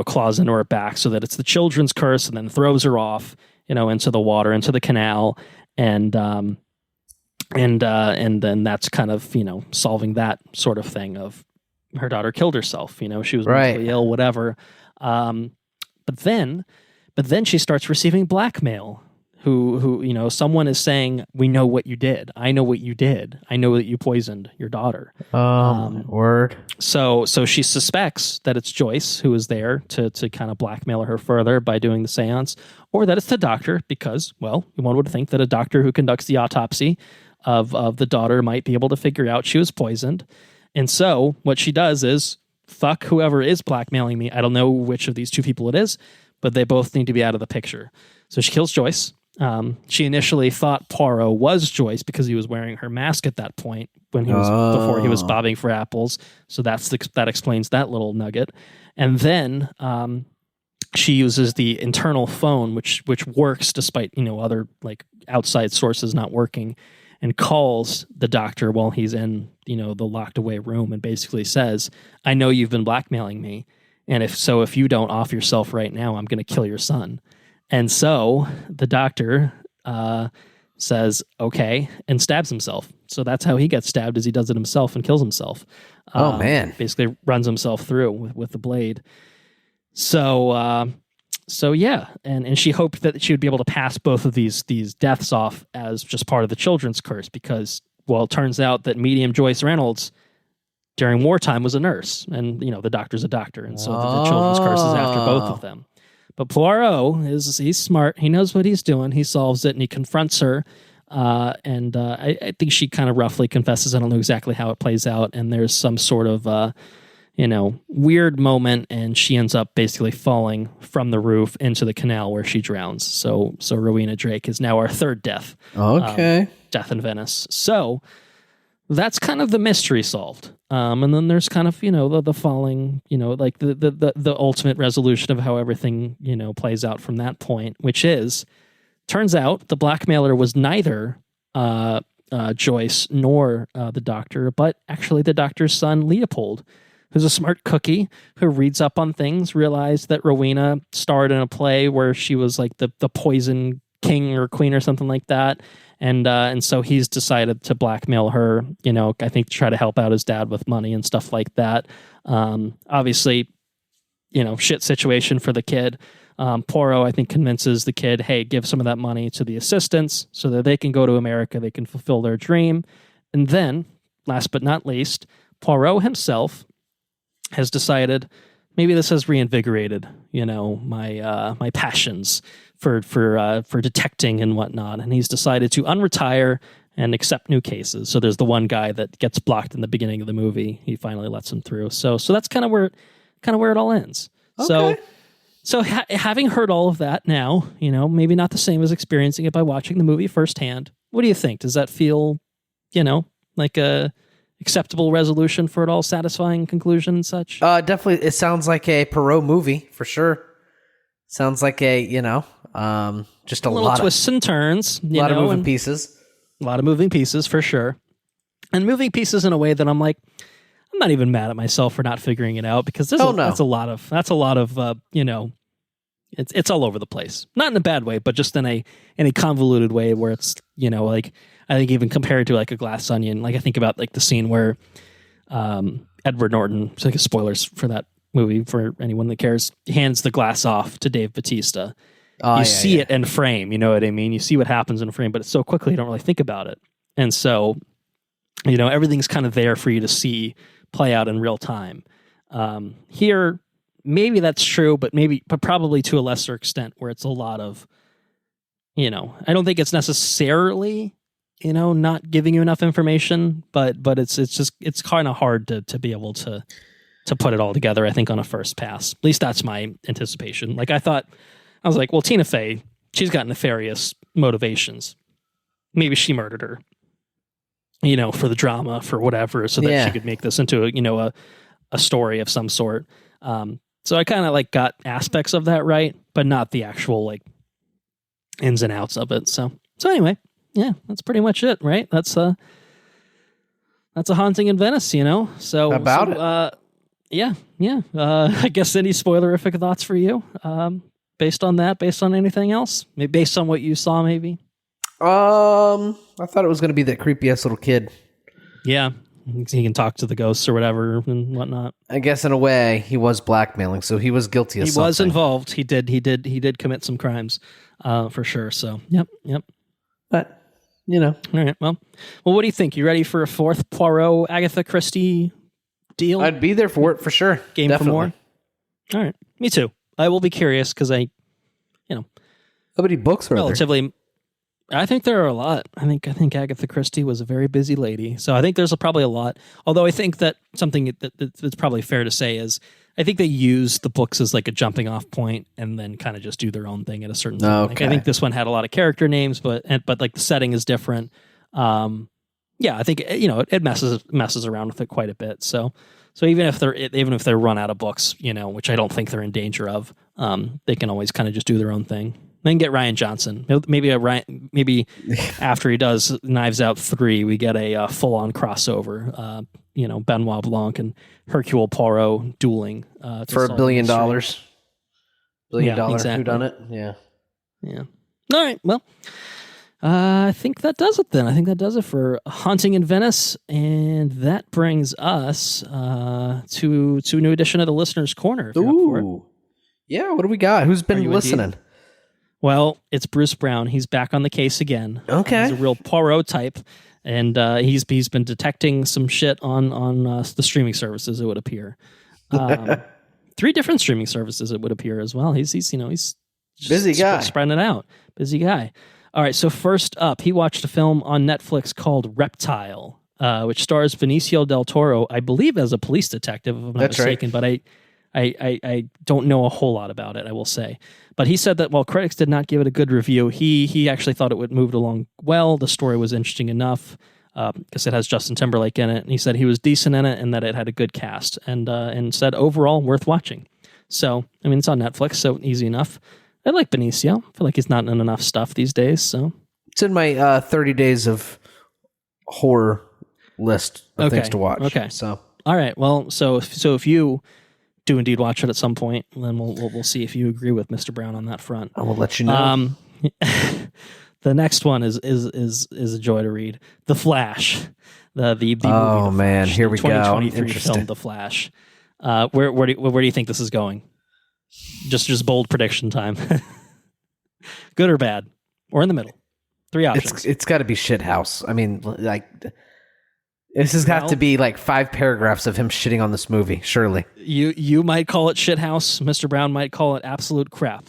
claws into her back so that it's the children's curse, and then throws her off, into the water, into the canal, and then that's kind of solving that sort of thing of her daughter killed herself. She was mentally ill, whatever. But then she starts receiving blackmail. Who someone is saying, "We know what you did. I know what you did. I know that you poisoned your daughter." Word. So she suspects that it's Joyce who is there to kind of blackmail her further by doing the seance, or that it's the doctor because, well, one would think that a doctor who conducts the autopsy of the daughter might be able to figure out she was poisoned. And so what she does is, fuck whoever is blackmailing me. I don't know which of these two people it is, but they both need to be out of the picture. So she kills Joyce. She initially thought Poirot was Joyce because he was wearing her mask at that point when before he was bobbing for apples. So that explains that little nugget. And then she uses the internal phone, which works despite other like outside sources not working, and calls the doctor while he's in the locked away room and basically says, "I know you've been blackmailing me, and if you don't off yourself right now, I'm going to kill your son." And so the doctor says, "Okay," and stabs himself. So that's how he gets stabbed, is he does it himself and kills himself. Oh, man. Basically runs himself through with the blade. So yeah, and she hoped that she would be able to pass both of these deaths off as just part of the children's curse because, well, it turns out that medium Joyce Reynolds during wartime was a nurse, and the doctor's a doctor, and so the children's curse is after both of them. But Poirot he's smart. He knows what he's doing. He solves it, and he confronts her. And I think she kind of roughly confesses. I don't know exactly how it plays out. And there's some sort of, weird moment, and she ends up basically falling from the roof into the canal where she drowns. So Rowena Drake is now our third death. Okay. Death in Venice. So that's kind of the mystery solved. And then there's kind of, the falling, like the ultimate resolution of how everything, plays out from that point, which is, turns out the blackmailer was neither Joyce nor the doctor, but actually the doctor's son, Leopold, who's a smart cookie who reads up on things, realized that Rowena starred in a play where she was like the poison king or queen or something like that. And so he's decided to blackmail her, I think to try to help out his dad with money and stuff like that. Obviously, shit situation for the kid. Poirot, I think, convinces the kid, hey, give some of that money to the assistants so that they can go to America, they can fulfill their dream. And then, last but not least, Poirot himself has decided maybe this has reinvigorated, my passions for detecting and whatnot, and he's decided to unretire and accept new cases. So there's the one guy that gets blocked in the beginning of the movie. He finally lets him through. So that's kind of where it all ends. Okay. So having heard all of that now, maybe not the same as experiencing it by watching the movie firsthand. What do you think? Does that feel, like a acceptable resolution for it all, satisfying conclusion and such? Definitely. It sounds like a Poirot movie for sure. Sounds like a, just a little lot twists and turns, a lot of moving pieces. A lot of moving pieces for sure. And moving pieces in a way that I'm like, I'm not even mad at myself for not figuring it out because that's a lot of it's all over the place. Not in a bad way, but just in a convoluted way where it's, like I think even compared to like a Glass Onion, like I think about like the scene where Edward Norton, so like spoilers for that movie for anyone that cares, hands the glass off to Dave Bautista. You see it in frame, you know what I mean? You see what happens in frame, but it's so quickly you don't really think about it. And so, everything's kind of there for you to see play out in real time. Here, maybe that's true, but probably to a lesser extent, where it's a lot of I don't think it's necessarily, not giving you enough information, but it's kind of hard to be able to put it all together, I think, on a first pass. At least that's my anticipation. Like, I was like, well, Tina Fey, she's got nefarious motivations. Maybe she murdered her, for the drama, for whatever, so that she could make this into a story of some sort. So I kind of like got aspects of that right, but not the actual like ins and outs of it. So anyway, yeah, that's pretty much it, right? That's a Haunting in Venice, So about it. Yeah. I guess any spoilerific thoughts for you? Based on that, based on anything else? Maybe based on what you saw, maybe? I thought it was going to be that creepy ass little kid. Yeah. He can talk to the ghosts or whatever and whatnot. I guess in a way he was blackmailing, so he was guilty of something. He was involved. He did commit some crimes, for sure. So, yep. But, All right. Well, what do you think? You ready for a fourth Poirot Agatha Christie deal? I'd be there for it for sure. Game Definitely. For more? All right. Me too. I will be curious because how many books are there? I think there are a lot. I think Agatha Christie was a very busy lady. So I think there's probably a lot. Although I think that something that's probably fair to say is I think they use the books as like a jumping off point and then kind of just do their own thing at a certain point. Okay. Like, I think this one had a lot of character names, but like the setting is different. I think it messes around with it quite a bit. So even if they run out of books, which I don't think they're in danger of, they can always kind of just do their own thing. Then get Rian Johnson. Maybe after he does Knives Out 3, we get a full-on crossover. Benoit Blanc and Hercule Poirot dueling for $1 billion. $1 billion exactly. whodunit? Yeah. All right. Well, I think that does it then. I think that does it for Haunting in Venice, and that brings us to a new edition of the Listener's Corner. Ooh. Yeah. What do we got? Who's been listening? Indeed? Well, it's Bruce Brown. He's back on the case again. Okay. He's a real Poirot type, and he's been detecting some shit on the streaming services, it would appear. 3 different streaming services, it would appear as well. He's busy guy. Spreading it out. Busy guy. All right, so first up, he watched a film on Netflix called Reptile, which stars Benicio del Toro, I believe, as a police detective, if I'm not mistaken, right. But I don't know a whole lot about it, I will say. But he said that while critics did not give it a good review, he actually thought it moved along well. The story was interesting enough because it has Justin Timberlake in it. And he said he was decent in it and that it had a good cast and said overall worth watching. So, I mean, it's on Netflix, so easy enough. I like Benicio. I feel like he's not in enough stuff these days. So it's in my 30 days of horror list of things to watch. Okay. So all right. Well, so if you do indeed watch it at some point, then we'll see if you agree with Mr. Brown on that front. I will let you know. The next one is a joy to read. The Flash. The movie. Oh man, here we go. 2023 film The Flash. Where do you think this is going? Just bold prediction time. Good or bad, or in the middle. 3 options. It's got to be shithouse. I mean, like. This has got to be like 5 paragraphs of him shitting on this movie, surely. You might call it shithouse. Mr. Brown might call it absolute crap.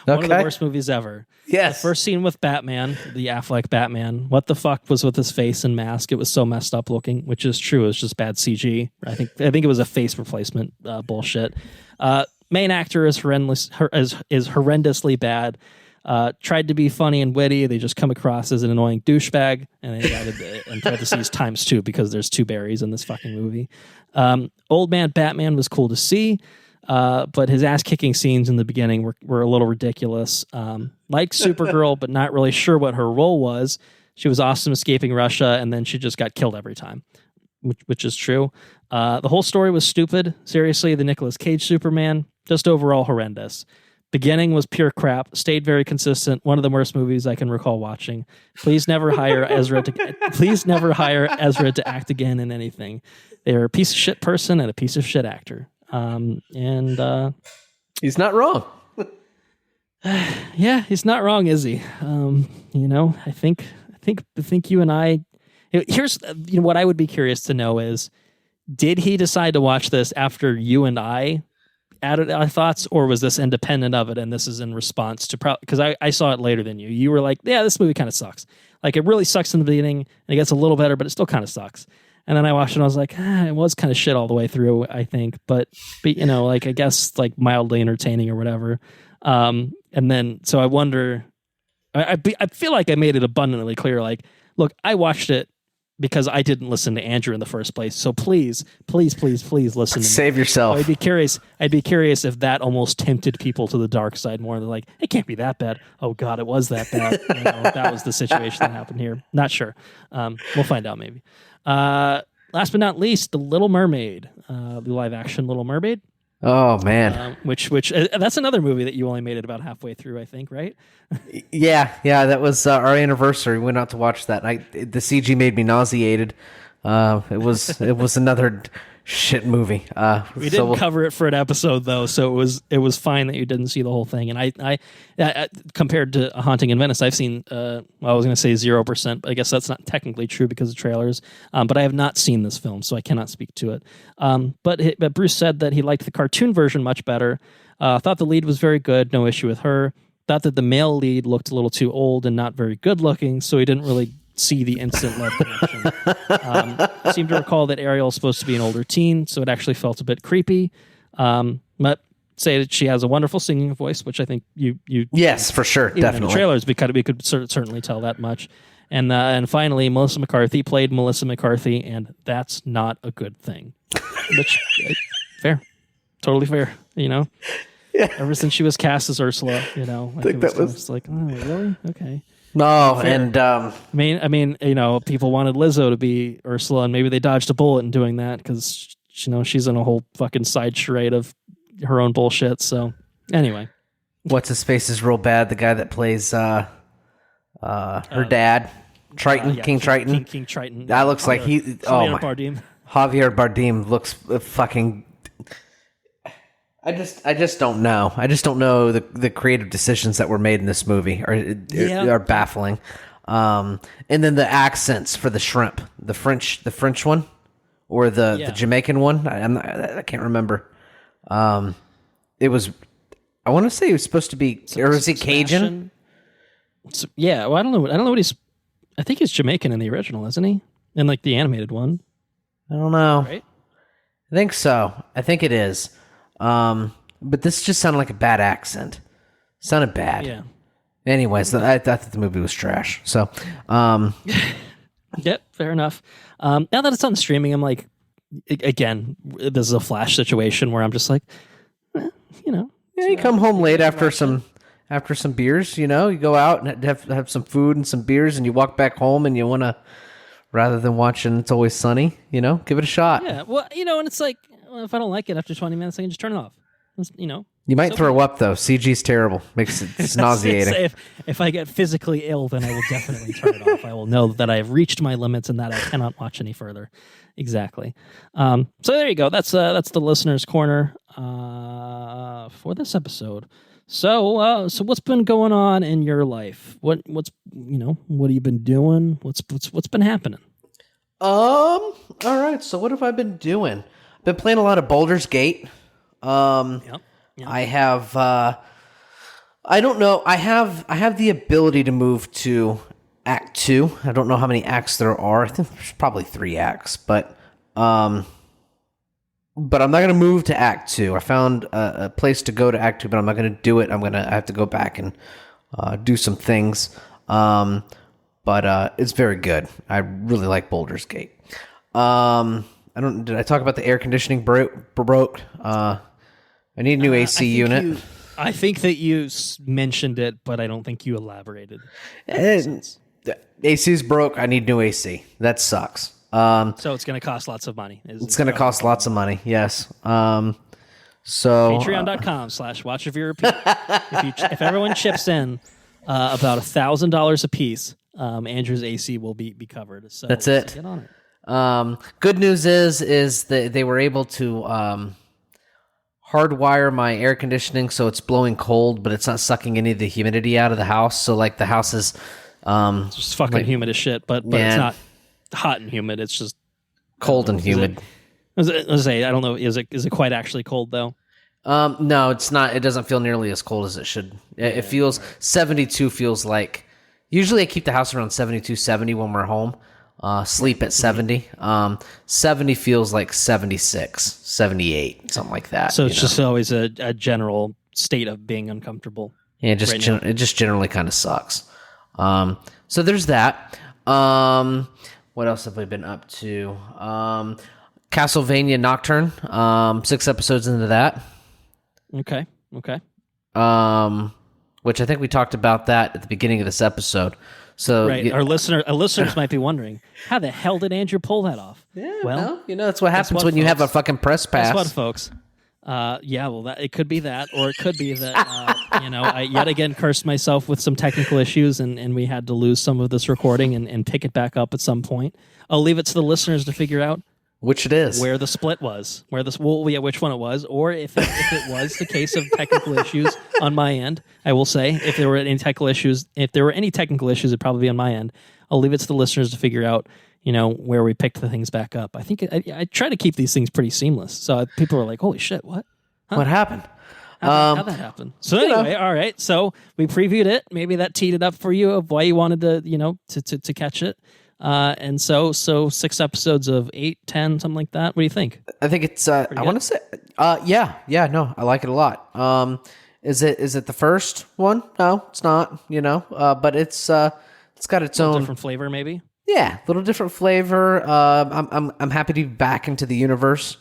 One of the worst movies ever. Yes. The first scene with Batman, the Affleck Batman. What the fuck was with his face and mask? It was so messed up looking, which is true. It was just bad CG. I think it was a face replacement bullshit. Main actor is horrendously bad. Tried to be funny and witty. They just come across as an annoying douchebag, and they added in parentheses ×2 because there's 2 Barrys in this fucking movie. Old Man Batman was cool to see, but his ass-kicking scenes in the beginning were a little ridiculous. Like Supergirl, but not really sure what her role was. She was awesome escaping Russia, and then she just got killed every time, which is true. The whole story was stupid. Seriously, the Nicolas Cage Superman, just overall horrendous. Beginning was pure crap. Stayed very consistent. One of the worst movies I can recall watching. Please never hire Ezra to act again in anything. They're a piece of shit person and a piece of shit actor. He's not wrong. Yeah, he's not wrong, is he? I think you and I. Here's what I would be curious to know is, did he decide to watch this after you and I added our thoughts, or was this independent of it? And this is in response to because I saw it later than you. You were like, yeah, this movie kind of sucks. Like it really sucks in the beginning, and it gets a little better, but it still kind of sucks. And then I watched it and I was like, it was kind of shit all the way through, I think. But like I guess like mildly entertaining or whatever. And then so I wonder. I feel like I made it abundantly clear. Like, look, I watched it because I didn't listen to Andrew in the first place. So please listen to me. Save yourself. I'd be curious if that almost tempted people to the dark side more. They're like, it can't be that bad. Oh God, it was that bad. That was the situation that happened here. Not sure. We'll find out maybe. Last but not least, The Little Mermaid, the live action Little Mermaid. Oh man, which that's another movie that you only made it about halfway through, I think, right? yeah, that was our anniversary. We went out to watch that. The CG made me nauseated. It was another shit movie. We didn't cover it for an episode though, so it was fine that you didn't see the whole thing. And I compared to A Haunting in Venice, I've seen I was going to say 0%, but I guess that's not technically true because of trailers. But I have not seen this film, so I cannot speak to it. But Bruce said that he liked the cartoon version much better. Thought the lead was very good, no issue with her. Thought that the male lead looked a little too old and not very good looking, so he didn't really see the instant love connection. Seemed to recall that Ariel's supposed to be an older teen, so it actually felt a bit creepy. But say that she has a wonderful singing voice, which I think you yes, for sure, definitely. In the trailers, because we could certainly tell that much. And finally, Melissa McCarthy played Melissa McCarthy, and that's not a good thing. Which fair, totally fair. Yeah. Ever since she was cast as Ursula, it was like, oh, really? Okay. No, and I mean, people wanted Lizzo to be Ursula, and maybe they dodged a bullet in doing that because she's in a whole fucking side charade of her own bullshit. So anyway, what's his face is real bad. The guy that plays her dad, Triton, King Triton. King Triton. That looks like he. Bardem. Javier Bardem looks fucking. I just don't know. I just don't know the creative decisions that were made in this movie are baffling. And then the accents for the shrimp, the French one, or the Jamaican one. I can't remember. It was. I want to say it was supposed to be, or was he Cajun? Yeah, well, I don't know what he's. I think he's Jamaican in the original, isn't he? In like the animated one. I don't know. Right? I think so. I think it is. But this just sounded like a bad accent. Sounded bad. Yeah. Anyways, I thought the movie was trash. So, yep, fair enough. Now that it's on streaming, I'm like, again, this is a Flash situation where I'm just like, Yeah, you come home late after some beers. You go out and have some food and some beers, and you walk back home, and you want to, rather than watching It's Always Sunny, give it a shot. Yeah, well, and it's like, if I don't like it after 20 minutes, I can just turn it off. You might throw up though. CG's terrible. It's nauseating. If I get physically ill, then I will definitely turn it off. I will know that I have reached my limits and that I cannot watch any further. Exactly. So there you go. That's the listener's corner for this episode. So what's been going on in your life? What have you been doing? What's been happening? All right. So what have I been doing? Been playing a lot of Baldur's Gate. Yep. I have. I don't know. I have the ability to move to Act 2. I don't know how many acts there are. I think there's probably 3 acts, but I'm not going to move to Act 2. I found a place to go to Act 2, but I'm not going to do it. I have to go back and do some things. But it's very good. I really like Baldur's Gate. Did I talk about the air conditioning broke? I need a new AC unit. I think that you mentioned it, but I don't think you elaborated. The AC's broke. I need new AC. That sucks. So it's going to cost lots of money. It's going to cost lots of money. Yes. So Patreon.com/Watch Review Repeat. If everyone chips in about $1,000 a piece, Andrew's AC will be covered. So that's it. Get on it. Good news is that they were able to hardwire my air conditioning so it's blowing cold, but it's not sucking any of the humidity out of the house. So like the house is it's just fucking humid as shit, but it's not hot and humid. It's just cold and humid. I don't know. Is it quite actually cold though? No, it's not. It doesn't feel nearly as cold as it should. It feels 72 feels like. Usually, I keep the house around 72, 70 when we're home. Sleep at 70. 70 feels like 76, 78, something like that. So it's just always a general state of being uncomfortable. Yeah, it just generally kind of sucks. So there's that. What else have we been up to? Castlevania Nocturne. 6 episodes into that. Okay. Which I think we talked about that at the beginning of this episode. So right, our listeners might be wondering, how the hell did Andrew pull that off? Yeah, well, that's what happens when you have a fucking press pass. Guess what, folks? It could be that, or it could be that, I yet again cursed myself with some technical issues, and we had to lose some of this recording and pick it back up at some point. I'll leave it to the listeners to figure out which it is, where the split was, which one it was, or if it was the case of technical issues on my end. I will say, if there were any technical issues, it'd probably be on my end. I'll leave it to the listeners to figure out, where we picked the things back up. I think I try to keep these things pretty seamless. So people are like, "Holy shit, what? Huh? What happened? How'd that happen?" So anyway, all right. So we previewed it. Maybe that teed it up for you of why you wanted to, to catch it. And so 6 episodes of 8, 10, something like that. What do you think? I think it's, I want to say, no, I like it a lot. Is it the first one? No, it's not, but it's got its own different flavor, maybe. Yeah, a little different flavor. I'm happy to be back into the universe.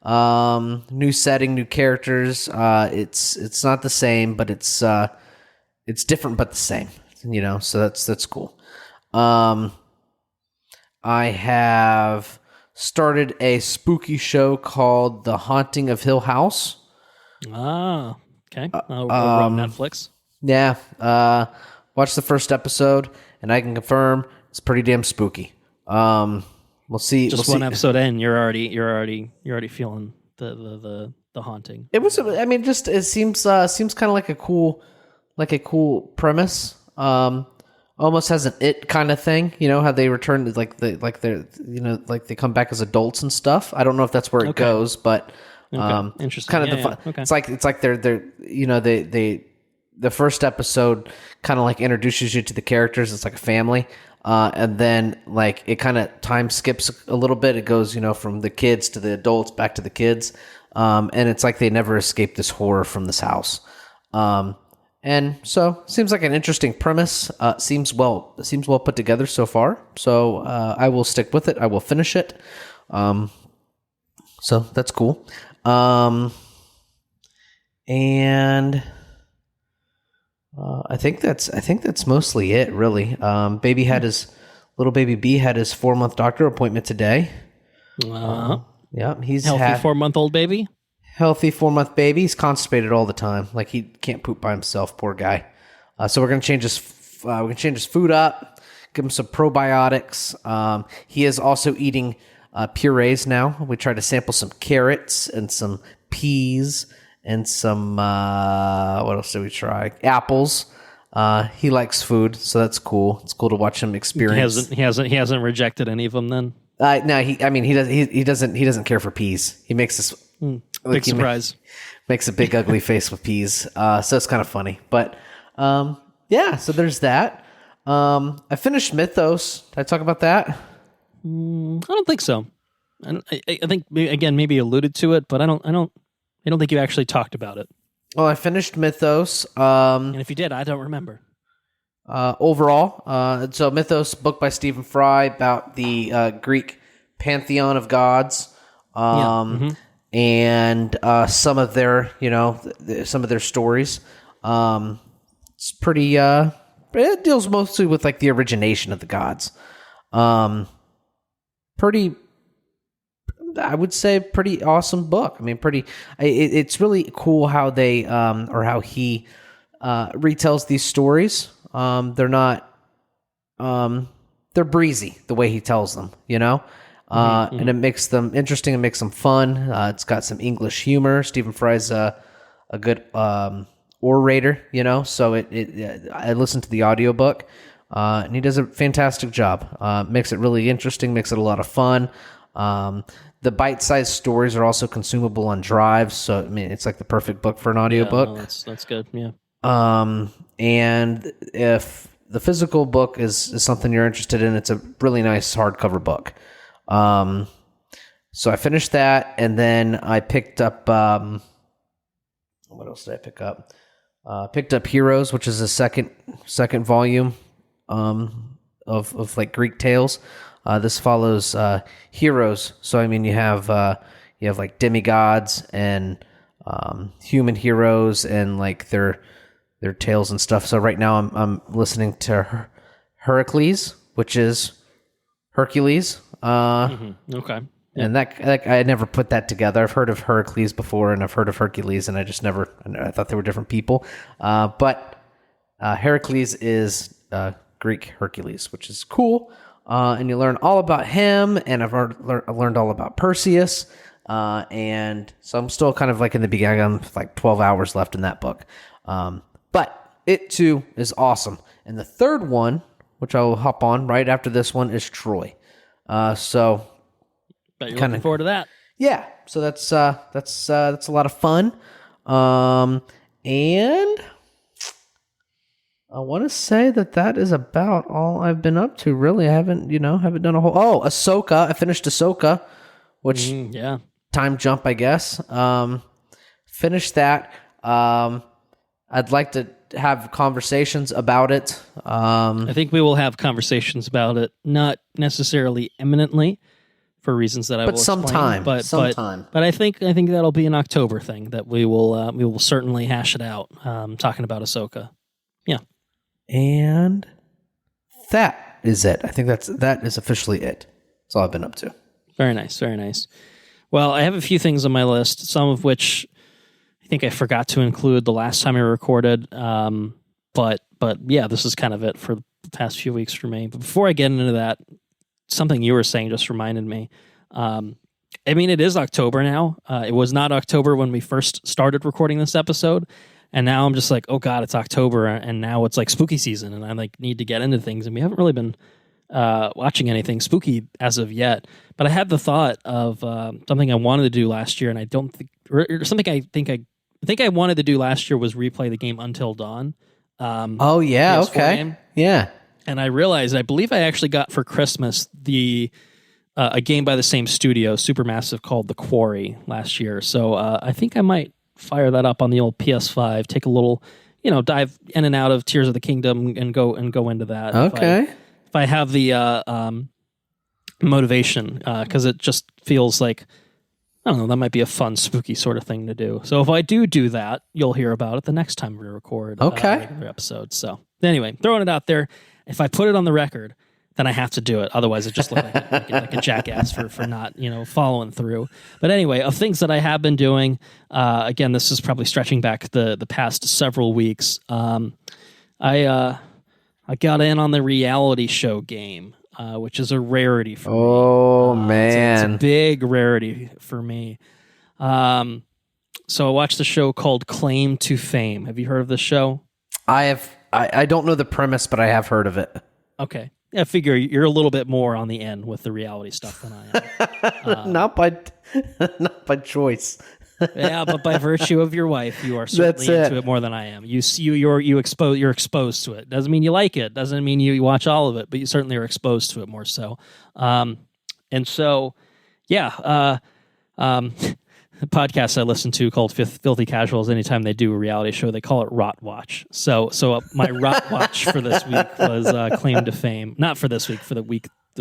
New setting, new characters. It's not the same, but it's different but the same. So that's cool. I have started a spooky show called The Haunting of Hill House. Ah, okay. We're on Netflix. Yeah. Watched the first episode, and I can confirm it's pretty damn spooky. We'll see. Just one episode in, you're already feeling the haunting. It was. I mean, just it seems kind of like a cool premise. Almost has an It kind of thing, how they return like they come back as adults and stuff. I don't know if that's where it goes, but interesting. Kind of Okay. It's like they're the first episode kind of like introduces you to the characters. It's like a family, and then like it kind of time skips a little bit. It goes from the kids to the adults back to the kids, and it's like they never escape this horror from this house. And so seems like an interesting premise. Seems well put together so far. So I will stick with it. I will finish it. So that's cool. And I think that's mostly it, really. Little baby B had his 4-month doctor appointment today. Yeah, he's healthy 4-month-old baby. Healthy 4-month baby. He's constipated all the time. Like he can't poop by himself. Poor guy. So we're gonna change his food up. Give him some probiotics. He is also eating purees now. We tried to sample some carrots and some peas and some what else did we try? Apples. He likes food, so that's cool. It's cool to watch him experience. He hasn't rejected any of them then. No, he doesn't care for peas. He makes this. Big surprise. Makes a big ugly face with peas. So it's kind of funny. But yeah, so there's that. I finished Mythos. Did I talk about that? I don't think so. I think again maybe alluded to it, but I don't think you actually talked about it. Well, I finished Mythos. And if you did, I don't remember. Overall, so Mythos, book by Stephen Fry about the Greek pantheon of gods. And some of their, some of their stories. It's pretty. It deals mostly with like the origination of the gods. Pretty. I would say pretty awesome book. I mean, it's really cool how they or how he retells these stories. They're not. They're breezy the way he tells them. And it makes them interesting and makes them fun. It's got some English humor. Stephen Fry's a good orator, so I listened to the audiobook, and he does a fantastic job. Makes it really interesting, makes it a lot of fun. The bite-sized stories are also consumable on drives, so I mean it's like the perfect book for an audiobook. Yeah, that's good. Yeah. And if the physical book is something you're interested in, it's a really nice hardcover book. So I finished that, and then I picked up. What else did I pick up? Picked up Heroes, which is a second volume of like Greek tales. This follows heroes. So I mean, you have like demigods and human heroes and like their tales and stuff. So right now I'm listening to Heracles, which is Hercules. Okay. And that I never put that together. I've heard of Heracles before, and I've heard of Hercules, and I thought they were different people. But Heracles is Greek Hercules, which is cool. And you learn all about him, and I've learned all about Perseus. And so I'm still kind of like in the beginning. I'm like 12 hours left in that book. But it too is awesome. And the third one, which I will hop on right after this one, is Troy. So but you're looking forward to that. Yeah. So that's a lot of fun. And I want to say that is about all I've been up to. Really, I haven't done a whole. Oh, Ahsoka! I finished Ahsoka, which time jump, I guess. Finished that. I'd like to have conversations about it. I think we will have conversations about it, not necessarily imminently, for reasons that I will explain. But I think that'll be an October thing that we will certainly hash it out. Talking about Ahsoka. Yeah. And that is it. I think that is officially it. That's all I've been up to. Very nice, very nice. Well, I have a few things on my list, some of which I think I forgot to include the last time I recorded. But yeah, this is kind of it for the past few weeks for me. But before I get into that, something you were saying just reminded me. I mean, it is October now. It was not October when we first started recording this episode. And now I'm just like, oh God, it's October. And now it's like spooky season. And I like need to get into things. And we haven't really been watching anything spooky as of yet. But I had the thought of something I wanted to do last year. And I don't think, or something I think I wanted to do last year was replay the game Until Dawn. Oh yeah. PS4 okay. Game. Yeah. And I realized, I believe I actually got for Christmas a game by the same studio, Supermassive, called The Quarry last year. So I think I might fire that up on the old PS5, take a little, dive in and out of Tears of the Kingdom and go into that. Okay. If I have the motivation, because it just feels like, I don't know, that might be a fun, spooky sort of thing to do. So if I do that, you'll hear about it the next time we record a regular episode. So anyway, throwing it out there. If I put it on the record, then I have to do it. Otherwise, it just looks like a jackass for not following through. But anyway, of things that I have been doing, again, this is probably stretching back the past several weeks. I got in on the reality show game, which is a rarity for me. Oh man, it's a big rarity for me. So I watched the show called Claim to Fame. Have you heard of this show? I have. I don't know the premise, but I have heard of it. Okay. I figure you're a little bit more on the end with the reality stuff than I am. Not by choice. Yeah, but by virtue of your wife, you are certainly into it more than I am. You're exposed to it. Doesn't mean you like it. Doesn't mean you watch all of it, but you certainly are exposed to it more so. And so, yeah. The podcast I listen to called Filthy Casuals, anytime they do a reality show, they call it Rot Watch. So my Rot Watch for this week was Claim to Fame. Not for this week, for the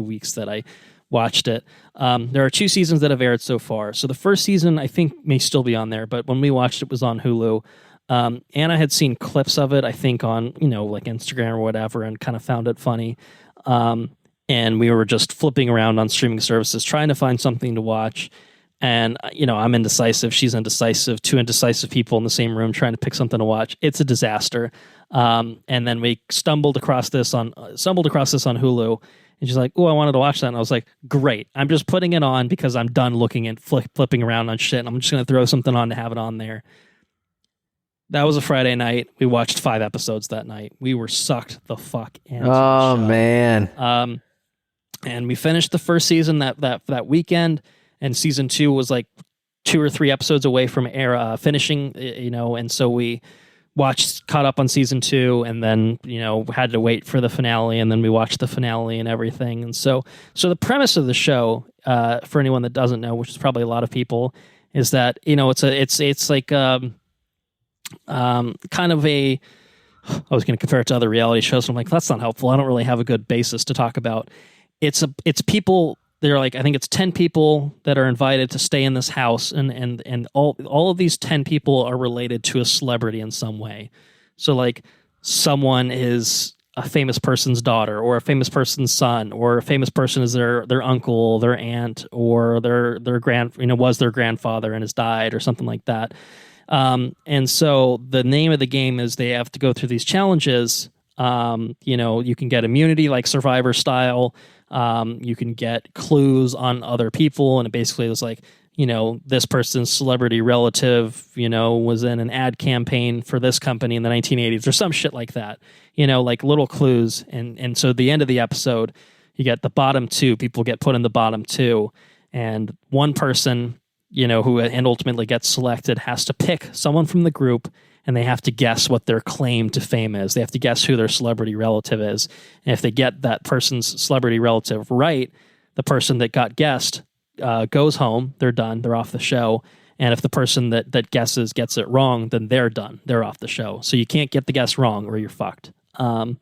weeks that I watched it. There are 2 seasons that have aired so far. So the first season, I think, may still be on there, but when we watched it was on Hulu. Anna had seen clips of it, I think, on, like Instagram or whatever, and kind of found it funny. And we were just flipping around on streaming services, trying to find something to watch. And, I'm indecisive. She's indecisive. 2 indecisive people in the same room trying to pick something to watch. It's a disaster. And then we stumbled across this on Hulu. And she's like, oh, I wanted to watch that. And I was like, great. I'm just putting it on because I'm done looking and flipping around on shit. And I'm just going to throw something on to have it on there. That was a Friday night. We watched 5 episodes that night. We were sucked the fuck into the show. Man. And we finished the first season that weekend, and season 2 was like 2 or 3 episodes away from finishing, and so we caught up on season 2, and then, had to wait for the finale, and then we watched the finale and everything. And so the premise of the show, for anyone that doesn't know, which is probably a lot of people, is that, it's like, kind of a, I was going to compare it to other reality shows. So I'm like, that's not helpful. I don't really have a good basis to talk about. It's people. They're like, I think it's 10 people that are invited to stay in this house, and all of these 10 people are related to a celebrity in some way. So like, someone is a famous person's daughter, or a famous person's son, or a famous person is their uncle, their aunt, or their was their grandfather and has died, or something like that. And so the name of the game is they have to go through these challenges. You can get immunity, like Survivor style. You can get clues on other people, and it basically was like, this person's celebrity relative, was in an ad campaign for this company in the 1980s, or some shit like that, like little clues. And so at the end of the episode, you get the bottom 2 people get put in the bottom 2, and one person, who and ultimately gets selected, has to pick someone from the group, and they have to guess what their claim to fame is. They have to guess who their celebrity relative is. And if they get that person's celebrity relative right, the person that got guessed goes home. They're done. They're off the show. And if the person that guesses gets it wrong, then they're done. They're off the show. So you can't get the guess wrong, or you're fucked. It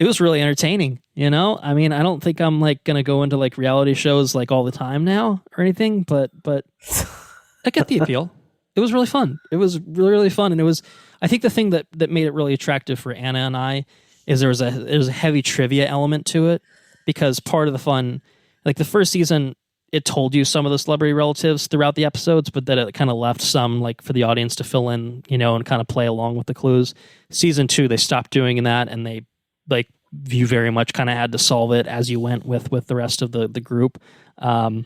was really entertaining, I mean, I don't think I'm like going to go into like reality shows like all the time now or anything, but I get the appeal. It was really fun. It was really, really fun. And it was, I think the thing that made it really attractive for Anna and I is there was a heavy trivia element to it, because part of the fun, like the first season, it told you some of the celebrity relatives throughout the episodes, but then it kind of left some like for the audience to fill in, and kind of play along with the clues. Season 2, they stopped doing that, and they like, you very much kind of had to solve it as you went with the rest of the group. So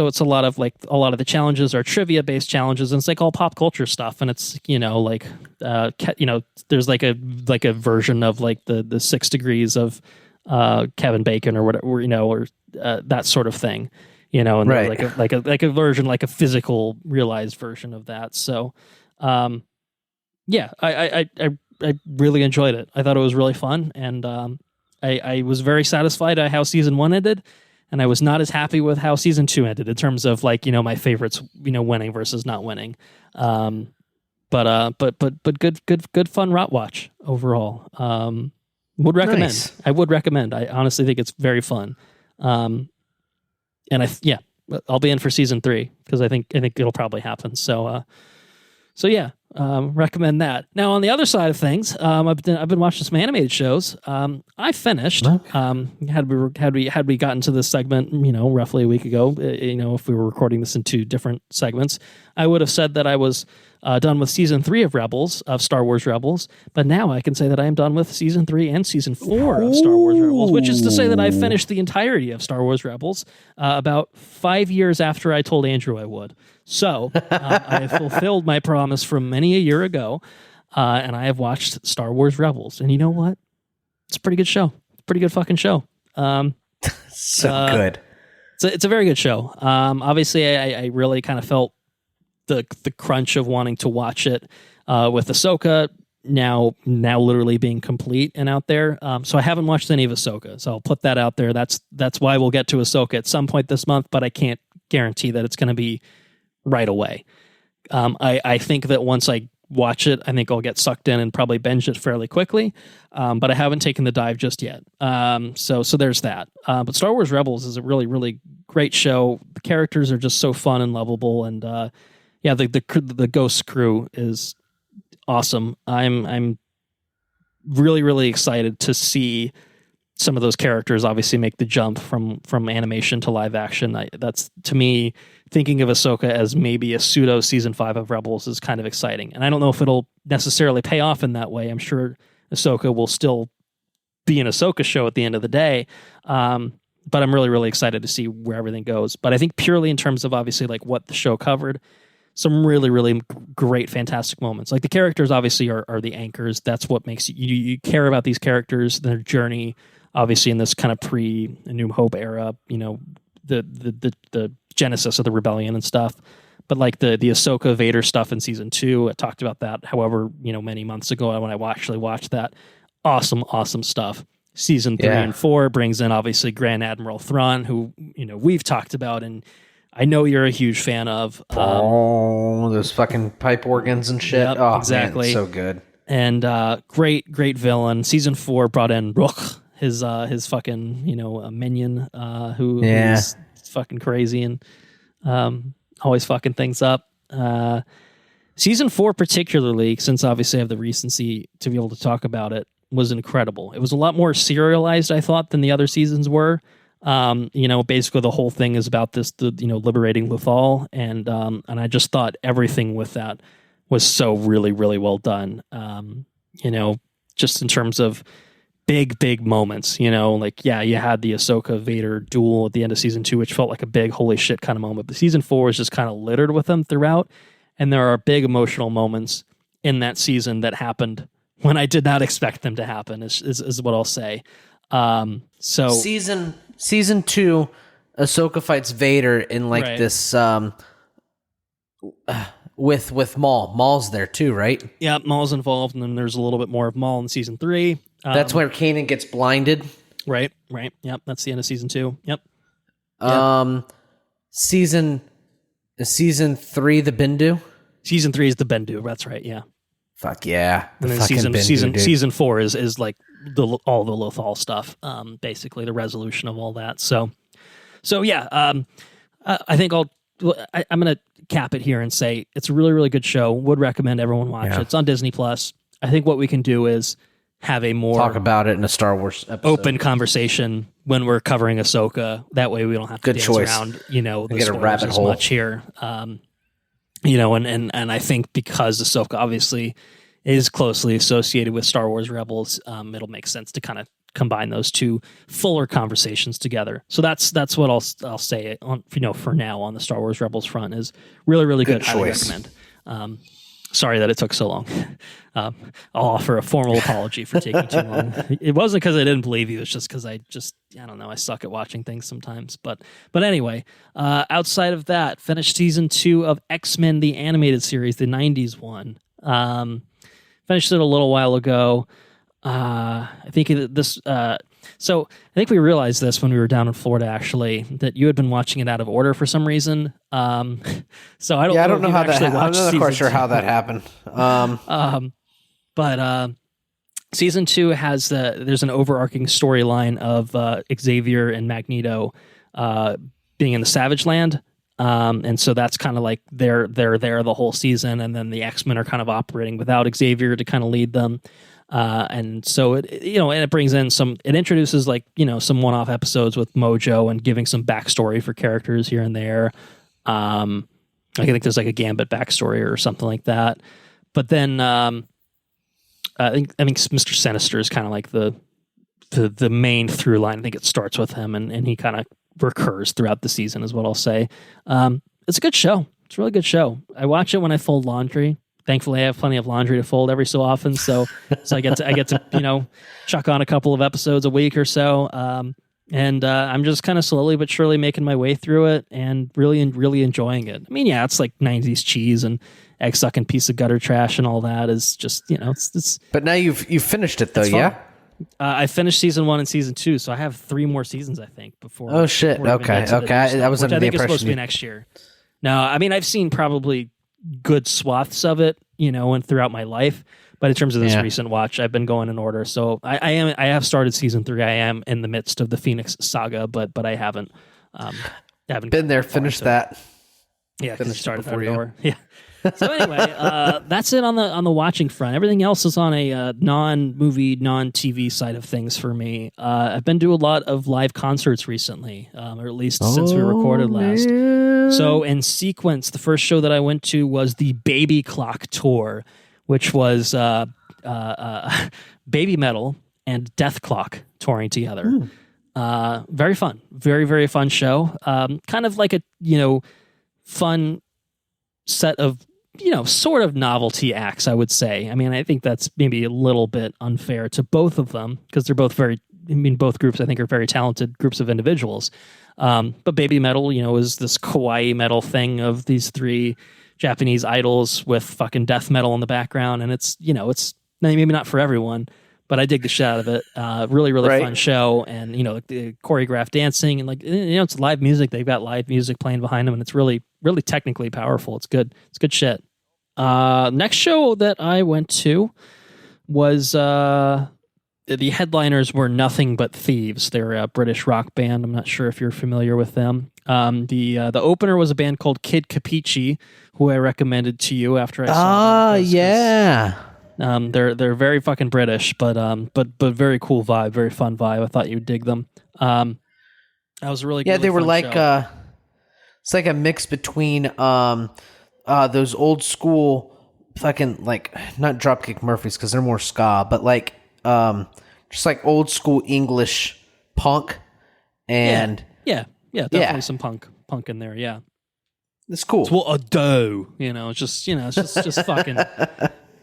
it's a lot of the challenges are trivia based challenges, and it's like all pop culture stuff. And it's, there's like a version of like the 6 degrees of Kevin Bacon or whatever, or that sort of thing, and right. like a version, like a physical realized version of that. So, I really enjoyed it. I thought it was really fun, and I was very satisfied at how season 1 ended, and I was not as happy with how season 2 ended in terms of like, my favorites, winning versus not winning. But good fun rot watch overall. Would recommend. Nice. I would recommend. I honestly think it's very fun. And I'll be in for season 3 because I think it'll probably happen. So recommend that. Now, on the other side of things, I've been watching some animated shows. I finished. Had we gotten to this segment, roughly a week ago, if we were recording this in 2 different segments, I would have said that I was done with season 3 of Star Wars Rebels. But now I can say that I am done with season 3 and season 4 of Star Wars Rebels, which is to say that I finished the entirety of Star Wars Rebels about 5 years after I told Andrew I would. So I have fulfilled my promise from many a year ago, and I have watched Star Wars Rebels. And you know what? It's a pretty good show. It's a pretty good fucking show. Good. It's a very good show. Obviously, I really kind of felt the crunch of wanting to watch it with Ahsoka now literally being complete and out there. So I haven't watched any of Ahsoka. So I'll put that out there. That's why we'll get to Ahsoka at some point this month, but I can't guarantee that it's going to be right away. I think that once I watch it, I think I'll get sucked in and probably binge it fairly quickly. But I haven't taken the dive just yet. So there's that. But Star Wars Rebels is a really, really great show. The characters are just so fun and lovable. And the Ghost crew is awesome. I'm really, really excited to see some of those characters obviously make the jump from animation to live action. That's, to me, thinking of Ahsoka as maybe a pseudo season 5 of Rebels is kind of exciting. And I don't know if it'll necessarily pay off in that way. I'm sure Ahsoka will still be an Ahsoka show at the end of the day. But I'm really, really excited to see where everything goes. But I think purely in terms of obviously like what the show covered, some really, really great, fantastic moments. Like the characters obviously are the anchors. That's what makes you care about these characters, their journey, obviously in this kind of pre-New Hope era, the genesis of the rebellion and stuff. But like the Ahsoka Vader stuff in season 2, I talked about that however, many months ago when I actually watched that. Awesome stuff. Season 3 and 4 brings in obviously Grand Admiral Thrawn, who, we've talked about and I know you're a huge fan of. Those fucking pipe organs and shit. Yep, oh, exactly. Man, so good. And great villain. Season 4 brought in Rook, his fucking, minion, who's fucking crazy and always fucking things up. Season 4 particularly, since obviously I have the recency to be able to talk about it, was incredible. It was a lot more serialized, I thought, than the other seasons were. Basically the whole thing is about liberating Lothal, and I just thought everything with that was so really, really well done. Just in terms of big moments, you had the Ahsoka Vader duel at the end of season 2, which felt like a big holy shit kind of moment. But season 4 is just kind of littered with them throughout, and there are big emotional moments in that season that happened when I did not expect them to happen. Is what I'll say. So season 2, Ahsoka fights Vader in this with Maul. Maul's there too, right? Yeah, Maul's involved, and then there's a little bit more of Maul in season 3. That's where Kanan gets blinded. Right. Yep, that's the end of season 2. Yep. Season 3, the Bendu. Season 3 is the Bendu. That's right. Yeah. Fuck yeah. And then season 4 is like all the Lothal stuff. Basically the resolution of all that. So yeah. I think I'm gonna cap it here and say it's a really, really good show. Would recommend everyone watch it. It's on Disney Plus. I think what we can do is have a more talk about it in a Star Wars episode. Open conversation when we're covering Ahsoka. That way we don't have to dance around, the spoilers as much here. And I think because Ahsoka obviously is closely associated with Star Wars Rebels, it'll make sense to kind of combine those two fuller conversations together. So that's what I'll say on, for now on the Star Wars Rebels front is really, really good. Highly recommend. Sorry that it took so long. I'll offer a formal apology for taking too long. It wasn't because I didn't believe you. It's just because I don't know. I suck at watching things sometimes. But anyway, outside of that, finished season 2 of X-Men, the animated series, the 90s one. Finished it a little while ago. I think this... So I think we realized this when we were down in Florida, actually, that you had been watching it out of order for some reason. So I don't know how that happened. I'm not quite sure how that happened. But season 2 has there's an overarching storyline of Xavier and Magneto being in the Savage Land. And so that's kind of like they're there the whole season, and then the X-Men are kind of operating without Xavier to kind of lead them. And so it brings in it introduces some one-off episodes with Mojo and giving some backstory for characters here and there. I think there's like a Gambit backstory or something like that. But then I think Mr. Sinister is kind of like the main through line. I think it starts with him, and he kind of recurs throughout the season is what I'll say. It's a good show. It's a really good show. I watch it when I fold laundry. Thankfully, I have plenty of laundry to fold every so often, so I get to chuck on a couple of episodes a week or so, and I'm just kind of slowly but surely making my way through it and really enjoying it. I mean, yeah, it's like 90s cheese and egg sucking piece of gutter trash and all that is just it's. But now you've finished it though, yeah. I finished season 1 and season 2, so I have 3 more seasons I think before. Oh shit! Okay. I was under the impression. I think it's supposed to be next year. No, I mean I've seen probably good swaths of it, and throughout my life. But in terms of this recent watch, I've been going in order. So I have started season 3. I am in the midst of the Phoenix saga, but I haven't been there. Finished that. Yeah, because started before you. Yeah. So anyway, that's it on the watching front. Everything else is on a non-movie, non-TV side of things for me. I've been doing a lot of live concerts recently, or at least since we recorded last. Man. So in sequence, the first show that I went to was the Babyklok tour, which was Baby Metal and Death Clock touring together. Very fun, very, very fun show. Kind of like a fun set of, sort of novelty acts, I would say. I mean, I think that's maybe a little bit unfair to both of them because they're both both groups I think are very talented groups of individuals. But Baby Metal, is this kawaii metal thing of these three Japanese idols with fucking death metal in the background. And it's maybe not for everyone, but I dig the shit out of it. Really, really fun show. And, the choreographed dancing and it's live music. They've got live music playing behind them and it's really, really technically powerful. It's good. It's good shit. Next show that I went to was, the headliners were Nothing But Thieves. They're a British rock band. I'm not sure if you're familiar with them. The opener was a band called Kid Kapichi, who I recommended to you after I saw them. Yeah. They're very fucking British, but very cool vibe, very fun vibe. I thought you'd dig them. That was a really they were like show. It's like a mix between those old school fucking like not Dropkick Murphys because they're more ska, but like just like old school English punk and definitely some punk in there. Yeah, it's cool. It's what I do. It's just fucking.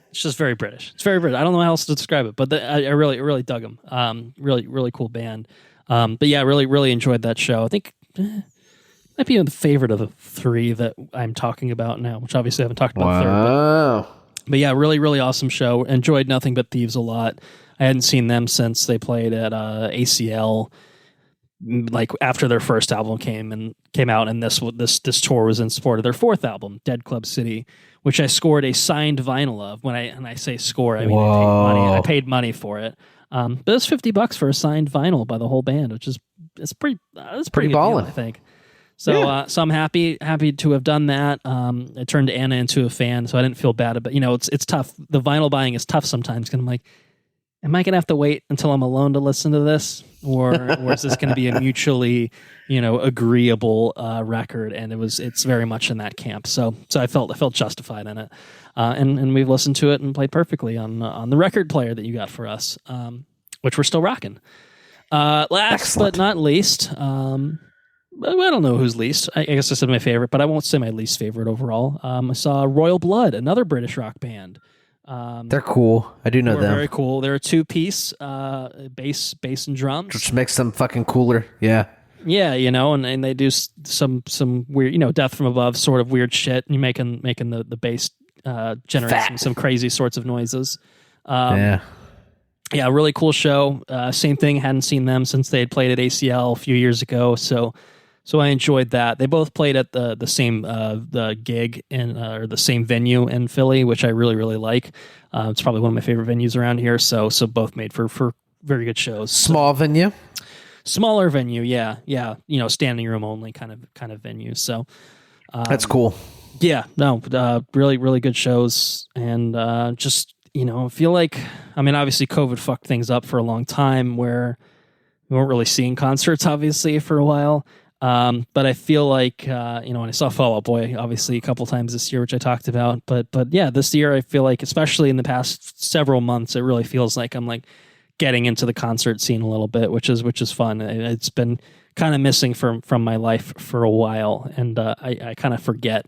It's just very British. It's very British. I don't know how else to describe it, but I really, really dug them. Really, really cool band. But yeah, really, really enjoyed that show. I think might be the favorite of the three that I'm talking about now, which obviously I haven't talked about the third. But yeah, really, really awesome show. Enjoyed Nothing But Thieves a lot. I hadn't seen them since they played at ACL, like after their first album came out, and this tour was in support of their fourth album, Dead Club City, which I scored a signed vinyl of. When I say score, I mean I paid money for it. But it was $50 for a signed vinyl by the whole band, which is pretty ballin', I think. So so I'm happy to have done that. I turned Anna into a fan, so I didn't feel bad about it's tough. The vinyl buying is tough sometimes because I'm like, am I gonna have to wait until I'm alone to listen to this, or is this going to be a mutually agreeable record? And it's very much in that camp. So I felt justified in it, and we've listened to it and played perfectly on the record player that you got for us, which we're still rocking. Last Excellent. but not least, I don't know who's least. I guess I said my favorite, but I won't say my least favorite overall. I saw Royal Blood, another British rock band. They're cool. I do know them. Very cool. They're a two-piece bass and drums, which makes them fucking cooler. Yeah. Yeah, and they do some weird, death from above sort of weird shit. And you're making the bass generate some crazy sorts of noises. Yeah, really cool show. Same thing. Hadn't seen them since they had played at ACL a few years ago. So I enjoyed that. They both played at the same the gig or the same venue in Philly, which I really, really like. It's probably one of my favorite venues around here. So both made for very good shows. Small venue? Smaller venue, yeah. Standing room only kind of venue. So that's cool. Yeah, no, really, really good shows. And just, I feel like, obviously COVID fucked things up for a long time where we weren't really seeing concerts, obviously, for a while. But I feel like, when I saw Fall Out Boy, obviously a couple times this year, which I talked about, but yeah, this year I feel like, especially in the past several months, it really feels like I'm like getting into the concert scene a little bit, which is fun. It's been kind of missing from my life for a while. And, I kind of forget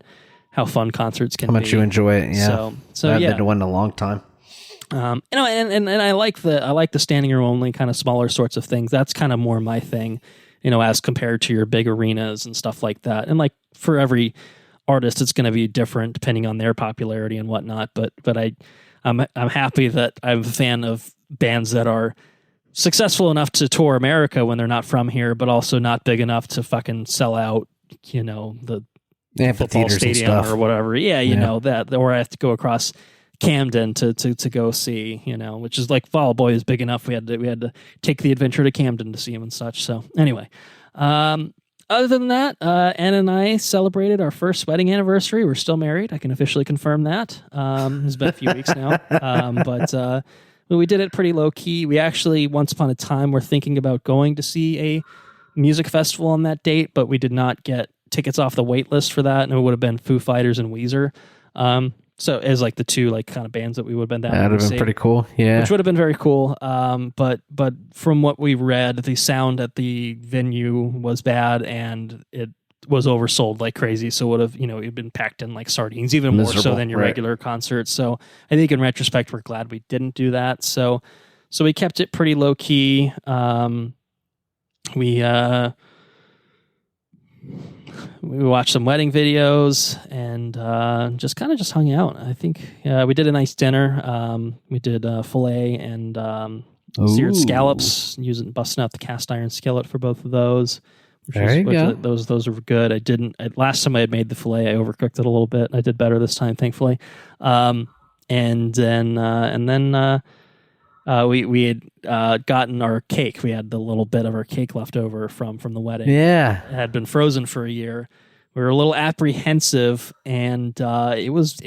how fun concerts can be. How much you enjoy it. Yeah. So I've yeah. been to one in a long time. And I like the standing room only kind of smaller sorts of things. That's kind of more my thing. As compared to your big arenas and stuff like that. And like for every artist, it's going to be different depending on their popularity and whatnot. But I'm happy that I'm a fan of bands that are successful enough to tour America when they're not from here, but also not big enough to fucking sell out, the football stadium or whatever. Yeah, that, or I have to go across Camden to go see, which is like Fall Out Boy is big enough. We had to take the adventure to Camden to see him and such. So anyway, other than that, Anna and I celebrated our first wedding anniversary. We're still married. I can officially confirm that. It's been a few weeks now, but we did it pretty low key. We actually once upon a time were thinking about going to see a music festival on that date, but we did not get tickets off the wait list for that, and it would have been Foo Fighters and Weezer. So as like the two like kind of bands that we would have been down. That would have been pretty cool, yeah. Which would have been very cool. But from what we read, the sound at the venue was bad, and it was oversold like crazy, so would have it'd been packed in like sardines, even more so than your regular concert. So I think in retrospect we're glad we didn't do that. So we kept it pretty low key. We watched some wedding videos and just hung out. I think we did a nice dinner. We did filet and seared scallops, busting out the cast iron skillet for both of those. Those were good. Last time I had made the filet, I overcooked it a little bit. I did better this time, thankfully. And then we had gotten our cake. We had the little bit of our cake left over from the wedding. Yeah, it had been frozen for a year. We were a little apprehensive, and it was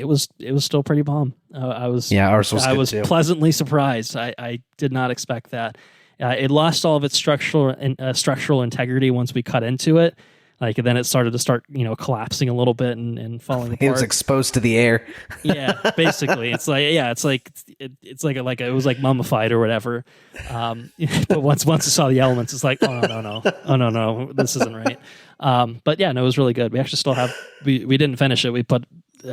still pretty bomb. Ours was too. Pleasantly surprised. I did not expect that. It lost all of its structural integrity once we cut into it. Like then it started to collapsing a little bit and falling apart. It was exposed to the air. Yeah, basically, it was like mummified or whatever. But once I saw the elements, it's like, oh no, this isn't right. But yeah, no, it was really good. We actually still have. We didn't finish it. We put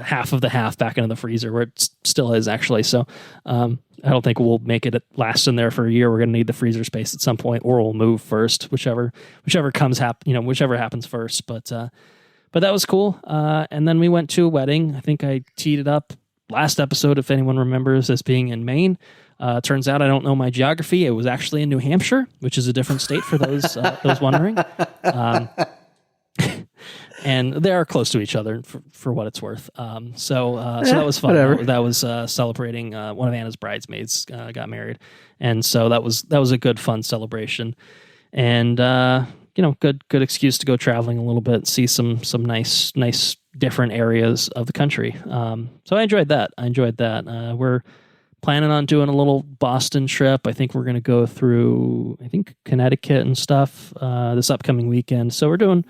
half of the half back into the freezer where it still is actually. So I don't think we'll make it last in there for a year. We're going to need the freezer space at some point, or we'll move first, whichever happens first. But that was cool. And then we went to a wedding. I think I teed it up last episode, if anyone remembers, as being in Maine. Turns out I don't know my geography. It was actually in New Hampshire, which is a different state for those wondering. And they are close to each other for what it's worth. So that was fun. Whatever. That was celebrating one of Anna's bridesmaids got married, and so that was a good fun celebration, and good excuse to go traveling a little bit, see some nice different areas of the country. So I enjoyed that. We're planning on doing a little Boston trip. I think we're going to go through Connecticut and stuff this upcoming weekend. So we're doing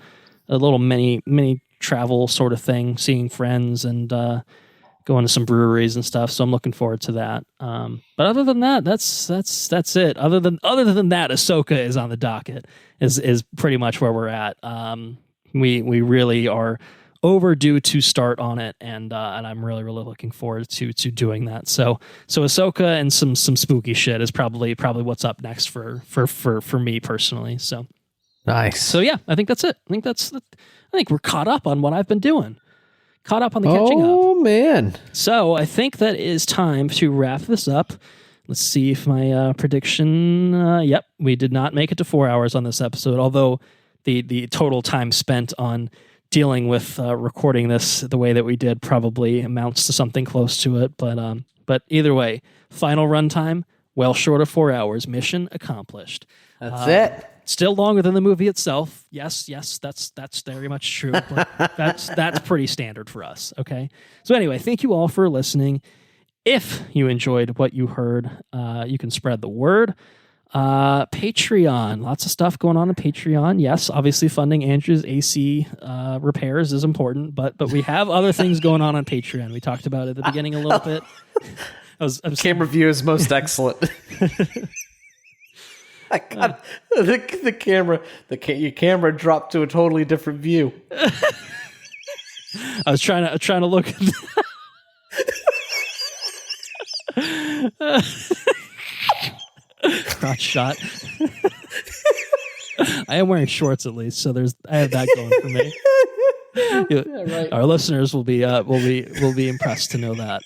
a little mini travel sort of thing, seeing friends and going to some breweries and stuff. So I'm looking forward to that. But other than that, that's it. Other than that, Ahsoka is on the docket. Is pretty much where we're at. We really are overdue to start on it, and I'm really looking forward to doing that. So Ahsoka and some spooky shit is probably what's up next for me personally. So. Nice. So yeah, I think that's it. I think we're caught up on what I've been doing. Caught up on the catching up. Oh man. So I think that is time to wrap this up. Let's see if my prediction. Yep, we did not make it to 4 hours on this episode. Although the total time spent on dealing with recording this the way that we did probably amounts to something close to it. But either way, final runtime well short of 4 hours. Mission accomplished. That's it. Still longer than the movie itself. Yes, that's very much true. But that's pretty standard for us. Okay. So anyway, thank you all for listening. If you enjoyed what you heard, you can spread the word. Patreon, lots of stuff going on Patreon. Yes, obviously funding Andrew's AC repairs is important, but we have other things going on Patreon. We talked about it at the beginning a little bit. Camera view is most excellent. I got the camera. Your camera dropped to a totally different view. I was trying to look. Crotch shot. I am wearing shorts at least, so I have that going for me. Yeah, right. Our listeners will be impressed to know that.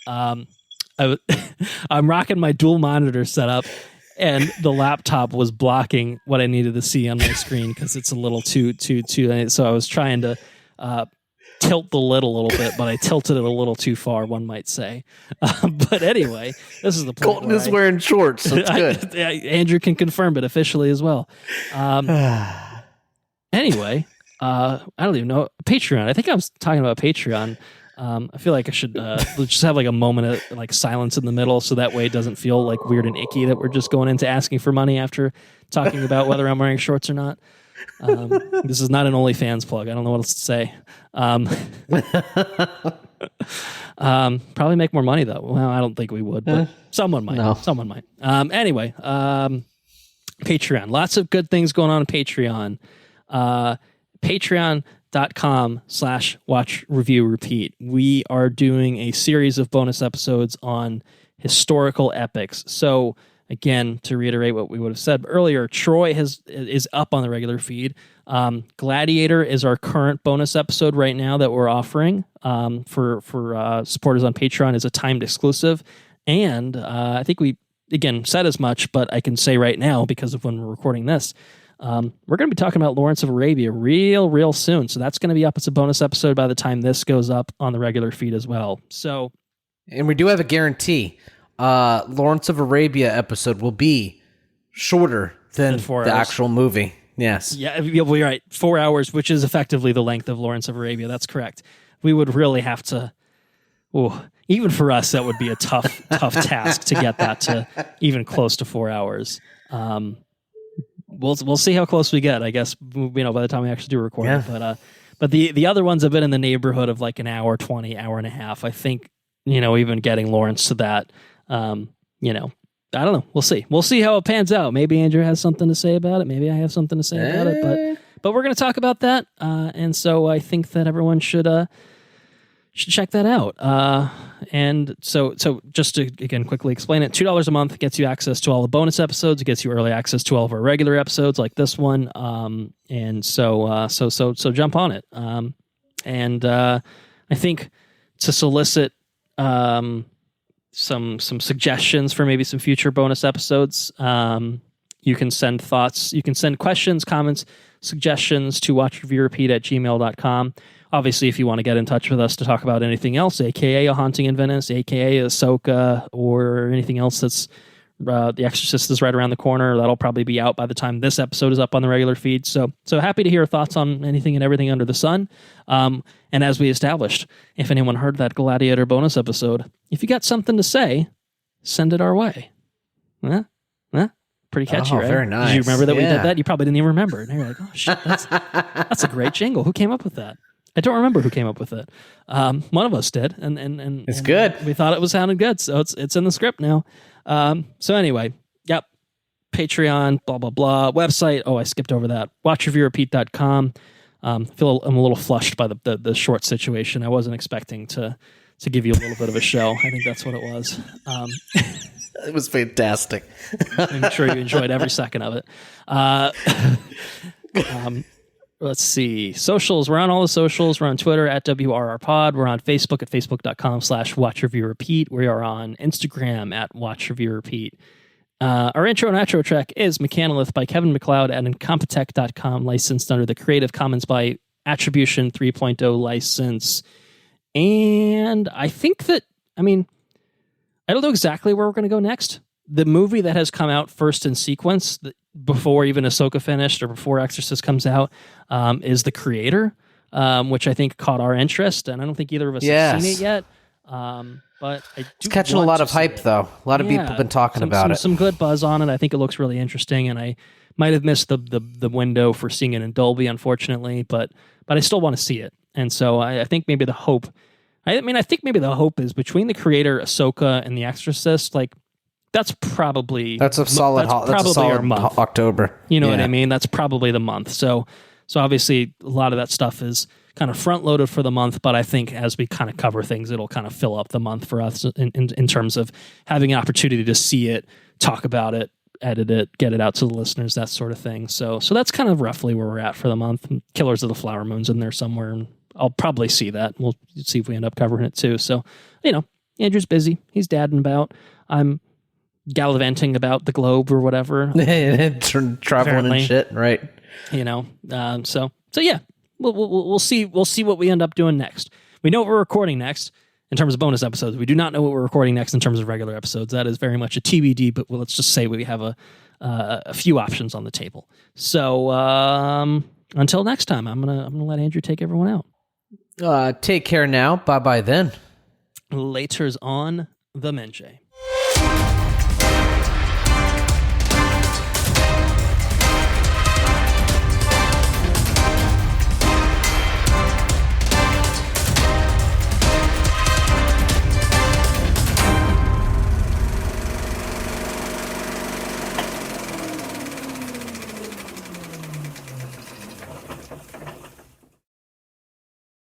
I'm rocking my dual monitor setup. And the laptop was blocking what I needed to see on my screen because it's a little too. So I was trying to tilt the lid a little bit, but I tilted it a little too far, one might say. But anyway, this is the point. Colton is wearing shorts. So it's good. Andrew can confirm it officially as well. Anyway, I don't even know. Patreon. I think I was talking about Patreon. I feel like I should just have like a moment of like silence in the middle, so that way it doesn't feel like weird and icky that we're just going into asking for money after talking about whether I'm wearing shorts or not. This is not an OnlyFans plug. I don't know what else to say. Probably make more money though. Well, I don't think we would, but someone might. No. Someone might. Anyway, Patreon. Lots of good things going on Patreon. Patreon.com/. patreon.com/watch review repeat. We are doing a series of bonus episodes on historical epics. So again, to reiterate what we would have said earlier, Troy is up on the regular feed. Gladiator is our current bonus episode right now that we're offering for supporters on Patreon as a timed exclusive. And I think we, again, said as much, but I can say right now, because of when we're recording this, we're going to be talking about Lawrence of Arabia real soon. So that's going to be up as a bonus episode by the time this goes up on the regular feed as well. So, and we do have a guarantee. Lawrence of Arabia episode will be shorter than the actual movie. Yes. Yeah, we're right. 4 hours, which is effectively the length of Lawrence of Arabia. That's correct. We would really have to... even for us, that would be a tough task to get that to even close to 4 hours. We'll see how close we get, I guess, by the time we actually do record it. But the other ones have been in the neighborhood of like an hour 20, hour and a half. I think, even getting Lawrence to that, I don't know. We'll see. We'll see how it pans out. Maybe Andrew has something to say about it. Maybe I have something to say about it. But we're going to talk about that. And so I think that everyone should check that out. And so just to, again, quickly explain it, $2 a month gets you access to all the bonus episodes. It gets you early access to all of our regular episodes like this one. And so jump on it. And I think to solicit some suggestions for maybe some future bonus episodes, you can send thoughts, you can send questions, comments, suggestions to watchreviewrepeat@gmail.com. Obviously, if you want to get in touch with us to talk about anything else, aka A Haunting in Venice, aka Ahsoka, or anything else that's The Exorcist is right around the corner. That'll probably be out by the time this episode is up on the regular feed. So happy to hear thoughts on anything and everything under the sun. And as we established, if anyone heard that Gladiator bonus episode, if you got something to say, send it our way. Huh? Pretty catchy, right? Very nice. Did you remember that we did that? You probably didn't even remember it. And you're like, oh, shit, that's a great jingle. Who came up with that? I don't remember who came up with it. One of us did, and it's good. We thought it sounded good, so it's in the script now. So anyway, yep. Patreon, blah blah blah. Website. Oh, I skipped over that. WatchReviewRepeat.com. I'm a little flushed by the short situation. I wasn't expecting to give you a little bit of a show. I think that's what it was. It was fantastic. I'm sure you enjoyed every second of it. Let's see. Socials. We're on all the socials. We're on Twitter at WRRPod. We're on Facebook at facebook.com/WatchReviewRepeat. We are on Instagram at WatchReviewRepeat. Our intro and outro track is Mechanolith by Kevin MacLeod at Incompetech.com, licensed under the Creative Commons by Attribution 3.0 license. And I think that, I don't know exactly where we're going to go next. The movie that has come out first in sequence, before even Ahsoka finished or before Exorcist comes out, is The Creator, which I think caught our interest, and I don't think either of us have seen it yet. But it's catching a lot of hype, though. A lot of people have been talking about it. Some good buzz on it. I think it looks really interesting, and I might have missed the window for seeing it in Dolby, unfortunately, but I still want to see it. And so I think maybe the hope... I think maybe the hope is between The Creator, Ahsoka, and The Exorcist, that's a solid October. You know what I mean? That's probably the month. So obviously a lot of that stuff is kind of front loaded for the month, but I think as we kind of cover things, it'll kind of fill up the month for us in terms of having an opportunity to see it, talk about it, edit it, get it out to the listeners, that sort of thing. So that's kind of roughly where we're at for the month. Killers of the Flower Moon's in there somewhere, and I'll probably see that. We'll see if we end up covering it too. So, Andrew's busy. He's dadding about. I'm gallivanting about the globe or whatever. Traveling apparently. And shit, right? So yeah, we'll see what we end up doing next. We know what we're recording next in terms of bonus episodes. We do not know what we're recording next in terms of regular episodes. That is very much a TBD, but let's just say we have a few options on the table. So until next time, I'm gonna let Andrew take everyone out. Take care now. Bye-bye then. Laters on the Menjay.